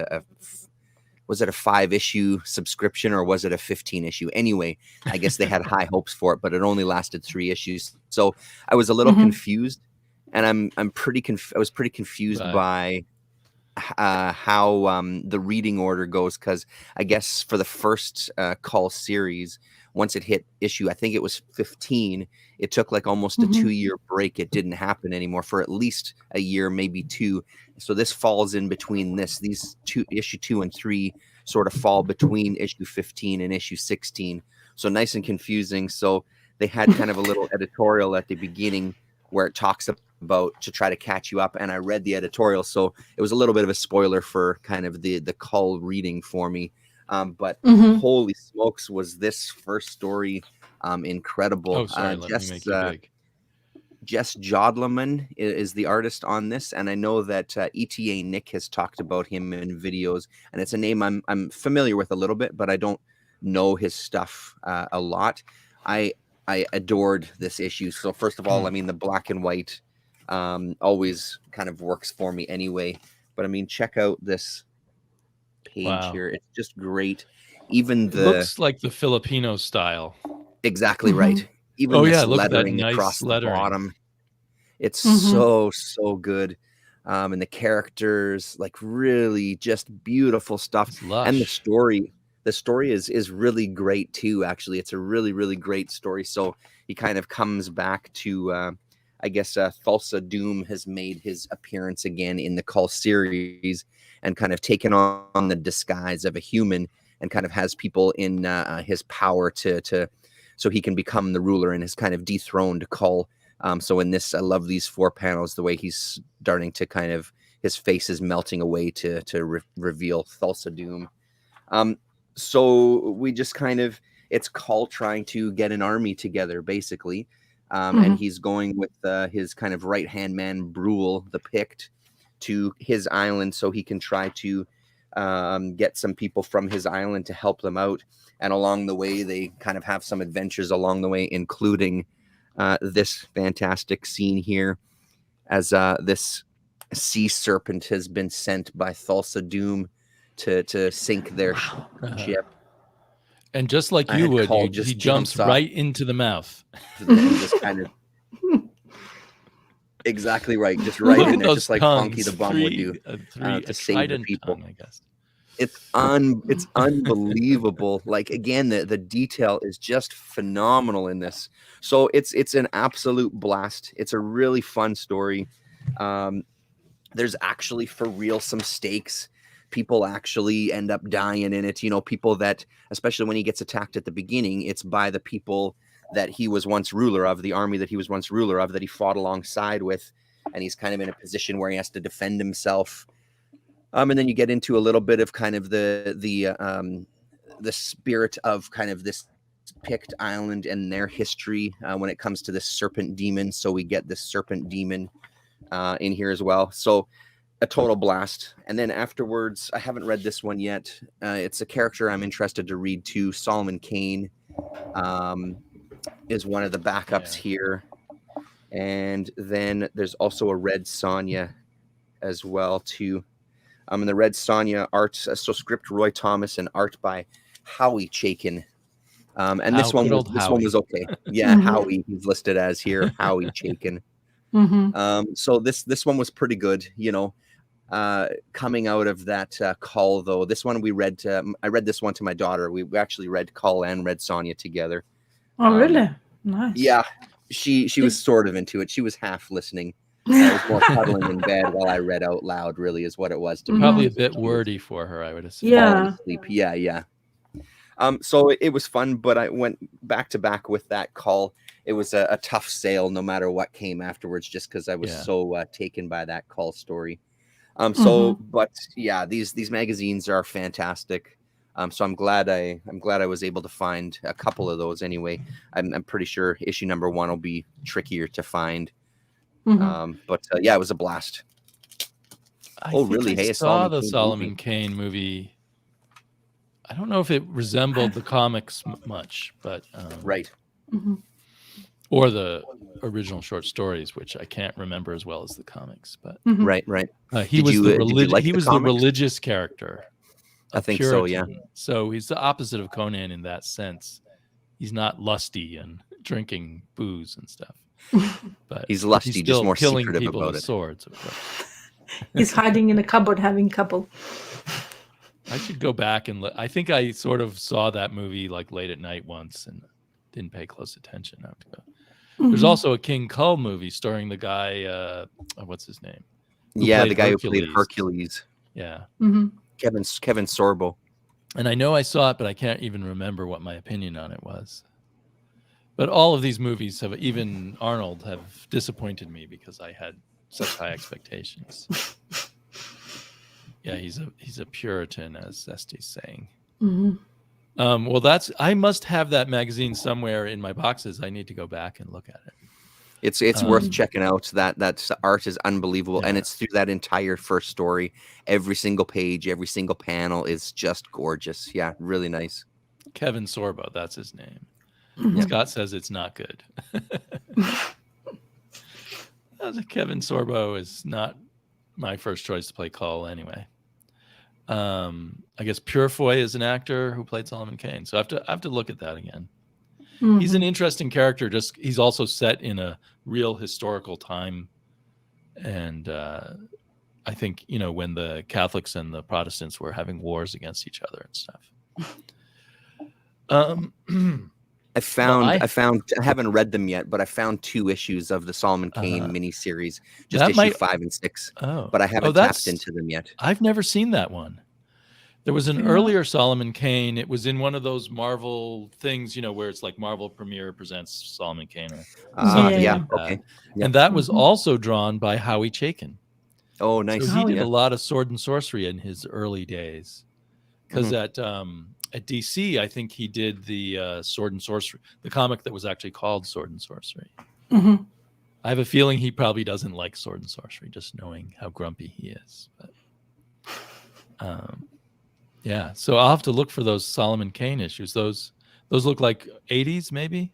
was it a 5-issue subscription or was it a 15-issue? Anyway, I guess they had high hopes for it, but it only lasted 3 issues. So I was a little confused, and I was pretty confused by how the reading order goes, because I guess for the first Cull series, once it hit issue, I think it was 15, it took like almost a 2-year break. It didn't happen anymore for at least a year, maybe 2. So this falls in between these issue 2 and 3 sort of fall between issue 15 and issue 16. So nice and confusing. So they had kind of a little editorial at the beginning where it talks about to try to catch you up, and I read the editorial, so it was a little bit of a spoiler for kind of the Cull reading for me. But holy smokes, was this first story incredible. Oh, sorry, let me make it big. Jess Jodleman is the artist on this, and I know that ETA Nick has talked about him in videos, and it's a name I'm familiar with a little bit, but I don't know his stuff a lot. I adored this issue. So first of all, I mean, the black and white always kind of works for me anyway, but I mean, check out this page here. It's just great. Even it looks like the Filipino style. Exactly right. Even this lettering nice across lettering. the bottom. It's so good. And the characters, like, really just beautiful stuff. And the story is really great too. Actually, it's a really, really great story. So he kind of comes back to I guess Thulsa Doom has made his appearance again in the Cull series and kind of taken on the disguise of a human and kind of has people in his power to so he can become the ruler and has kind of dethroned Cull. So in this, I love these 4 panels, the way he's starting to kind of, his face is melting away to reveal Thulsa Doom. So we just kind of, it's Cull trying to get an army together, basically. And he's going with his kind of right-hand man, Brule, the Pict, to his island so he can try to get some people from his island to help them out. And along the way, they kind of have some adventures along the way, including this fantastic scene here as this sea serpent has been sent by Thulsa Doom to sink their ship. And just like you would, he jumps right into the mouth. Just kind of exactly right, just right in there, just like Honky the Bum would do to save the people. I guess. It's unbelievable. Like, again, the detail is just phenomenal in this. So it's an absolute blast. It's a really fun story. There's actually for real some stakes. People actually end up dying in it. You know, people that, especially when he gets attacked at the beginning, it's by the people that he was once ruler of, the army that he was once ruler of, that he fought alongside with, and he's kind of in a position where he has to defend himself. And then you get into a little bit of kind of the spirit of kind of this Pict Island and their history when it comes to this serpent demon. So we get this serpent demon in here as well. So a total blast. And then afterwards, I haven't read this one yet. It's a character I'm interested to read too. Solomon Kane is one of the backups here. And then there's also a Red Sonja as well too. And the Red Sonja art, so script Roy Thomas and art by Howie Chaykin. And this one was okay. Yeah, Howie, he's listed as here, Howie Chaykin. So this one was pretty good, you know. coming out of that call, though. This one we read. I read this one to my daughter. We actually read Call and read Sonya together. Oh, really? Nice. Yeah, she was sort of into it. She was half listening. I was more cuddling in bed while I read out loud. Really, is what it was. Probably a bit wordy for her, I would assume. Yeah. Sleep. Yeah. So it was fun, but I went back to back with that Call. It was a tough sale, no matter what came afterwards, just because I was so taken by that Call story. But yeah, these magazines are fantastic. So I'm glad I was able to find a couple of those anyway. I'm pretty sure issue number 1 will be trickier to find. But yeah, it was a blast. Really? I saw the Solomon Kane movie. I don't know if it resembled the comics much, but right. Or the original short stories, which I can't remember as well as the comics. But right. He was the religious character. I think so. Yeah. So he's the opposite of Conan in that sense. He's not lusty and drinking booze and stuff. But he's lusty, he's just more killing secretive people about with it. Swords, of course. He's hiding in a cupboard having couple. I should go back and I think I sort of saw that movie like late at night once and didn't pay close attention. I have to go. There's also a King Kull movie starring the guy, what's his name? Yeah, the guy who played Hercules. Yeah. Kevin Sorbo. And I know I saw it, but I can't even remember what my opinion on it was. But all of these movies have, even Arnold, have disappointed me because I had such high expectations. Yeah, he's a Puritan, as Zesty's saying. Well, I must have that magazine somewhere in my boxes. I need to go back and look at it. It's worth checking out. That art is unbelievable, and it's through that entire first story. Every single page, every single panel is just gorgeous. Yeah, really nice. Kevin Sorbo, that's his name. Scott says it's not good. Kevin Sorbo is not my first choice to play Cull anyway. I guess Purefoy is an actor who played Solomon Kane, so I have to look at that again. He's an interesting character. He's also set in a real historical time, and I think when the Catholics and the Protestants were having wars against each other and stuff. I haven't read them yet, but I found 2 issues of the Solomon Kane miniseries, just issue 5 and 6. But I haven't tapped into them yet. I've never seen that one. There was an earlier Solomon Kane. It was in one of those Marvel things, where it's like Marvel Premiere presents Solomon Kane. Okay. Yeah. And that was also drawn by Howie Chaykin. Oh, nice. So he did a lot of sword and sorcery in his early days. Because at DC, I think he did the Sword and Sorcery, the comic that was actually called Sword and Sorcery. I have a feeling he probably doesn't like Sword and Sorcery, just knowing how grumpy he is. But, yeah, so I'll have to look for those Solomon Kane issues. Those look like 80s, maybe.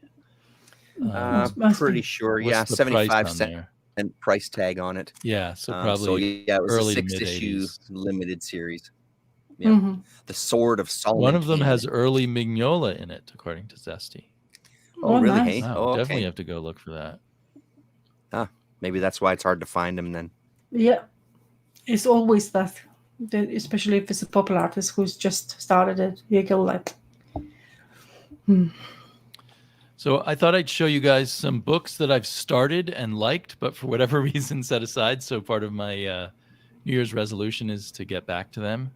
Pretty sure. Yeah, 75 and price tag on it. Yeah, so probably it was early a 6-issue 80s. limited series. Yeah, the Sword of Solomon. One of them has early Mignola in it, according to Zesty. Oh, really? Nice. Hey? Wow, definitely have to go look for that. Maybe that's why it's hard to find them then. Yeah, it's always that. Especially if it's a popular artist who's just started it, you go like. So I thought I'd show you guys some books that I've started and liked, but for whatever reason set aside. So part of my New Year's resolution is to get back to them.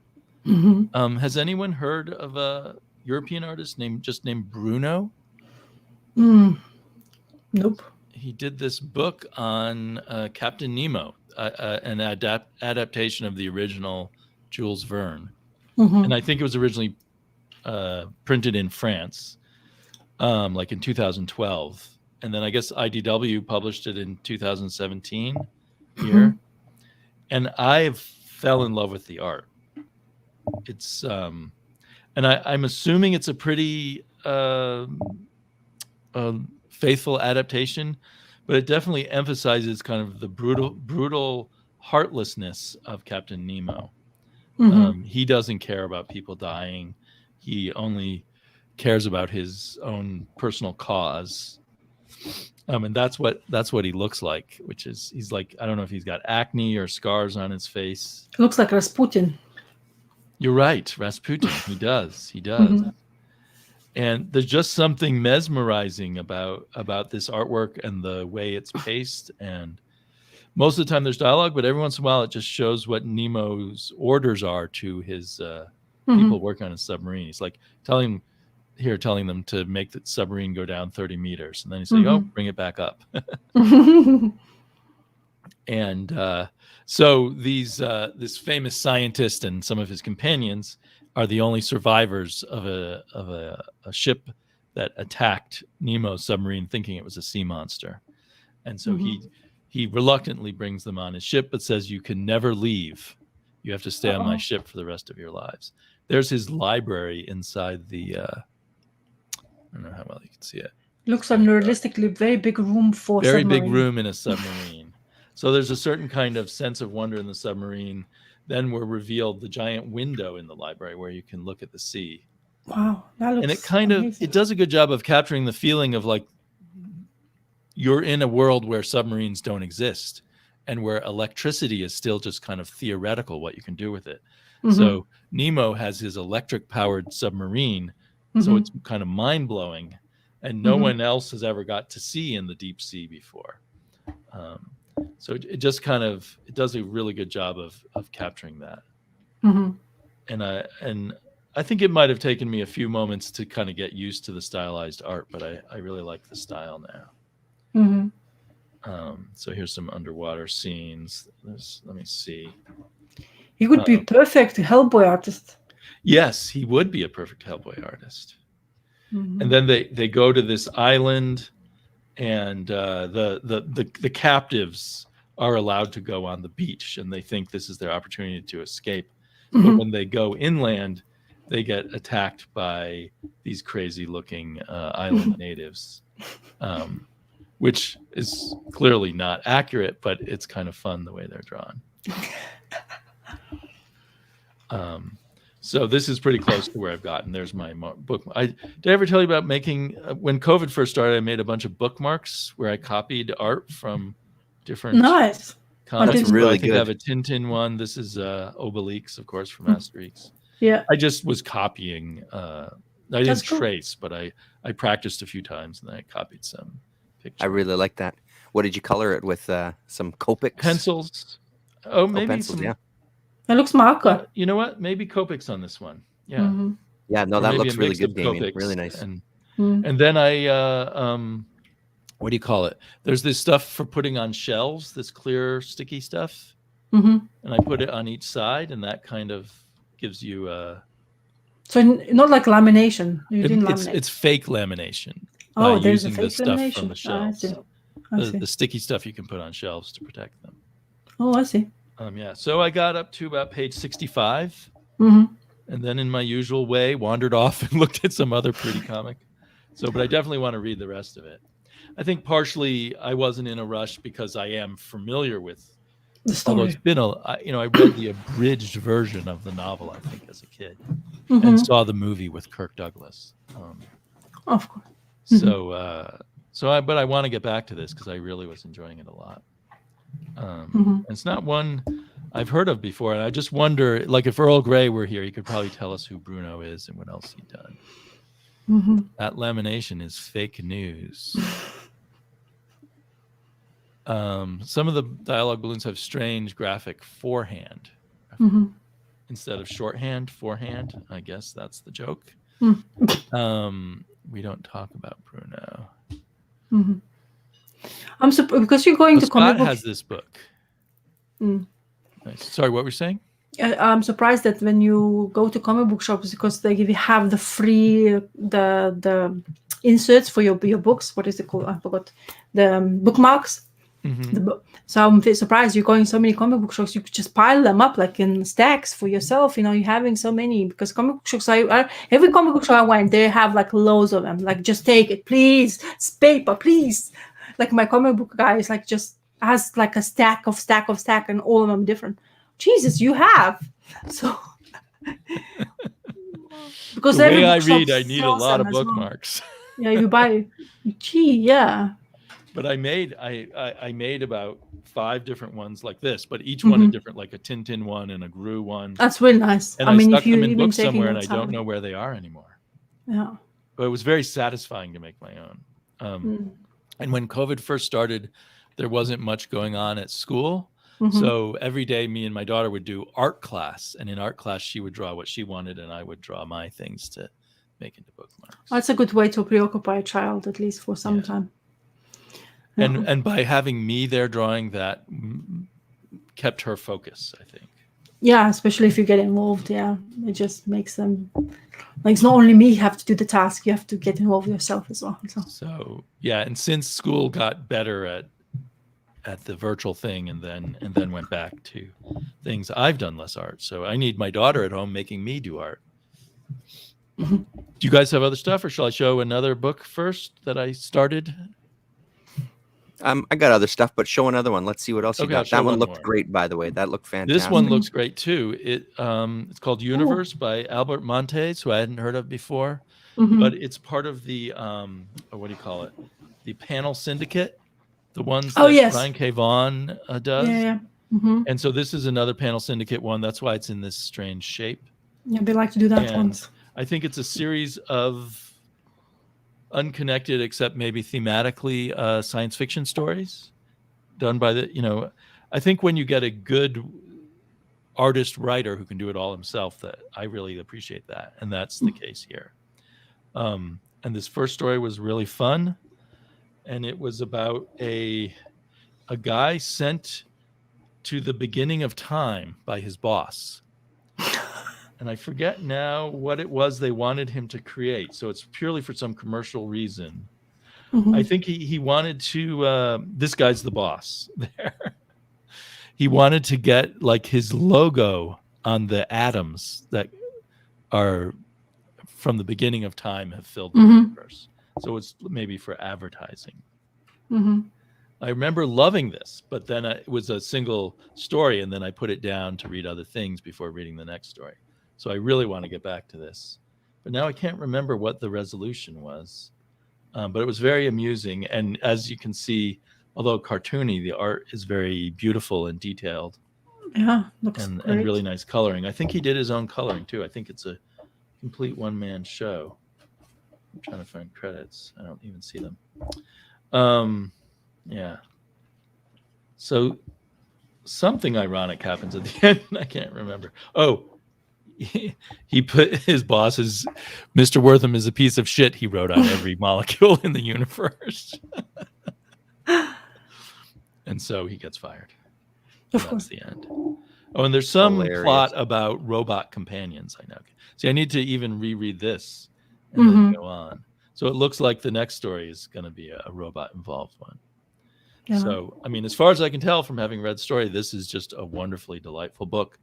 Has anyone heard of a European artist named Bruno? Nope. He did this book on Captain Nemo, an adaptation of the original Jules Verne. And I think it was originally printed in France, like in 2012. And then I guess IDW published it in 2017 here. And I fell in love with the art. It's and I'm assuming it's a pretty faithful adaptation, but it definitely emphasizes kind of the brutal heartlessness of Captain Nemo. He doesn't care about people dying. He only cares about his own personal cause. And that's what he looks like, which is he's like, I don't know if he's got acne or scars on his face. Looks like Rasputin. You're right, Rasputin. He does. And there's just something mesmerizing about this artwork and the way it's paced. And most of the time there's dialogue, but every once in a while it just shows what Nemo's orders are to his people working on his submarine. He's like telling them to make the submarine go down 30 meters. And then he's like, oh, bring it back up. And so this famous scientist and some of his companions are the only survivors of a ship that attacked Nemo's submarine, thinking it was a sea monster. And so he reluctantly brings them on his ship, but says, you can never leave. You have to stay on my ship for the rest of your lives. There's his library inside the, I don't know how well you can see it. Looks unrealistically very big room for very submarine. big room in a submarine. So there's a certain kind of sense of wonder in the submarine. Then we're revealed the giant window in the library where you can look at the sea. Wow, that looks and it kind amazing. of, it does a good job of capturing the feeling of like you're in a world where submarines don't exist and where electricity is still just kind of theoretical, what you can do with it. So Nemo has his electric powered submarine. So it's kind of mind blowing, and no one else has ever got to see in the deep sea before. So it just kind of, it does a really good job of capturing that. And I think it might have taken me a few moments to kind of get used to the stylized art, but I really like the style now. So here's some underwater scenes. Let me see. He would be perfect Hellboy artist. Yes, he would be a perfect Hellboy artist. And then they go to this island, and the captives are allowed to go on the beach, and they think this is their opportunity to escape. But when they go inland, they get attacked by these crazy looking island natives, which is clearly not accurate, but it's kind of fun the way they're drawn. So this is pretty close to where I've gotten. There's my book. Did I ever tell you about making, when COVID first started, I made a bunch of bookmarks where I copied art from different nice comics. That's really I think good. I have a Tintin one. This is Obelix, of course, from Asterix. Yeah. I just was copying. I didn't That's cool. trace, but I practiced a few times, and then I copied some pictures. I really like that. What did you color it with? Some Copics? Pencils. Oh, maybe pencils, some. yeah. It looks marker. You know what? Maybe Copics on this one. Yeah. Yeah, no, Or that maybe looks a really mix good, of Damien. Copics Really nice. And then I, what do you call it? There's this stuff for putting on shelves, this clear sticky stuff. And I put it on each side, and that kind of gives you So not like lamination. You didn't laminate. it's fake lamination. Oh, by there's a using the fake stuff lamination. from the shelves. I see. The sticky stuff you can put on shelves to protect them. Oh, I see. Yeah. So I got up to about page 65. And then in my usual way, wandered off and looked at some other pretty comic. So, but I definitely want to read the rest of it. I think partially I wasn't in a rush because I am familiar with The story. although it's been I read the abridged version of the novel, I think, as a kid, and saw the movie with Kirk Douglas. Of course. But I want to get back to this because I really was enjoying it a lot. It's not one I've heard of before, and I just wonder, like, if Earl Grey were here, he could probably tell us who Bruno is and what else he'd done. That lamination is fake news. Some of the dialogue balloons have strange graphic forehand instead of shorthand, forehand. I guess that's the joke. We don't talk about Bruno. Because you're going to Scott comic book. has this book. Nice. Sorry, what were you saying? I'm surprised that when you go to comic book shops, because they have the free the inserts for your books. What is it called? I forgot. The bookmarks. So I'm surprised you're going so many comic book shops. You could just pile them up like in stacks for yourself. You're having so many, because comic book shops. Every comic book shop I went, they have like loads of them. Like, just take it, please. It's paper, please. Like, my comic book guy is like, just has like a stack, and all of them different. Jesus, you have. So because the every way I bookshop read, I need a sells lot them of as well. bookmarks. Yeah, you buy. Yeah. But I made about 5 different ones like this, but each one a different, like a Tintin one and a Gru one. That's really nice. And I mean, stuck if you them in even books taking somewhere, the and I don't time. know where they are anymore. Yeah. But it was very satisfying to make my own. And when COVID first started, there wasn't much going on at school. So every day, me and my daughter would do art class, and in art class, she would draw what she wanted, and I would draw my things to make into bookmarks. That's a good way to preoccupy a child, at least for some time. And by having me there drawing, that kept her focus, I think. Yeah, especially if you get involved. Yeah, it just makes them like, it's not only me have to do the task, you have to get involved yourself as well. So yeah, and since school got better at the virtual thing, and then went back to things, I've done less art. So I need my daughter at home making me do art. Do you guys have other stuff, or shall I show another book first that I started? I got other stuff, but show another one. Let's see what else you got. That one looked more. great, by the way. That looked fantastic. This one looks great too. It's called Universe by Albert Monteys, who I hadn't heard of before, but it's part of the what do you call it? The panel syndicate, the ones that Brian K. Vaughan does. Yeah. And so this is another panel syndicate one. That's why it's in this strange shape. Yeah, they like to do that once. I think it's a series of unconnected, except maybe thematically, science fiction stories done by I think when you get a good artist writer who can do it all himself, that I really appreciate that. And that's the case here. And this first story was really fun. And it was about a guy sent to the beginning of time by his boss. And I forget now what it was they wanted him to create. So it's purely for some commercial reason. I think he wanted to, this guy's the boss there. He wanted to get like his logo on the atoms that are from the beginning of time have filled the universe. So it's maybe for advertising. I remember loving this, but then it was a single story, and then I put it down to read other things before reading the next story. So I really want to get back to this. But now I can't remember what the resolution was. But it was very amusing. And as you can see, although cartoony, the art is very beautiful and detailed. Yeah, looks and great. really nice coloring. I think he did his own coloring too. I think it's a complete one-man show. I'm trying to find credits. I don't even see them. Yeah. So something ironic happens at the end. I can't remember. Oh, he put his boss's Mr. Wortham is a piece of shit he wrote on every molecule in the universe. And so he gets fired. Of course. That's the end. Oh, and there's some plot about robot companions. I know. See, I need to even reread this and then go on. So it looks like the next story is going to be a robot involved one. Yeah. So, I mean, as far as I can tell from having read the story, this is just a wonderfully delightful book,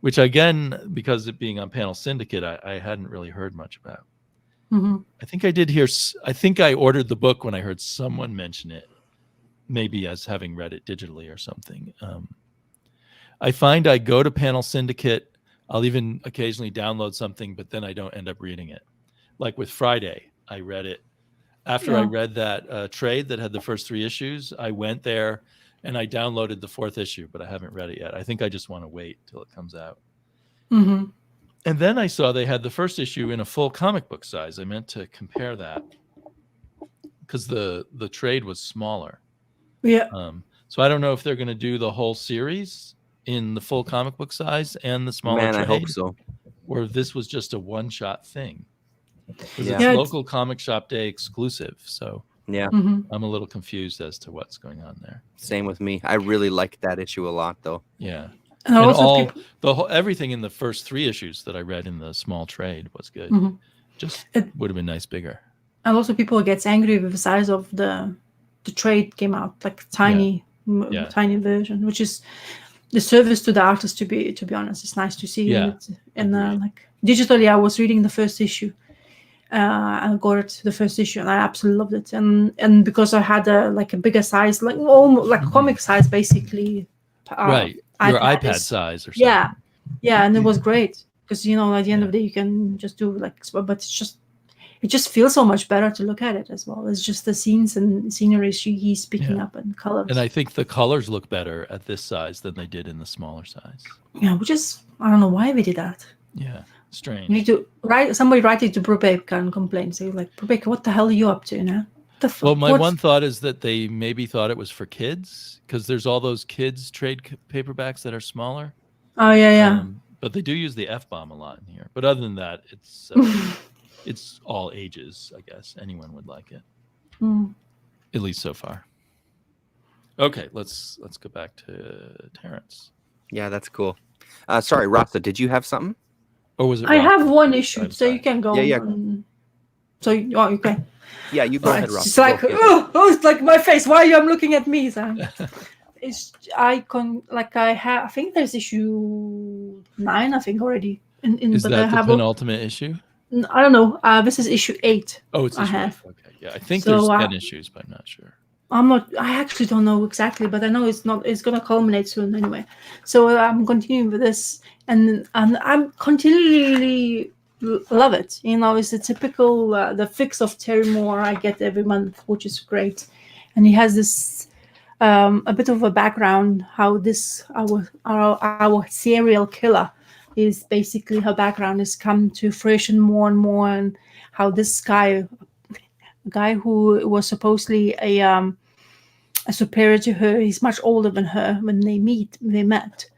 which again, because it being on Panel Syndicate, I hadn't really heard much about. I think I did hear, I think I ordered the book when I heard someone mention it, maybe as having read it digitally or something. I find I go to Panel Syndicate, I'll even occasionally download something, but then I don't end up reading it. Like with Friday, I read it. After I read that trade that had the first 3 issues, I went there and I downloaded the 4th issue, but I haven't read it yet. I think I just want to wait till it comes out. And then I saw they had the first issue in a full comic book size. I meant to compare that because the trade was smaller. Yeah. So I don't know if they're going to do the whole series in the full comic book size and the smaller trade. I hope so. Or if this was just a one-shot thing. Because Yeah. it's local comic shop day exclusive. So yeah, I'm a little confused as to what's going on there. Same with me. I really liked that issue a lot, though. Yeah. And also everything in the first 3 issues that I read in the small trade was good. Just would have been nice bigger. And also people gets angry with the size of the trade came out, like tiny version, which is the service to the artist. To be honest, it's nice to see it. And like digitally, I was reading the first issue. I got it the first issue, and I absolutely loved it. And because I had a bigger size, like almost like comic size, basically. Right, your iPad size or something. Yeah, and it was great because at the end of the day you can just do but it's just it just feels so much better to look at it as well. It's just the scenes and scenery he's picking up and colors. And I think the colors look better at this size than they did in the smaller size. Yeah, which is, I don't know why we did that. Yeah, strange. You need to somebody write it to Brubaker and complain. So you're like, Brubaker, what the hell are you up to now? Well, my one thought is that they maybe thought it was for kids, because there's all those kids trade paperbacks that are smaller. Oh, yeah. But they do use the F-bomb a lot in here. But other than that, it's it's all ages, I guess. Anyone would like it. At least so far. Okay, let's go back to Terrence. Yeah, that's cool. Sorry, Rasa, did you have something? Or was it? I have one issue, so you can go. Yeah. So you can. Yeah, you go ahead, Rasa. It's like, it's like my face. Why are you looking at me, Sam? I think there's issue 9, I think already. Is that the penultimate issue? I don't know. This is issue 8. Oh, it's issue 8. Okay, yeah. I think there's 10 issues, but I'm not sure. I actually don't know exactly, but I know it's going to culminate soon anyway. So I'm continuing with this, and I'm continually love it. It's a typical the fix of Terry Moore I get every month, which is great. And he has this a bit of a background how this our serial killer is basically her background has come to fruition more and more, and how this guy who was supposedly a superior to her, he's much older than her. When they met,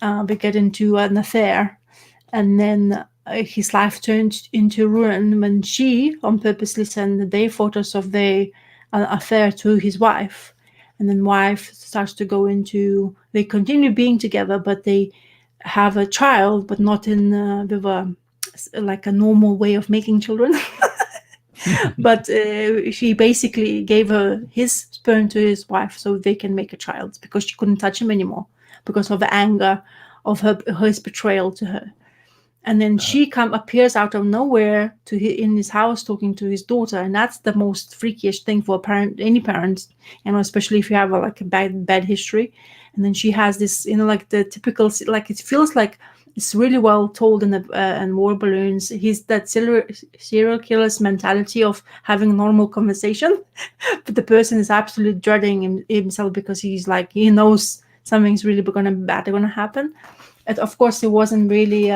they get into an affair, and then his life turned into ruin when she on purposely sent the photos of the affair to his wife, and then wife starts to go into, they continue being together, but they have a child, but not in with a normal way of making children. But she basically gave his sperm to his wife so they can make a child, because she couldn't touch him anymore because of the anger of his betrayal to her. And then she appears out of nowhere in his house talking to his daughter, and that's the most freakiest thing for any parent, especially if you have a bad history. And then she has this, the typical, it feels like it's really well told in War Balloons. He's that serial killer's mentality of having a normal conversation, but the person is absolutely dreading himself because he knows something's really bad going to happen. And of course, it wasn't really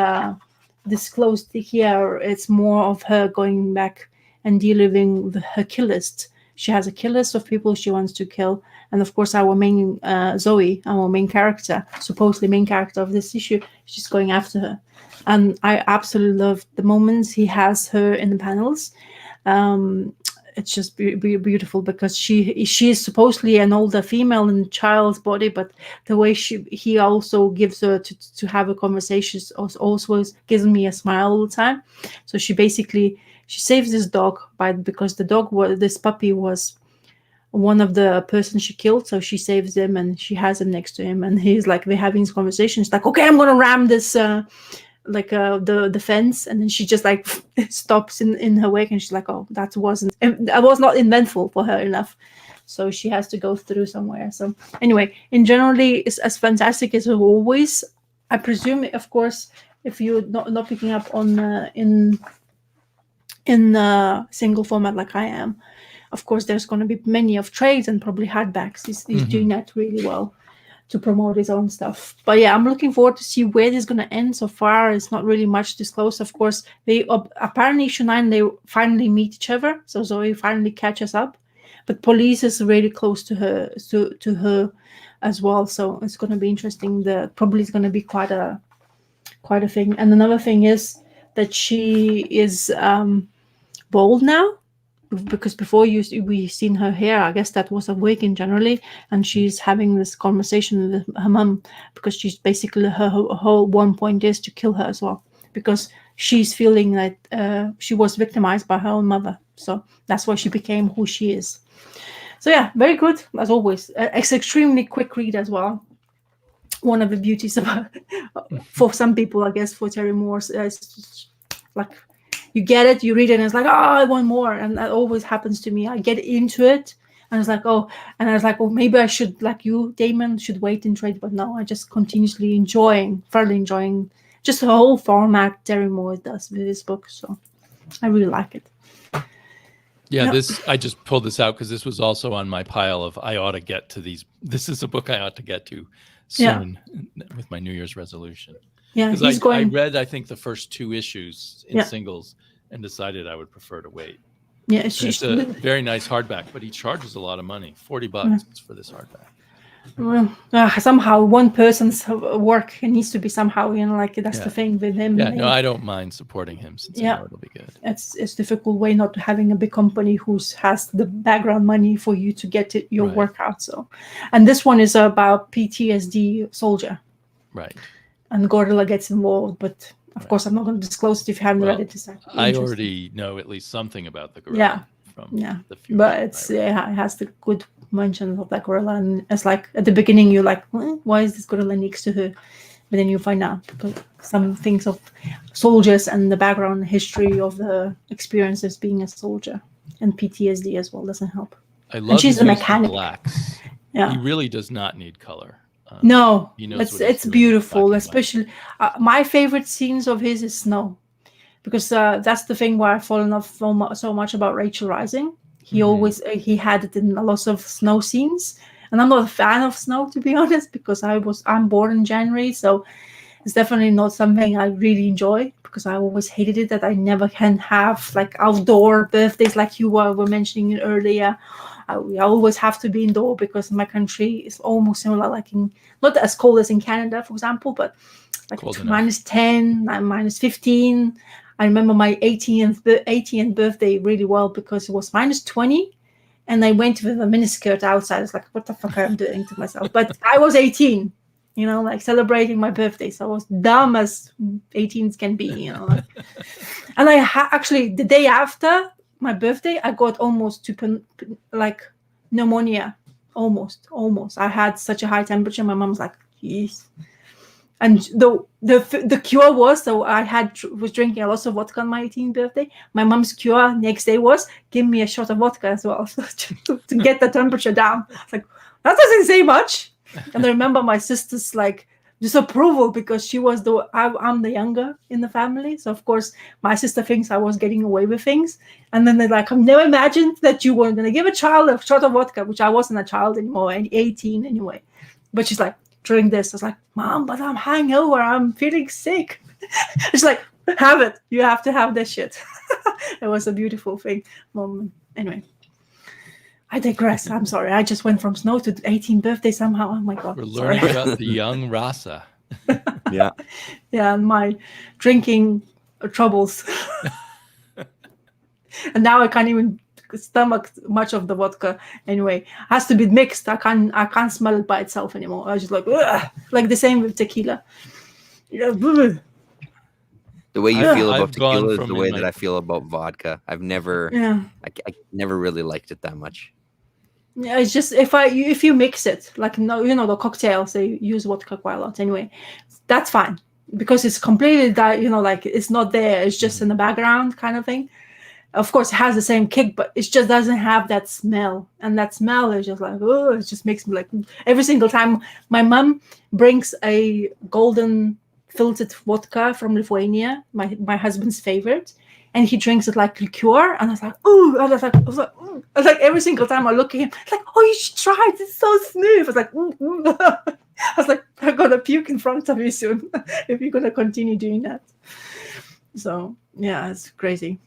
disclosed here. It's more of her going back and dealing with her kill list. She has a kill list of people she wants to kill. And of course, our main Zoe, our main character, supposedly main character of this issue, she's going after her. And I absolutely love the moments he has her in the panels. It's just beautiful, because she is supposedly an older female in a child's body, but the way he also gives her to have a conversation also gives me a smile all the time. So she saves this dog because this puppy was one of the persons she killed, so she saves him and she has him next to him, and he's they're having this conversation. It's like, okay, I'm gonna ram this the fence, and then she just stops in her wake, and she's like, oh, that was not eventful for her enough, so she has to go through somewhere. So anyway, in generally, it's as fantastic as always. I presume, of course, if you're not picking up on in single format like I am, of course there's going to be many of trades and probably hardbacks. He's doing that really well to promote his own stuff. But yeah, I'm looking forward to see where this is going to end. So far, it's not really much disclosed. Of course, they apparently issue 9, they finally meet each other. So Zoe finally catches up, but police is really close to her as well. So it's going to be interesting. Probably is going to be quite a thing. And another thing is that she is bald now, because before we seen her hair, I guess that was a wig in generally, and she's having this conversation with her mom, because she's basically her whole one point is to kill her as well, because she's feeling that she was victimized by her own mother. So that's why she became who she is. So yeah, very good as always. It's extremely quick read as well. One of the beauties about for some people, I guess, for Terry Moore's you get it, you read it, and it's like, oh, I want more. And that always happens to me. I get into it, and it's like, oh, and I was like, oh, maybe I should, like you, Damon, should wait and trade. But no, I just continuously thoroughly enjoying just the whole format Terry Moore does with his book. So I really like it. Yeah, I just pulled this out because this was also on my pile of I ought to get to these. This is a book I ought to get to soon with my New Year's resolution. Yeah, because I read I think the first 2 issues in singles and decided I would prefer to wait. Yeah, it's a very nice hardback, but he charges a lot of money, $40 for this hardback. Well, somehow one person's work needs to be somehow, like that's the thing with him. Yeah, no, I don't mind supporting him since I know it'll be good. It's difficult way not having a big company who has the background money for you to get your work out. So, and this one is about PTSD soldier. Right. And Gorilla gets involved, but of course I'm not going to disclose it if you haven't read it. I already know at least something about the gorilla. The future, but it has the good mention of that gorilla, and it's like at the beginning you're like, why is this gorilla next to her? But then you find out because some things of soldiers and the background history of the experiences being a soldier, and PTSD as well doesn't help. I love and she's a mechanic. Blacks. Yeah, he really does not need color. No, it's beautiful. Especially my favorite scenes of his is snow, because that's the thing where I've fallen off so much about Rachel Rising. He always he had it in a lot of snow scenes, and I'm not a fan of snow, to be honest, because I'm born in January, so it's definitely not something I really enjoy, because I always hated it that I never can have like outdoor birthdays like you were mentioning earlier. I always have to be indoor because my country is almost similar, like not as cold as in Canada, for example, but like -10, -15. I remember my 18th birthday really well because it was -20, and I went with a miniskirt outside. It's like, what the fuck am I doing to myself? But I was 18, like celebrating my birthday. So I was dumb as 18s can be, And I actually the day after my birthday, I got almost to pneumonia. Almost. I had such a high temperature. My mom was like, "Jeez." And the cure was, so I was drinking a lot of vodka on my 18th birthday. My mom's cure next day was give me a shot of vodka as well to get the temperature down. It's like, that doesn't say much. And I remember my sister's like disapproval because I'm the younger in the family, so of course my sister thinks I was getting away with things, and then they're like, I've never imagined that you were going to give a child a shot of vodka, which I wasn't a child anymore, 18 anyway. But she's like, drink this. I was like, Mom, but I'm hangover, I'm feeling sick. She's like, have it, you have to have this shit. It was a beautiful moment. Anyway, I digress. I'm sorry. I just went from snow to 18th birthday somehow. Oh my God. We're learning about the young Rasa. Yeah. Yeah, and my drinking troubles. And now I can't even stomach much of the vodka. Anyway, it has to be mixed. I can't smell it by itself anymore. I was just like, ugh! Like the same with tequila. Yeah. The way you feel about tequila is the way that I feel about vodka. I've never, I never really liked it that much. Yeah, it's just if you mix it, like the cocktails, they use vodka quite a lot anyway. That's fine because it's completely like it's not there. It's just in the background kind of thing. Of course, it has the same kick, but it just doesn't have that smell. And that smell is just like, oh, it just makes me like every single time. My mom brings a golden filtered vodka from Lithuania, my husband's favorite, and he drinks it like liqueur, and I was like, ooh, I was like every single time I look at him, like, oh, you should try it, it's so smooth. I was like, I was like, I'm gonna puke in front of you soon if you're gonna continue doing that. So yeah, it's crazy.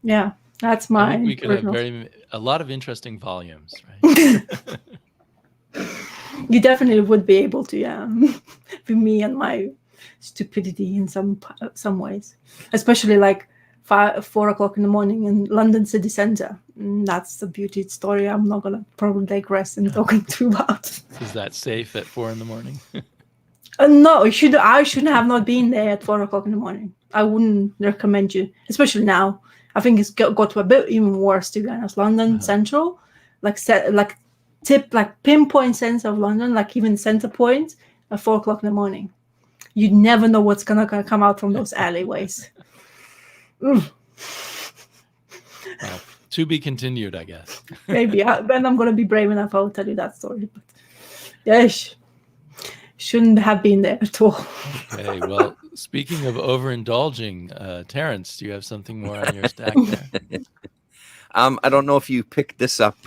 Yeah, that's my. I think we could have a lot of interesting volumes, right? You definitely would be able to, yeah. For me and my stupidity in some ways, especially like 4 o'clock in the morning in London city centre. That's the beauty story. I'm not gonna probably digress in talking too about. Is that safe at 4 in the morning? No, I shouldn't have not been there at 4 o'clock in the morning. I wouldn't recommend you, especially now. I think it's got to a bit even worse, to be honest. London Central, like pinpoint sense of London, like even Centre Point at 4 o'clock in the morning. You never know what's gonna come out from those alleyways. Well, to be continued, I guess. Maybe when I'm gonna be brave enough, I'll tell you that story. But yes, shouldn't have been there at all. Okay, well, speaking of overindulging, Terrence, do you have something more on your stack there? I don't know if you picked this up,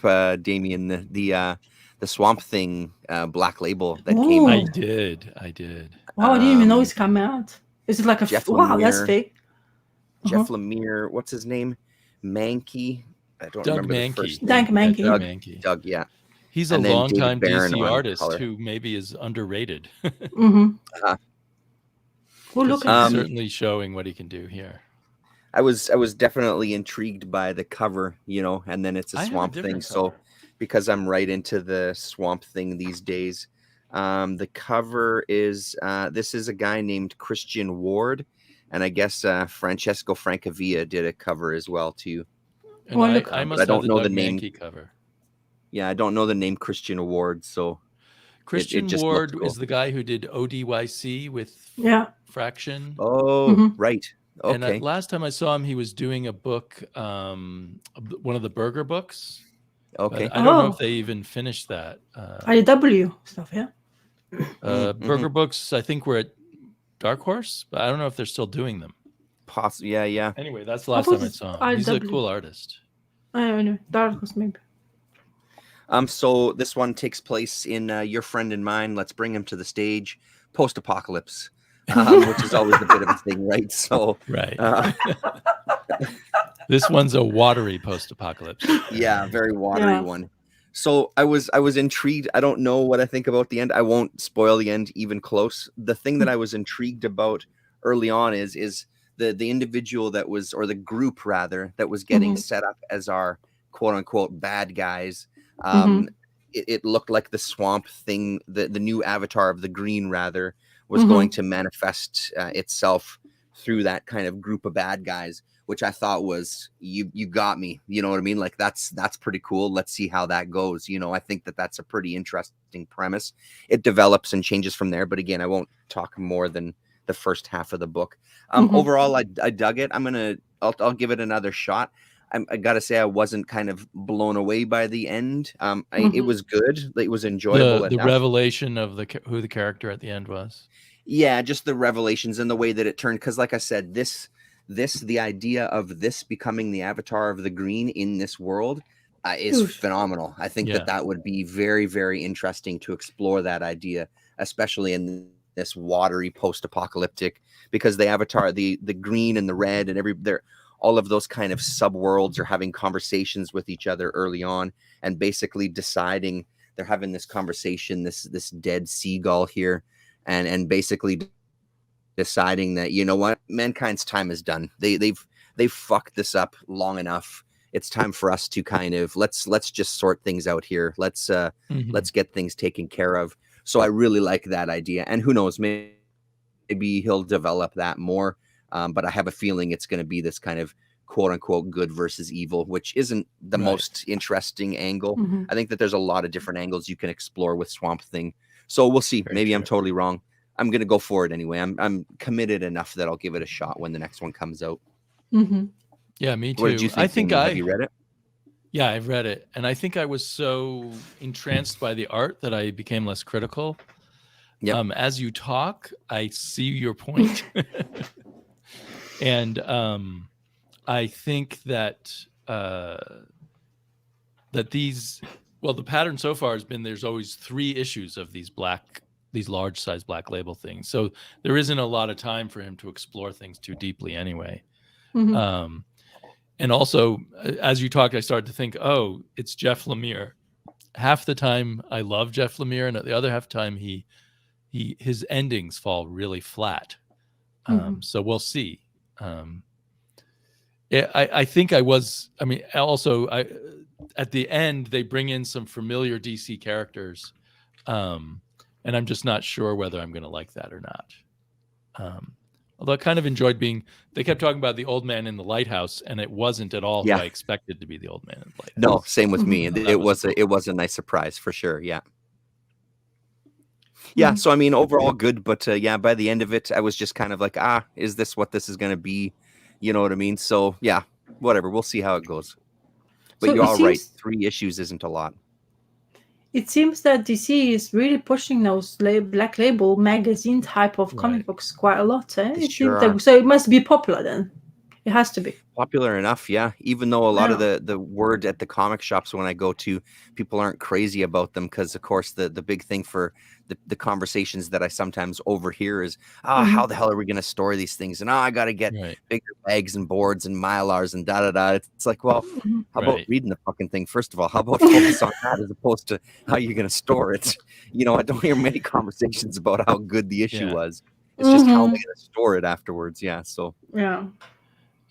Damien, the Swamp Thing Black Label that came Ooh. out. I did. Wow, I didn't even know it's coming out. Is it like a Jeff wow? That's Lemire. big. Jeff Lemire, what's his name? Mankey. I don't Doug remember Mankey. the first Doug name. Mankey. Doug Mankey. Doug, yeah. He's And a then longtime David Barron DC on artist color. who maybe is underrated. Mm-hmm. Well, look He's at certainly showing what he can do here. I was definitely intrigued by the cover, and then it's a I have a Swamp different Thing. So cover. because I'm right into the Swamp Thing these days, the cover is this is a guy named Christian Ward, and I guess Francesco Francavilla did a cover as well too. And Well, look, I but must I don't have know the the Doug name. Mankey cover. Yeah, I don't know the name Christian Ward, so Christian just Ward looked cool. is the guy who did ODYC with Fraction. Oh, right. Okay. And last time I saw him, he was doing a book, one of the Burger books. Okay. But I don't know if they even finished that. IDW stuff, yeah. Burger books, I think, were at Dark Horse, but I don't know if they're still doing them. Possibly, yeah. Anyway, that's the last time I saw him. He's a cool artist. I know, Dark Horse maybe. So this one takes place in Your Friend and Mine. Let's bring him to the stage. Post-apocalypse, which is always a bit of a thing, right? So right. This one's a watery post-apocalypse. Yeah, very watery one. So I was intrigued. I don't know what I think about the end. I won't spoil the end even close. The thing that I was intrigued about early on is the individual that was, or the group rather, that was getting set up as our quote unquote bad guys. It looked like the Swamp Thing, the new avatar of the Green rather, was going to manifest itself through that kind of group of bad guys, which I thought was, you got me, you know what I mean? Like that's pretty cool. Let's see how that goes. I think that's a pretty interesting premise. It develops and changes from there, but again, I won't talk more than the first half of the book. Overall, I dug it. I'll give it another shot. I gotta say, I wasn't kind of blown away by the end. It was good. It was enjoyable. The revelation of who the character at the end was. Yeah, just the revelations and the way that it turned. Because, like I said, the idea of this becoming the avatar of the Green in this world is phenomenal. I think that would be very, very interesting to explore that idea, especially in this watery post-apocalyptic, because the avatar, the green and the red and all of those kind of subworlds are having conversations with each other early on and basically deciding, they're having this conversation, this dead seagull here, and basically deciding that, you know what, mankind's time is done. They've fucked this up long enough. It's time for us to kind of let's just sort things out here. Let's get things taken care of. So I really like that idea, and who knows, maybe he'll develop that more. But I have a feeling it's going to be this kind of quote unquote good versus evil, which isn't the most interesting angle. I think that there's a lot of different angles you can explore with Swamp Thing. So we'll see. Maybe I'm totally wrong. I'm going to go for it anyway. I'm committed enough that I'll give it a shot when the next one comes out. Yeah, me too. What did you think? Have you read it? Yeah, I've read it. And I think I was so entranced by the art that I became less critical. As you talk, I see your point. And I think that the pattern so far has been there's always 3 issues of these large size Black Label things. So there isn't a lot of time for him to explore things too deeply anyway. And also, as you talked, I started to think, oh, it's Jeff Lemire. Half the time I love Jeff Lemire, and at the other half the time his endings fall really flat. So we'll see. I think at the end they bring in some familiar DC characters, and I'm just not sure whether I'm going to like that or not. Although I kind of enjoyed they kept talking about the old man in the lighthouse, and it wasn't at all who I expected to be the old man in the lighthouse. No, same with me. It was a nice surprise for sure. Yeah. Yeah, so I mean, overall good, but by the end of it, I was just kind of like, is this what this is going to be? You know what I mean? So yeah, whatever. We'll see how it goes. But so you're all right. 3 issues isn't a lot. It seems that DC is really pushing those Black Label magazine type of comic books quite a lot. Eh? So it must be popular then. It has to be. popular enough, yeah. Even though a lot of the word at the comic shops when I go to, people aren't crazy about them because, of course, the big thing for the conversations that I sometimes overhear is, how the hell are we going to store these things? And I got to get bigger bags and boards and Mylars and da-da-da. It's like, well, how about reading the fucking thing, first of all? How about focus on that as opposed to how you're going to store it? You know, I don't hear many conversations about how good the issue was. It's just how am I going to store it afterwards? Yeah, so. Yeah.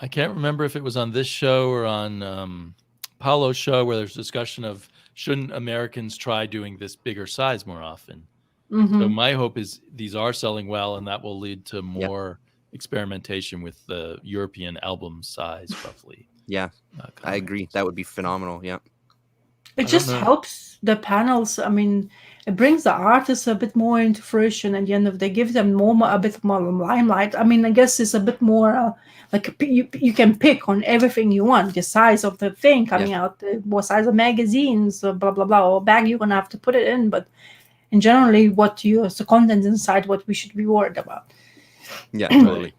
I can't remember if it was on this show or on Paulo's show where there's discussion of shouldn't Americans try doing this bigger size more often? So my hope is these are selling well, and that will lead to more experimentation with the European album size, roughly. Yeah, I agree. That would be phenomenal. Yeah. It just helps the panels. I mean, it brings the artists a bit more into fruition at the end of the day, gives them a bit more limelight. I mean, I guess it's a bit more like you can pick on everything you want, the size of the thing coming out, what size of magazines, blah, blah, blah, or bag you're going to have to put it in. But in generally, the content inside what we should be worried about. Yeah, totally.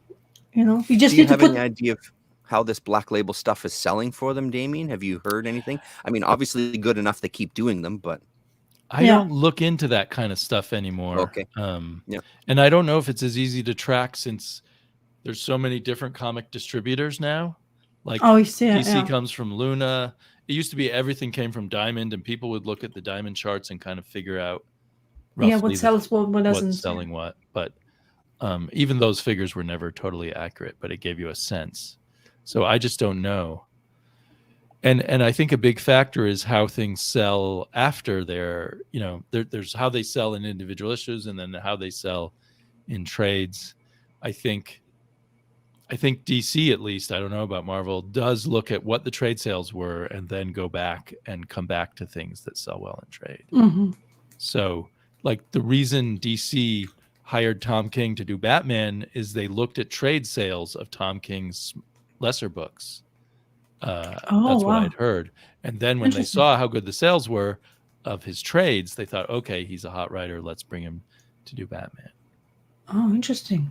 You know, you just Do you need to have put... any idea of how this Black Label stuff is selling for them, Damien? Have you heard anything? I mean, obviously good enough to keep doing them, but I don't look into that kind of stuff anymore. Okay. And I don't know if it's as easy to track since there's so many different comic distributors now. Like DC comes from Luna. It used to be everything came from Diamond, and people would look at the Diamond charts and kind of figure out roughly what sells what doesn't. What's selling what. But even those figures were never totally accurate, but it gave you a sense. So I just don't know. And I think a big factor is how things sell after there's how they sell in individual issues and then how they sell in trades. I think DC, at least, I don't know about Marvel, does look at what the trade sales were and then go back and come back to things that sell well in trade. So like the reason DC hired Tom King to do Batman is they looked at trade sales of Tom King's lesser books. That's what I'd heard. And then when they saw how good the sales were of his trades, they thought, okay, he's a hot writer. Let's bring him to do Batman. Oh, interesting.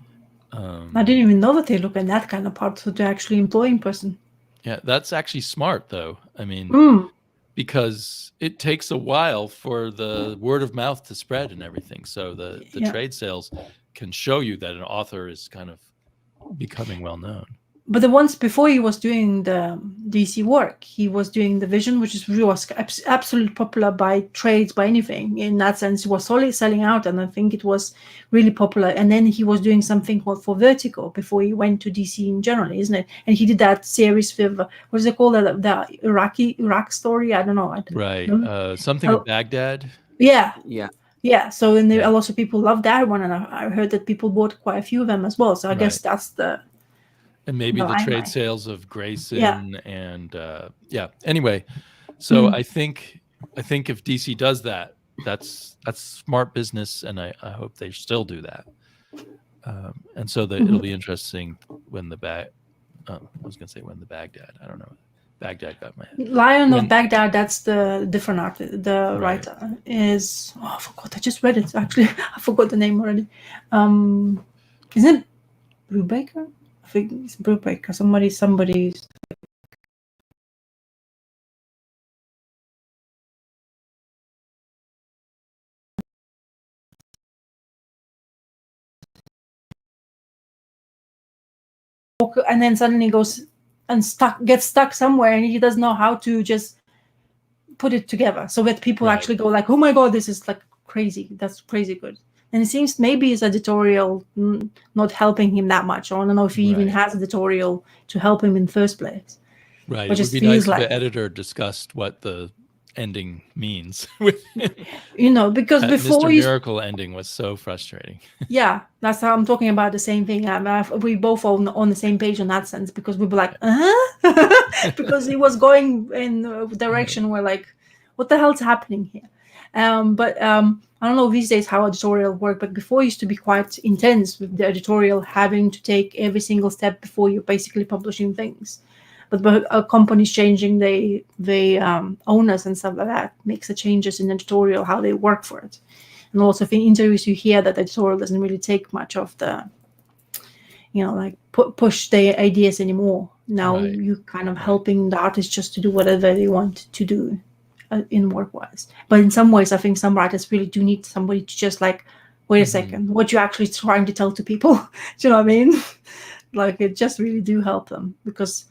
I didn't even know that they look at that kind of part to actually employing person. Yeah, that's actually smart, though. I mean, because it takes a while for the word of mouth to spread and everything. So the trade sales can show you that an author is kind of becoming well known. But the ones before he was doing the DC work, he was doing the Vision, which was absolutely popular by trades, by anything. In that sense, it was solely selling out, and I think it was really popular. And then he was doing something for Vertigo before he went to DC in general, isn't it? And he did that series with, what is it called, the Iraq story? I don't know. Right. Something with Baghdad. Yeah. Yeah. Yeah. So a lot of people love that one, and I heard that people bought quite a few of them as well. So I guess that's the... And maybe the trade sales of Grayson and Anyway, so I think if DC does that, that's smart business, and I hope they still do that. And so it'll be interesting when the Baghdad. I don't know. Baghdad got my head. Lion of Baghdad. That's the different artist. The writer is. Oh, I forgot. I just read it actually. I forgot the name already. Isn't it Brubaker? I think it's Brubaker. Somebody. And then suddenly goes and gets stuck somewhere, and he doesn't know how to just put it together. So that people actually go like, "Oh my god, this is like crazy. That's crazy good." And it seems maybe his editorial not helping him that much. I don't know if he even has editorial to help him in the first place. Right. It would be nice if the editor discussed what the ending means. Because before Mr. Miracle ending was so frustrating. Yeah, that's how I'm talking about the same thing. We both on the same page in that sense, because we were like, because he was going in a direction where like, what the hell's happening here? I don't know these days how editorial work, but before it used to be quite intense with the editorial having to take every single step before you're basically publishing things. But companies changing the owners and stuff like that makes the changes in editorial, how they work for it. And also in interviews you hear that editorial doesn't really take much of the like push their ideas anymore. Now Right. you kind of helping the artists just to do whatever they want to do in work-wise. But in some ways, I think some writers really do need somebody to just like, wait a second, what you're actually trying to tell to people. Do you know what I mean? Like, it just really do help them, because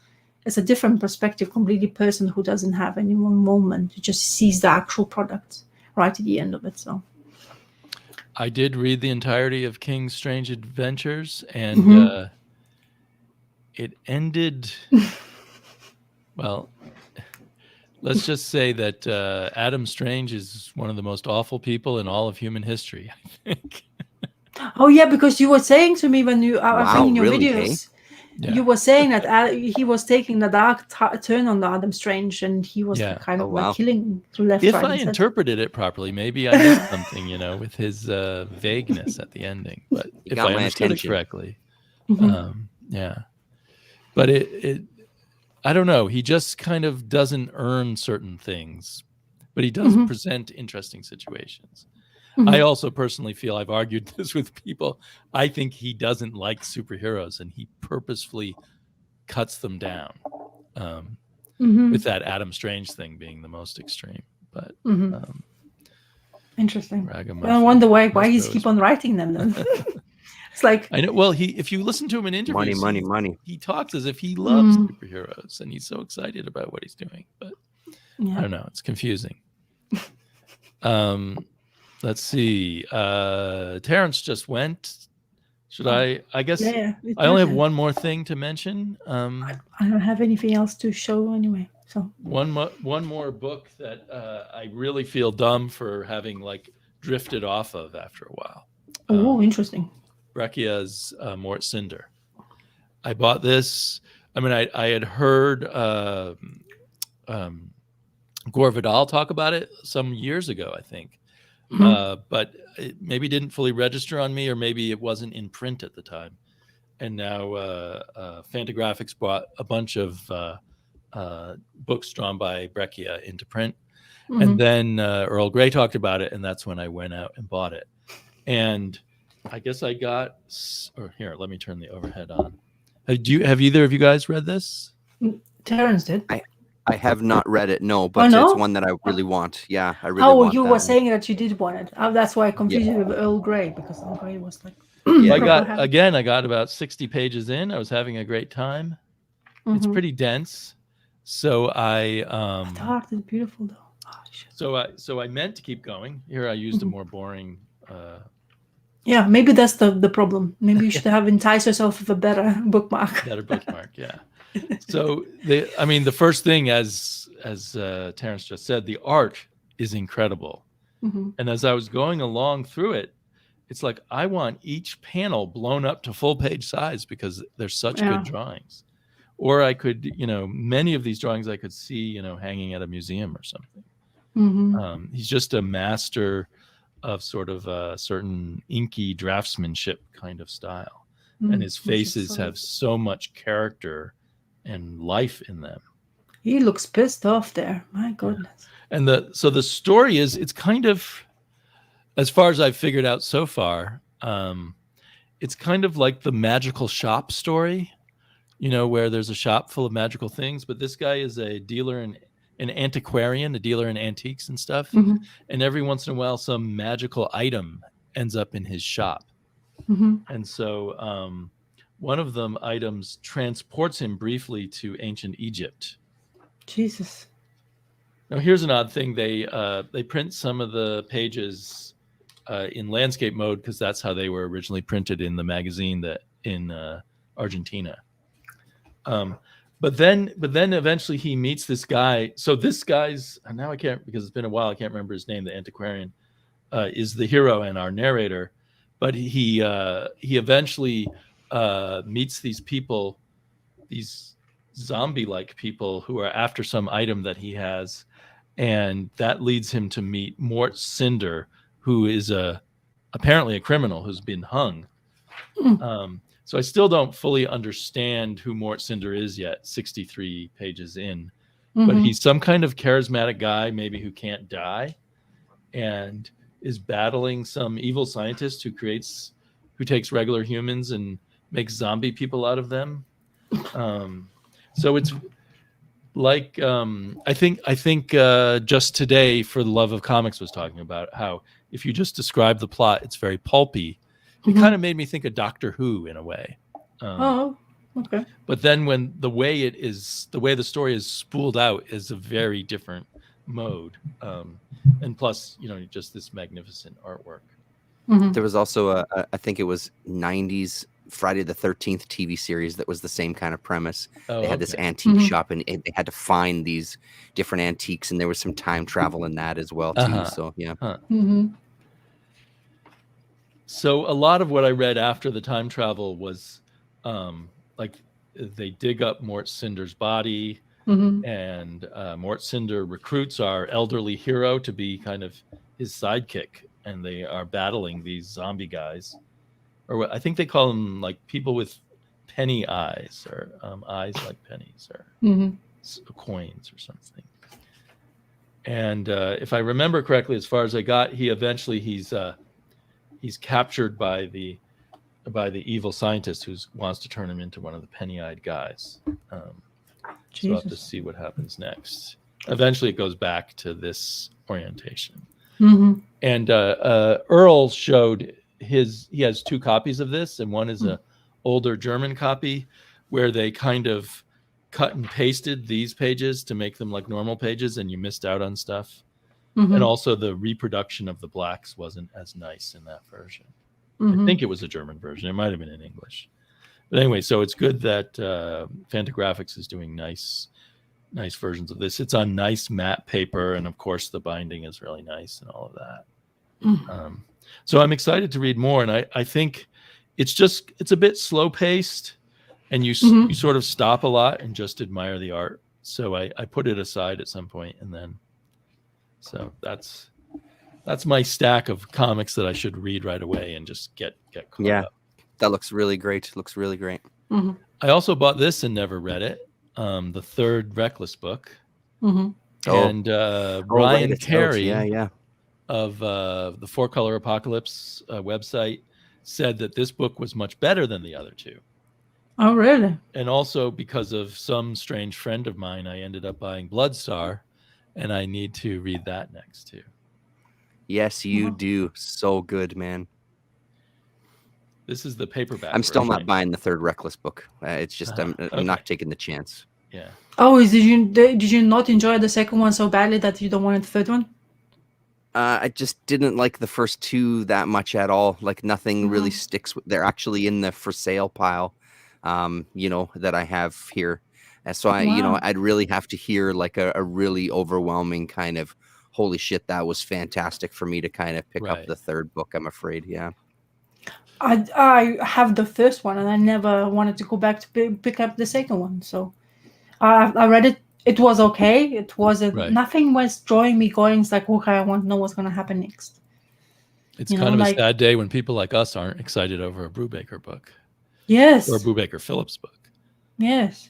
it's a different perspective, completely person who doesn't have any one moment, who just sees the actual product right at the end of it. So I did read the entirety of King's Strange Adventures, and it ended, well, let's just say that Adam Strange is one of the most awful people in all of human history, I think. Oh yeah, because you were saying to me when you, I think in your really, videos, Yeah. you were saying that he was taking the dark turn on the Adam Strange, and he was kind of like killing through left, if right, I and interpreted it properly, maybe I missed something, with his vagueness at the ending. But if I understood it correctly, yeah. But it, I don't know. He just kind of doesn't earn certain things, but he does present interesting situations. I also personally feel, I've argued this with people, I think he doesn't like superheroes, and he purposefully cuts them down, with that Adam Strange thing being the most extreme. But interesting. I wonder why he's keep on writing them then. It's like, I know. Well, if you listen to him in interviews, money. He talks as if he loves superheroes, and he's so excited about what he's doing. But I don't know. It's confusing. Let's see. Terrence just went. Should I guess I only have one more thing to mention. I don't have anything else to show anyway. So one more book that I really feel dumb for having like drifted off of after a while. Oh, interesting. Breccia's Mort, Cinder. I bought this. I mean, I had heard Gore Vidal talk about it some years ago, I think. But it maybe didn't fully register on me, or maybe it wasn't in print at the time. And now Fantagraphics brought a bunch of books drawn by Breccia into print. And then Earl Grey talked about it, and that's when I went out and bought it. And I guess I got, or here, let me turn the overhead on. Have either of you guys read this? Terrence did. I have not read it, no, but it's one that I really want. Yeah, I really want you that were saying that you did want it. That's why I confused you with Earl Grey, because Earl Grey was like... I got about 60 pages in. I was having a great time. It's pretty dense. So the art is beautiful, though. So I meant to keep going. Here I used a more boring... yeah, maybe that's the problem. Maybe you should have enticed yourself with a better bookmark. Yeah. So the first thing, as Terrence just said, the art is incredible. And as I was going along through it, it's like I want each panel blown up to full page size, because they're such good drawings. Or I could, many of these drawings I could see, hanging at a museum or something. He's just a master of sort of a certain inky draftsmanship kind of style. And his faces have so much character and life in them. He looks pissed off there. My goodness. And so the story is, it's kind of, as far as I've figured out so far, it's kind of like the magical shop story, where there's a shop full of magical things, but this guy is a dealer in an antiquarian, a dealer in antiques and stuff. And every once in a while, some magical item ends up in his shop. And so one of them items transports him briefly to ancient Egypt. Jesus. Now, here's an odd thing. They print some of the pages in landscape mode, because that's how they were originally printed in the magazine that in Argentina. But then eventually he meets this guy. So this guy's, now I can't, because it's been a while, I can't remember his name. The antiquarian is the hero and our narrator. But he eventually meets these people, these zombie-like people who are after some item that he has, and that leads him to meet Mort, Cinder, who is apparently a criminal who's been hung. So I still don't fully understand who Mort Cinder is yet, 63 pages in. But he's some kind of charismatic guy, maybe, who can't die, and is battling some evil scientist who takes regular humans and make zombie people out of them. So it's like I think just today for the Love of Comics was talking about how if you just describe the plot, it's very pulpy. It kind of made me think of Doctor Who in a way. Okay. But then when the way the story is spooled out is a very different mode. And plus, just this magnificent artwork. There was also I think it was 90s Friday the 13th TV series that was the same kind of premise. They had this antique shop, and they had to find these different antiques, and there was some time travel in that as well too. So yeah. So a lot of what I read after the time travel was like they dig up Mort Cinder's body, and Mort Cinder recruits our elderly hero to be kind of his sidekick, and they are battling these zombie guys, or I think they call them like people with penny eyes, or eyes like pennies, or coins or something. And if I remember correctly, as far as I got, he's captured by the evil scientist who wants to turn him into one of the penny-eyed guys. So I'll have to see what happens next. Eventually, it goes back to this orientation. And Earl showed he has 2 copies of this, and one is a older German copy where they kind of cut and pasted these pages to make them like normal pages, and you missed out on stuff. And also the reproduction of the blacks wasn't as nice in that version. I think it was a German version. It might have been in English. But anyway, so it's good that Fantagraphics is doing nice versions of this. It's on nice matte paper, and of course the binding is really nice and all of that. So I'm excited to read more, and I think it's a bit slow paced, and you sort of stop a lot and just admire the art. So I put it aside at some point, and then so that's my stack of comics that I should read right away and just get caught up. That looks really great. Looks really great. I also bought this and never read it. The 3rd Reckless book. And Ryan Carey of the 4-Color Apocalypse website said that this book was much better than the other 2. Oh, really? And also because of some strange friend of mine, I ended up buying Bloodstar, and I need to read that next too. Yes, you do. So good, man. This is the paperback. I'm still not buying the 3rd Reckless book. It's just I'm not taking the chance. Yeah. Oh, did you not enjoy the 2nd one so badly that you don't want the 3rd one? I just didn't like the first 2 that much at all. Like nothing really sticks. They're actually in the for sale pile, that I have here. So I'd really have to hear like a really overwhelming kind of holy shit, that was fantastic for me to kind of pick up the 3rd book, I'm afraid. Yeah. I have the 1st one, and I never wanted to go back to pick up the 2nd one. So I read it. It was okay. It wasn't nothing was drawing me going. It's like, okay, I want to know what's going to happen next. It's kind of a sad day when people like us aren't excited over a Brubaker book. Yes. Or a Brubaker Phillips book. Yes.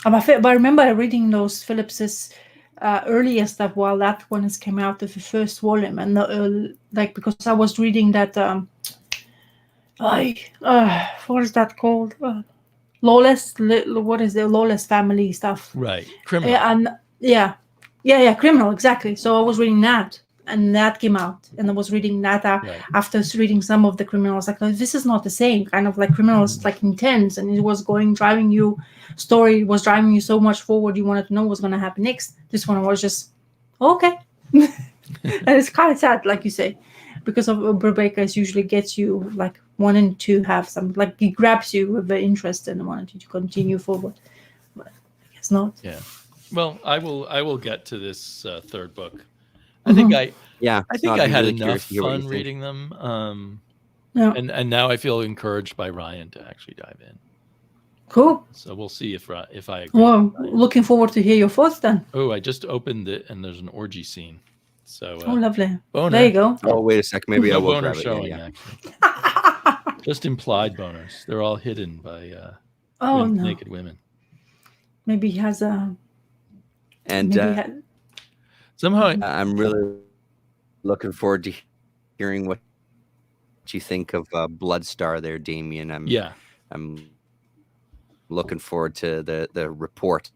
But I remember reading those Phillips's earlier stuff while that one came out of the 1st volume, and because I was reading that what is that called? Lawless. What is the Lawless family stuff? Right. Criminal. And Criminal, exactly. So I was reading that, and that came out, and I was reading that after reading some of the Criminals. Like, this is not the same kind of like Criminals, like intense, and it was driving you so much forward. You wanted to know what's going to happen next. This one was just okay, and it's kind of sad, like you say, because of Brubaker usually gets you like wanting to have some, like he grabs you with the interest and wanting to continue forward. But I guess not. Yeah. Well, I will get to this 3rd book. I think I had really enough fun reading them. And now I feel encouraged by Ryan to actually dive in. Cool. So we'll see if I agree. Well, looking forward to hear your thoughts then. Oh, I just opened it and there's an orgy scene. So lovely. Boner. There you go. Oh, wait a sec. Maybe I will boner grab it. Showing, just implied boners. They're all hidden by naked women. Maybe he has a. And somehow I'm really looking forward to hearing what you think of Bloodstar there, Damien? I'm looking forward to the report.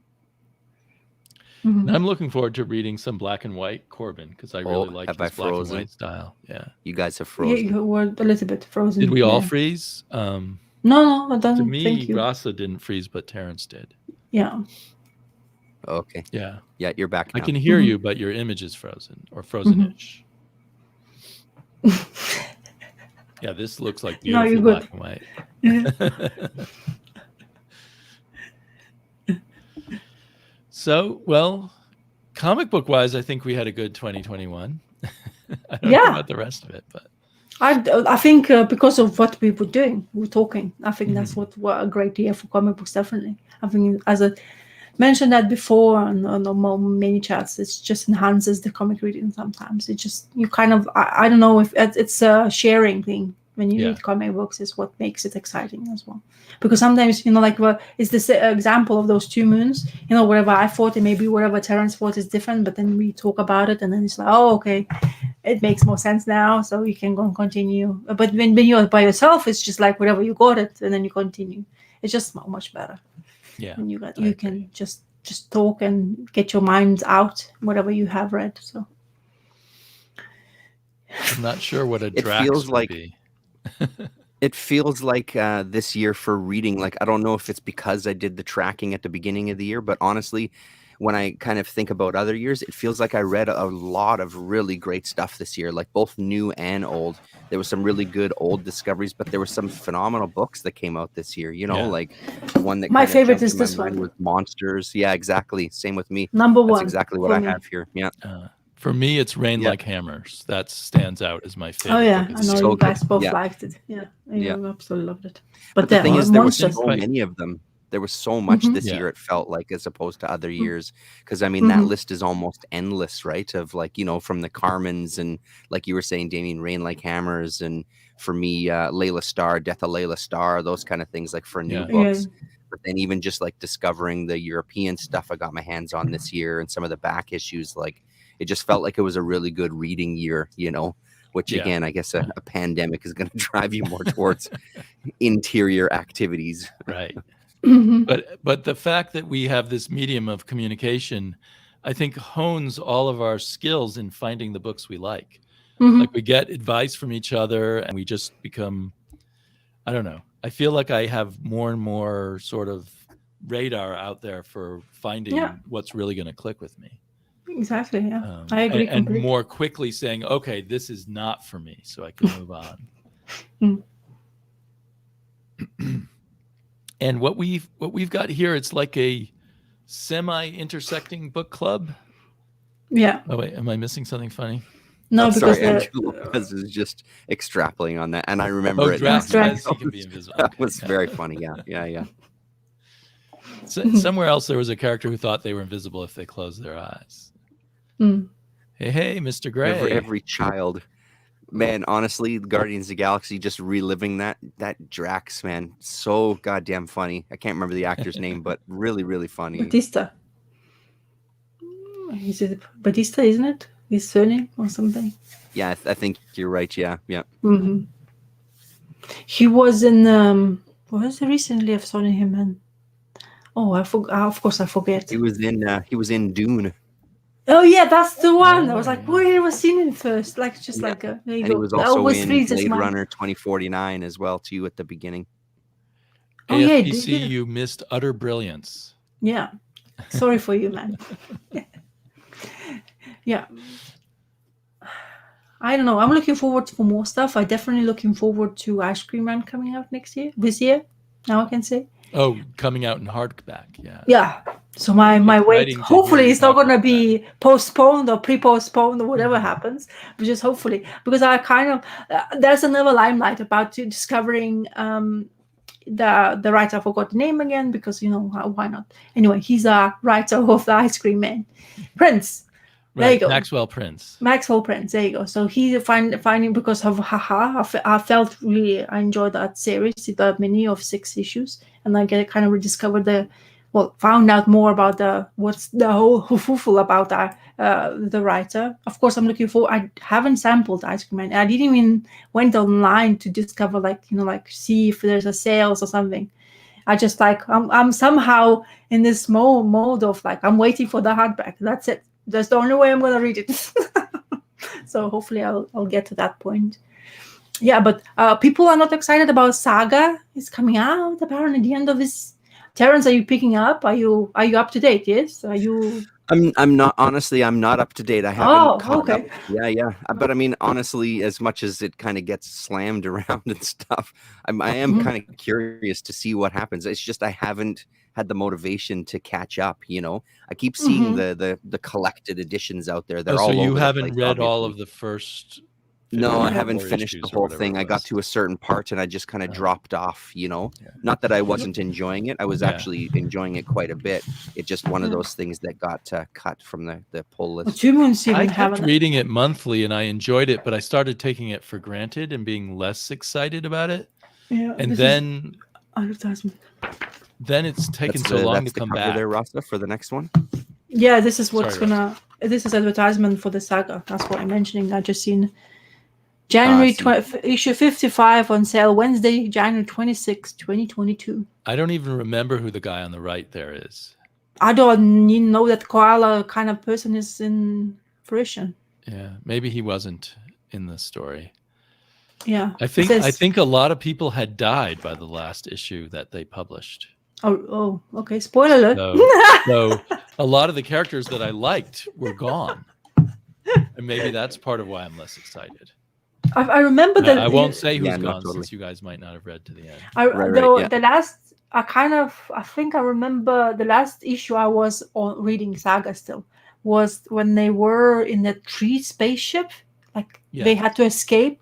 Mhm. And I'm looking forward to reading some black and white Corbin because I really like his black and white style. Yeah. You guys have Yeah, frozen. you were a little bit frozen. Did we all Yeah. freeze? No, I don't. To me, Thank you. Rasa didn't freeze, but Terrence did. Yeah. Okay. Yeah. Yeah, you're back now. I can hear you, but your image is frozen or frozen-ish. Yeah, this looks like No, beautiful you're black good. and white. So, well, comic book wise, I think we had a good 2021. I don't know about the rest of it, but I think because of what we were doing, we were talking. I think that's what a great year for comic books. Definitely, I think as I mentioned that before on many chats, it just enhances the comic reading. Sometimes it just you kind of I don't know if it's a sharing thing. When you read comic books, is what makes it exciting as well. Because sometimes, like, it's this example of those 2 moons. Whatever I thought and maybe whatever Terrence thought is different, but then we talk about it and then it's like, oh, okay, it makes more sense now, so you can go and continue. But when you're by yourself, it's just like whatever you got it and then you continue. It's just much better. Yeah, and you can just talk and get your minds out whatever you have read. So I'm not sure what a Drax would be. It feels like this year for reading, like, I don't know if it's because I did the tracking at the beginning of the year, but honestly, when I kind of think about other years, it feels like I read a lot of really great stuff this year, like both new and old. There was some really good old discoveries, but there were some phenomenal books that came out this year, like the one that my favorite is this one with Monsters. Yeah, exactly. Same with me. Number one. That's exactly what I have here. Yeah. For me, it's Rain Like Hammers. That stands out as my favorite. Oh yeah, I know you guys both liked it. Yeah, I absolutely loved it. But the thing is, there were so many of them. There was so much this year, it felt like, as opposed to other years. Because, I mean, that list is almost endless, right? Of, like, from the Carmens and, like you were saying, Damien, Rain Like Hammers. And for me, Layla Starr, Death of Layla Starr, those kind of things, like, for new books. But then even just, like, discovering the European stuff I got my hands on this year and some of the back issues, like, it just felt like it was a really good reading year, which, again, I guess a pandemic is going to drive you more towards interior activities. Right. But the fact that we have this medium of communication, I think, hones all of our skills in finding the books we like. Like, we get advice from each other and we just become, I don't know. I feel like I have more and more sort of radar out there for finding what's really going to click with me. Exactly. Yeah, I agree. And more quickly saying, okay, this is not for me, so I can move on. And what we've got here, it's like a semi-intersecting book club. Yeah. Oh wait, am I missing something funny? No, because Andrew Lopez is just extrapolating on that, and I remember it. Drax says he can be invisible. That was very funny. Yeah. So, somewhere else, there was a character who thought they were invisible if they closed their eyes. Hey, Mr. Gray. Every child. Man, honestly, Guardians of the Galaxy, just reliving that Drax, man, so goddamn funny. I can't remember the actor's name, but really, really funny. Batista. Is it Batista, isn't it? His surname or something? Yeah, I think you're right. Yeah. He was in what was it recently? I've seen him in. Oh, of course, I forget. He was in Dune. Oh yeah, that's the one. I was like, where I was seen him first, like just like a. There you and go. he was also in Blade Runner 2049 as well too at the beginning. Oh yeah, you missed utter brilliance. Yeah, sorry for you, man. Yeah. I don't know. I'm looking forward for more stuff. I'm definitely looking forward to Ice Cream Man coming out this year. Now I can say. Oh, coming out in hardback, yeah. Yeah. So my wait, hopefully it's not going to be postponed or pre-postponed or whatever happens, but just hopefully, because I kind of there's another limelight about discovering the writer. I forgot the name again because why not? Anyway, he's a writer of the Ice Cream Man, Prince. There you go. Maxwell Prince. There you go. So he finding because of I felt really I enjoyed that series, the mini of 6 issues, and I kind of rediscovered the found out more about what's the whole hufufu about the writer. Of course, I'm looking for. I haven't sampled Ice Cream Man. I didn't even went online to discover, see if there's a sales or something. I just I'm somehow in this mode of I'm waiting for the hardback. That's it. That's the only way I'm gonna read it. So hopefully I'll get to that point. Yeah, but people are not excited about Saga. It's coming out apparently at the end of this. Terrence, are you picking up? Are you up to date? Yes. Are you? I'm not, honestly, I'm not up to date. I haven't caught okay. up. Yeah. But I mean, honestly, as much as it kind of gets slammed around and stuff, I am kind of curious to see what happens. It's just I haven't had the motivation to catch up. I keep seeing the collected editions out there. They're all so you over haven't the place, read all obviously. of the first? No, I haven't finished the whole thing. I got to a certain part and I just kind of dropped off, Not that I wasn't enjoying it. I was actually enjoying it quite a bit. It's just one of those things that got cut from the pull list. I kept reading it monthly and I enjoyed it, but I started taking it for granted and being less excited about it. Yeah, and then advertisement. Then it's taken so long to come back. There, Rasta, for the next one. Yeah, this is what's This is advertisement for the saga. That's what I'm mentioning. I just seen January issue 55 on sale Wednesday, January 26, 2022. I don't even remember who the guy on the right there is. I don't know that koala kind of person is in fruition. Yeah, maybe he wasn't in the story. Yeah, I think a lot of people had died by the last issue that they published. Oh, okay. Spoiler alert. So a lot of the characters that I liked were gone, and maybe that's part of why I'm less excited. I remember that. I won't say who's gone since you guys might not have read to the end. The last, I think I remember the last issue I was reading Saga still was when they were in the tree spaceship. They had to escape.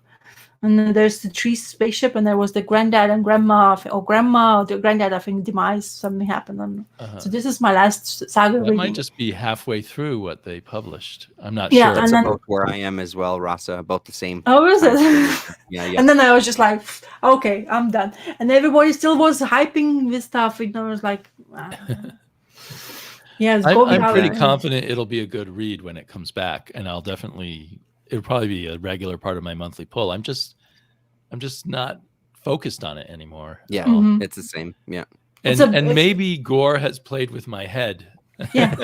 And then there's the tree spaceship, and there was the granddad and grandma, or the granddad, I think, demise, something happened. So this is my last Saga reading. It might just be halfway through what they published. I'm not sure. Yeah, that's about where I am as well, Rasa, about the same. Oh, is it? Yeah. And then I was just like, okay, I'm done. And everybody still was hyping this stuff. It was like, yeah, I'm pretty confident it'll be a good read when it comes back, and it'll probably be a regular part of my monthly pull. I'm just not focused on it anymore. Yeah, it's the same. Yeah. And maybe Gore has played with my head. Yeah.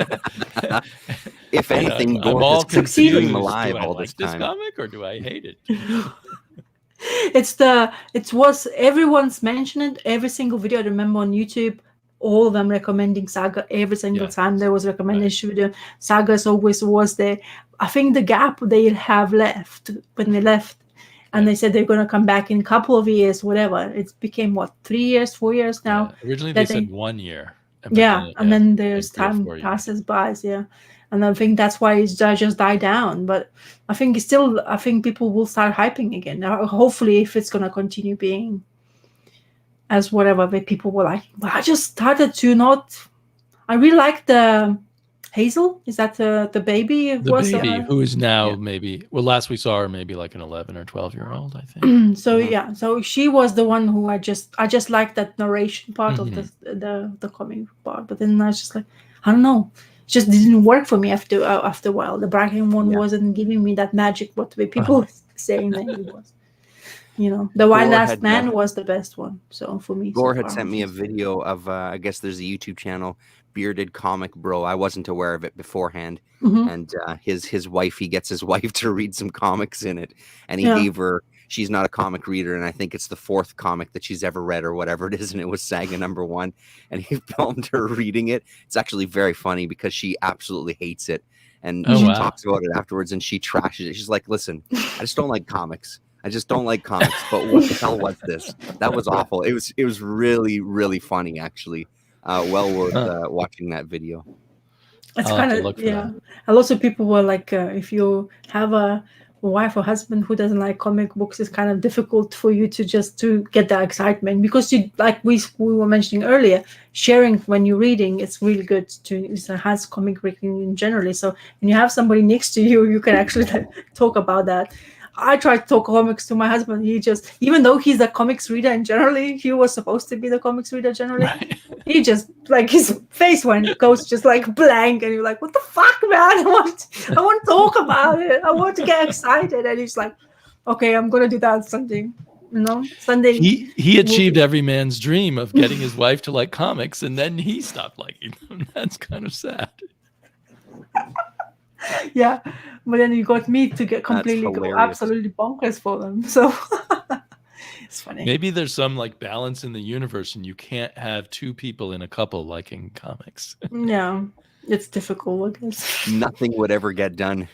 If anything, Gore has succeeded alive all this time. This comic, or do I hate it? It was everyone's mentioned it, every single video I remember on YouTube. All of them recommending Saga every single time there was a recommendation video. Sagas always was there. I think the gap they have left when they left, and they said they're going to come back in a couple of years, whatever. It became 3 years, 4 years now. Yeah. Originally they said 1 year. And then there's time passes by. Yeah, and I think that's why it's just died down. But I think people will start hyping again. Hopefully, if it's going to continue being as whatever the people were like. But I just started to not. I really like the Hazel. Is that the baby? Baby who is now maybe. Well, last we saw her maybe like an 11 or 12-year-old, I think. So she was the one who I just liked that narration part of the comic part. But then I was just like, I don't know. It just didn't work for me after a while. The Bracken one wasn't giving me that magic. What the people were saying that it was. The Wild Last Man was the best one. So for me, Gore had sent me a video of, I guess there's a YouTube channel, Bearded Comic Bro. I wasn't aware of it beforehand. And his wife, he gets his wife to read some comics in it. And he gave her, she's not a comic reader, and I think it's the 4th comic that she's ever read or whatever it is. And it was Saga #1. And he filmed her reading it. It's actually very funny because she absolutely hates it. And she talks about it afterwards and she trashes it. She's like, listen, I just don't like comics. I just don't like comics, but what the hell was this? That was awful. It was really, really funny, actually. Well worth watching that video. It's kind of, and lots of people were like, if you have a wife or husband who doesn't like comic books, it's kind of difficult for you to get that excitement, because you, like we were mentioning earlier, sharing when you're reading, it's really good to enhance comic reading generally. So when you have somebody next to you, you can actually talk about that. I tried to talk comics to my husband. He just, even though he's a comics reader and generally he was supposed to be the comics reader generally, Right. he just like his face goes just like blank, and you're like, what the fuck, man? I want to talk about it. I want to get excited. And he's like, okay, I'm gonna do that Sunday. Sunday. He achieved every man's dream of getting his wife to like comics, and then he stopped liking them. That's kind of sad. Yeah, but then you got me to get completely go absolutely bonkers for them. So it's funny. Maybe there's some like balance in the universe, and you can't have two people in a couple liking comics. Yeah, it's difficult, I guess. Nothing would ever get done.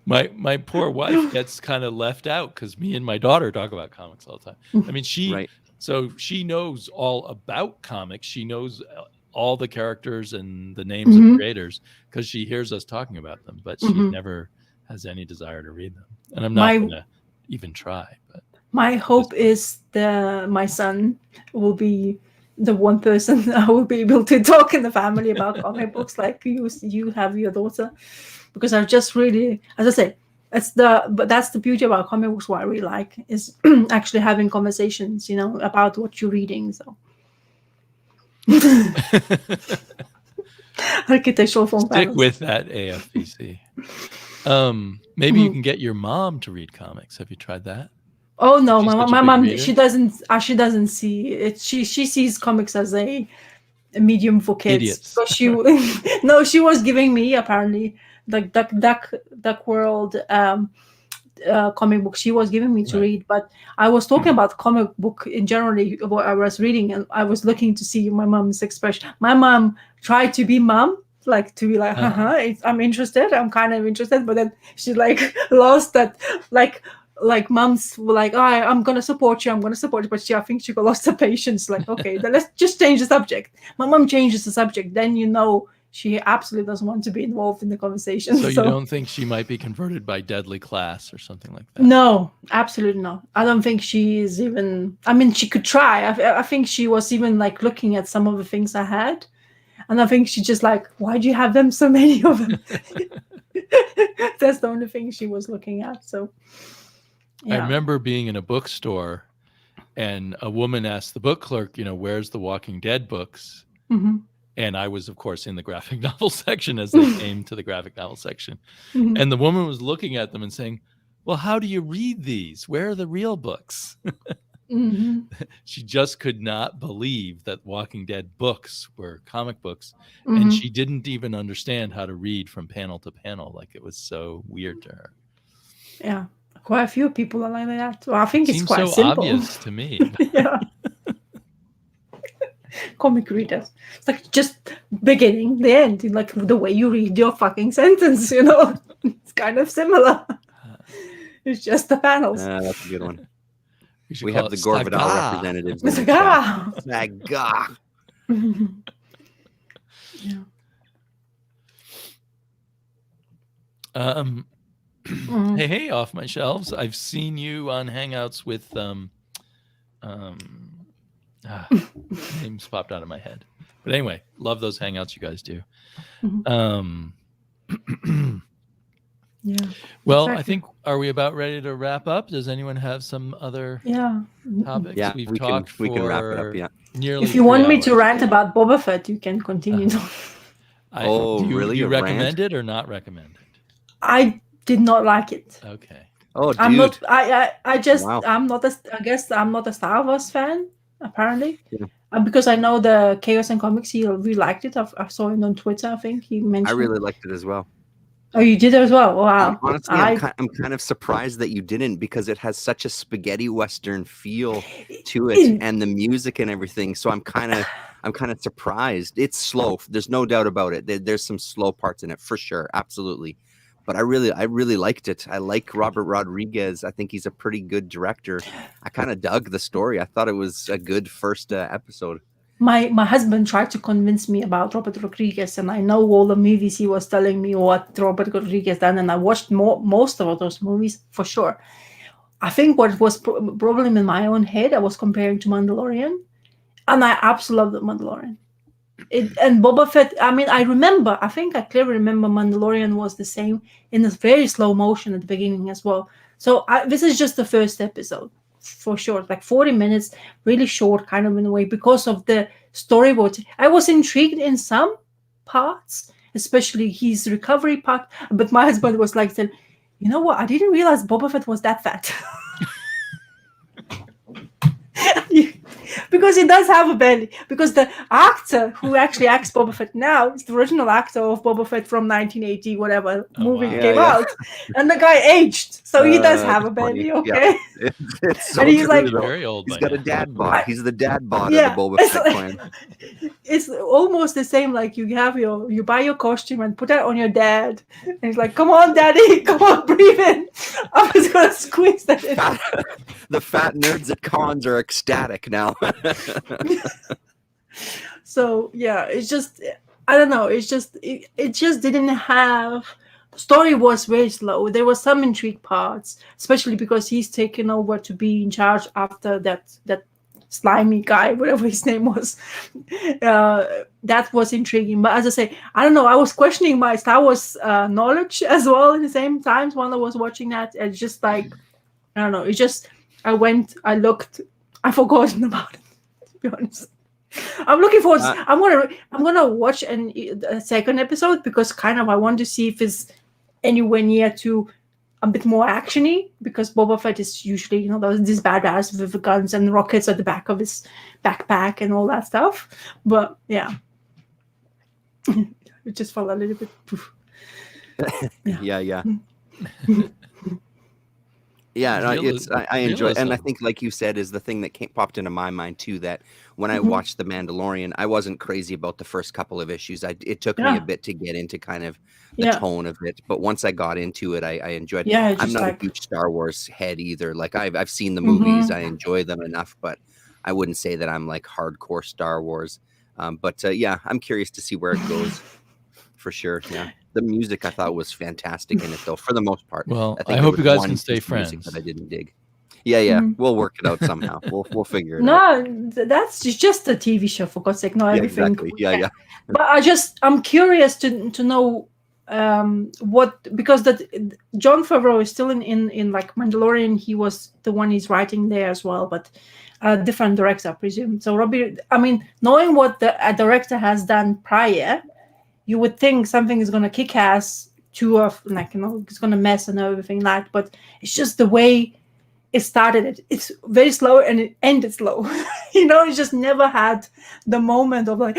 My poor wife gets kind of left out because me and my daughter talk about comics all the time. I mean, so she knows all about comics. She knows all the characters and the names of creators because she hears us talking about them, but she never has any desire to read them. And I'm not going to even try. But my hope is my son will be the one person I will be able to talk in the family about comic books like you have your daughter. Because I just really, as I say, but that's the beauty about comic books. What I really like is actually having conversations, about what you're reading. So, architectural form. Stick with that, AFBC. Maybe you can get your mom to read comics. Have you tried that? Oh no, my mom, she doesn't see it. She sees comics as a medium for kids. Idiots. So she was giving me apparently. Like Duck World comic book she was giving me to read, but I was talking about comic book in generally what I was reading, and I was looking to see my mom's expression. My mom tried to be mom, like to be like, I'm interested, I'm kind of interested, but then she like lost that like moms were like, I'm gonna support you, but I think she got lost her patience. Like, okay, then let's just change the subject. My mom changes the subject, then she absolutely doesn't want to be involved in the conversation. So you don't think she might be converted by deadly class or something like that? No, absolutely not. I don't think she is even. I mean, she could try. I think she was even like looking at some of the things I had, and I think she just like, why do you have them, so many of them? That's the only thing she was looking at. So yeah. I remember being in a bookstore, and a woman asked the book clerk, where's the Walking Dead books? Mm-hmm. And I was, of course, in the graphic novel section as they came to the graphic novel section. Mm-hmm. And the woman was looking at them and saying, well, how do you read these? Where are the real books? Mm-hmm. She just could not believe that Walking Dead books were comic books. Mm-hmm. And she didn't even understand how to read from panel to panel. Like, it was so weird to her. Yeah, quite a few people are like that. Well, I think it's quite so simple. Obvious to me. Yeah. Comic readers, it's like just beginning, the end, like the way you read your fucking sentence, it's kind of similar. It's just the panels. That's a good one. We have the Gore Vidal representatives. Saga. Yeah. Hey, off my shelves. I've seen you on Hangouts with names popped out of my head, but anyway, love those Hangouts you guys do. Yeah. Well, exactly. I think, are we about ready to wrap up? Does anyone have some other topics? Yeah, we can wrap it up. Yeah. Nearly. If you want me to rant about Boba Fett, you can continue. Really? Do you recommend it or not recommend it? I did not like it. Okay. Oh, dude. I'm not. I just. Wow. I'm not. I guess I'm not a Star Wars fan. Apparently, because I know the Chaos and Comics, he really liked it. I saw him on Twitter. I think he mentioned. I really liked it as well. Oh, you did as well? Wow. Honestly, I'm kind of surprised that you didn't, because it has such a spaghetti western feel to it, and the music and everything. So I'm kind of surprised. It's slow. There's no doubt about it. There's some slow parts in it for sure, absolutely. But I really liked it. I like Robert Rodriguez. I think he's a pretty good director. I kind of dug the story. I thought it was a good first episode. My husband tried to convince me about Robert Rodriguez, and I know all the movies he was telling me what Robert Rodriguez done, and I watched most of those movies for sure. I think what was problem in my own head, I was comparing to Mandalorian, and I absolutely love the Mandalorian. And Boba Fett, I mean, I think I clearly remember Mandalorian was the same in a very slow motion at the beginning as well. So this is just the first episode, for sure. Like 40 minutes, really short kind of in a way, because of the storyboard. I was intrigued in some parts, especially his recovery part, but my husband was like, said, you know what, I didn't realize Boba Fett was that fat. Because he does have a belly. Because the actor who actually acts Boba Fett now is the original actor of Boba Fett from 1980, whatever movie came out. And the guy aged. So he does have a belly, okay? Yeah. It's so and he's true, like, though. Very old. He's got a dad bod. He's the dad bod Yeah, of the Boba it's Fett like- clan. It's almost the same, like you buy your costume and put that on your dad. And he's like, come on, daddy, come on, breathe in. I'm just going to squeeze that in. The fat nerds at cons are ecstatic now. So yeah, it's just, I don't know, it's just it just didn't have, the story was very slow. There were some intrigue parts, especially because he's taken over to be in charge after that slimy guy, whatever his name was. That was intriguing. But as I say, I don't know, I was questioning my Star Wars knowledge as well at the same time while I was watching that. It's just like, I don't know, it's just, I looked, I forgotten about it, to be honest. I'm looking forward. I'm gonna watch a second episode, because kind of I want to see if it's anywhere near to a bit more actiony, because Boba Fett is usually, you know, this badass with the guns and rockets at the back of his backpack and all that stuff. But yeah, it just felt a little bit. Yeah. Yeah, no, I enjoy it. And I think, like you said, is the thing that popped into my mind too, that when I watched The Mandalorian, I wasn't crazy about the first couple of issues. It took me a bit to get into kind of the tone of it, but once I got into it, I enjoyed it. Yeah, I'm not a huge Star Wars head either. Like I've seen the movies, I enjoy them enough, but I wouldn't say that I'm like hardcore Star Wars. But yeah, I'm curious to see where it goes. For sure, yeah. The music I thought was fantastic in it, though, for the most part. Well, I hope you guys can stay friends. That I didn't dig. Yeah, we'll work it out somehow. We'll figure it out. No, that's just a TV show, for God's sake. Not everything. Exactly. Yeah. But I'm curious to know what, because that Jon Favreau is still in like Mandalorian. He was the one he's writing there as well, but a different director, I presume. So knowing what the director has done prior, you would think something is going to kick ass it's going to mess and everything like, but it's just the way it started. It's very slow and it ended slow. It just never had the moment of like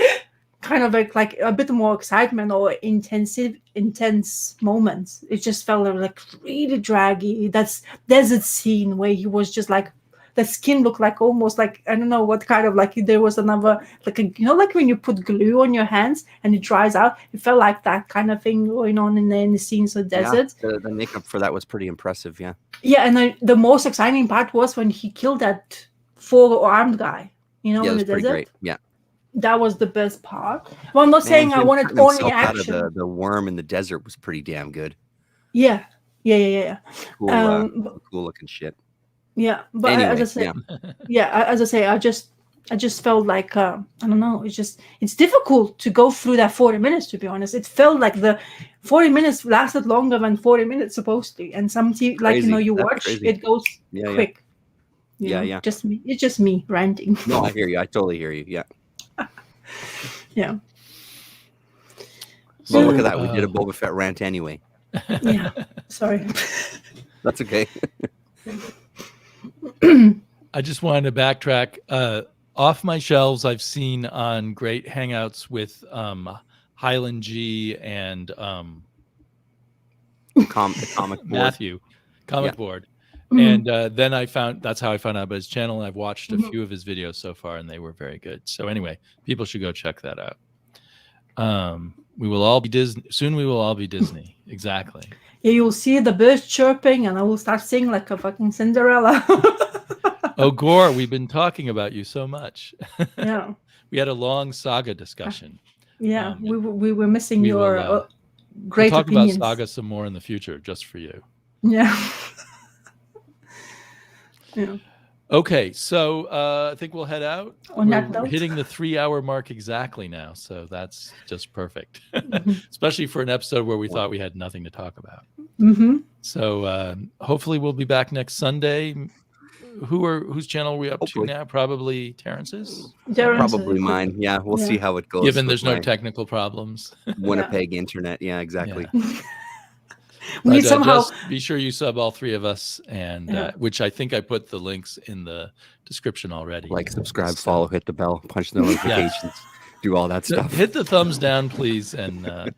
kind of like a bit more excitement or intense moments. It just felt like really draggy. That's desert scene where he was just like, the skin looked like almost like, I don't know what kind of, like there was another, like like when you put glue on your hands and it dries out, it felt like that kind of thing going on in the scenes of desert. Yeah, the makeup for that was pretty impressive, yeah. Yeah, and the most exciting part was when he killed that 4-armed guy, in the desert. Great. Yeah. That was the best part. Well, I'm not saying I wanted only action. Out of the worm in the desert was pretty damn good. Yeah. Cool looking shit. Yeah, but anyway, as I say, I just felt like I don't know. It's difficult to go through that 40 minutes. To be honest, it felt like the 40 minutes lasted longer than 40 minutes supposedly. And some you watch crazy. It goes quick. Yeah. Just me. It's just me ranting. No, I hear you. I totally hear you. Yeah. Yeah. Well, look at that. We did a Boba Fett rant anyway. Yeah. Sorry. That's okay. I just wanted to backtrack. Off my shelves, I've seen on great hangouts with Highland G and the comic board. Matthew, board. Mm-hmm. And then that's how I found out about his channel. And I've watched a few of his videos so far, and they were very good. So anyway, people should go check that out. We will all be Disney soon. We will all be Disney. Exactly. Yeah, you'll see the birds chirping, and I will start singing like a fucking Cinderella. Oh, Gore, we've been talking about you so much. Yeah. We had a long saga discussion. Yeah, we were missing your great we'll talk opinions. about saga some more in the future, just for you. Yeah. Yeah. Okay, so I think we'll head out. On that We're note. hitting the 3-hour mark exactly now, so that's just perfect, Mhm. especially for an episode where we thought we had nothing to talk about. Mm-hmm. So hopefully we'll be back next Sunday. Whose channel are we up Hopefully. to now? Probably Terrence's. Probably mine. Yeah, we'll see how it goes. Given with there's no my technical problems. Winnipeg internet. Yeah, exactly. Yeah. We But, somehow just be sure you sub all three of us, and which I think I put the links in the description already. Like, subscribe, follow, hit the bell, punch the notifications, do all that stuff. Hit the thumbs down, please, and I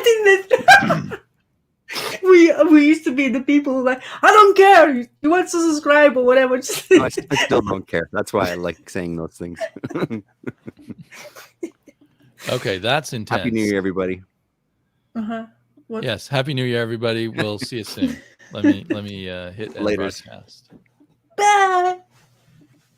think that we used to be the people who like, I don't care. You want to subscribe or whatever. I still don't care. That's why I like saying those things. Okay, that's intense. Happy New Year, everybody. What? Yes, Happy New Year, everybody. We'll see you soon. Let me hit end Later. broadcast. Bye.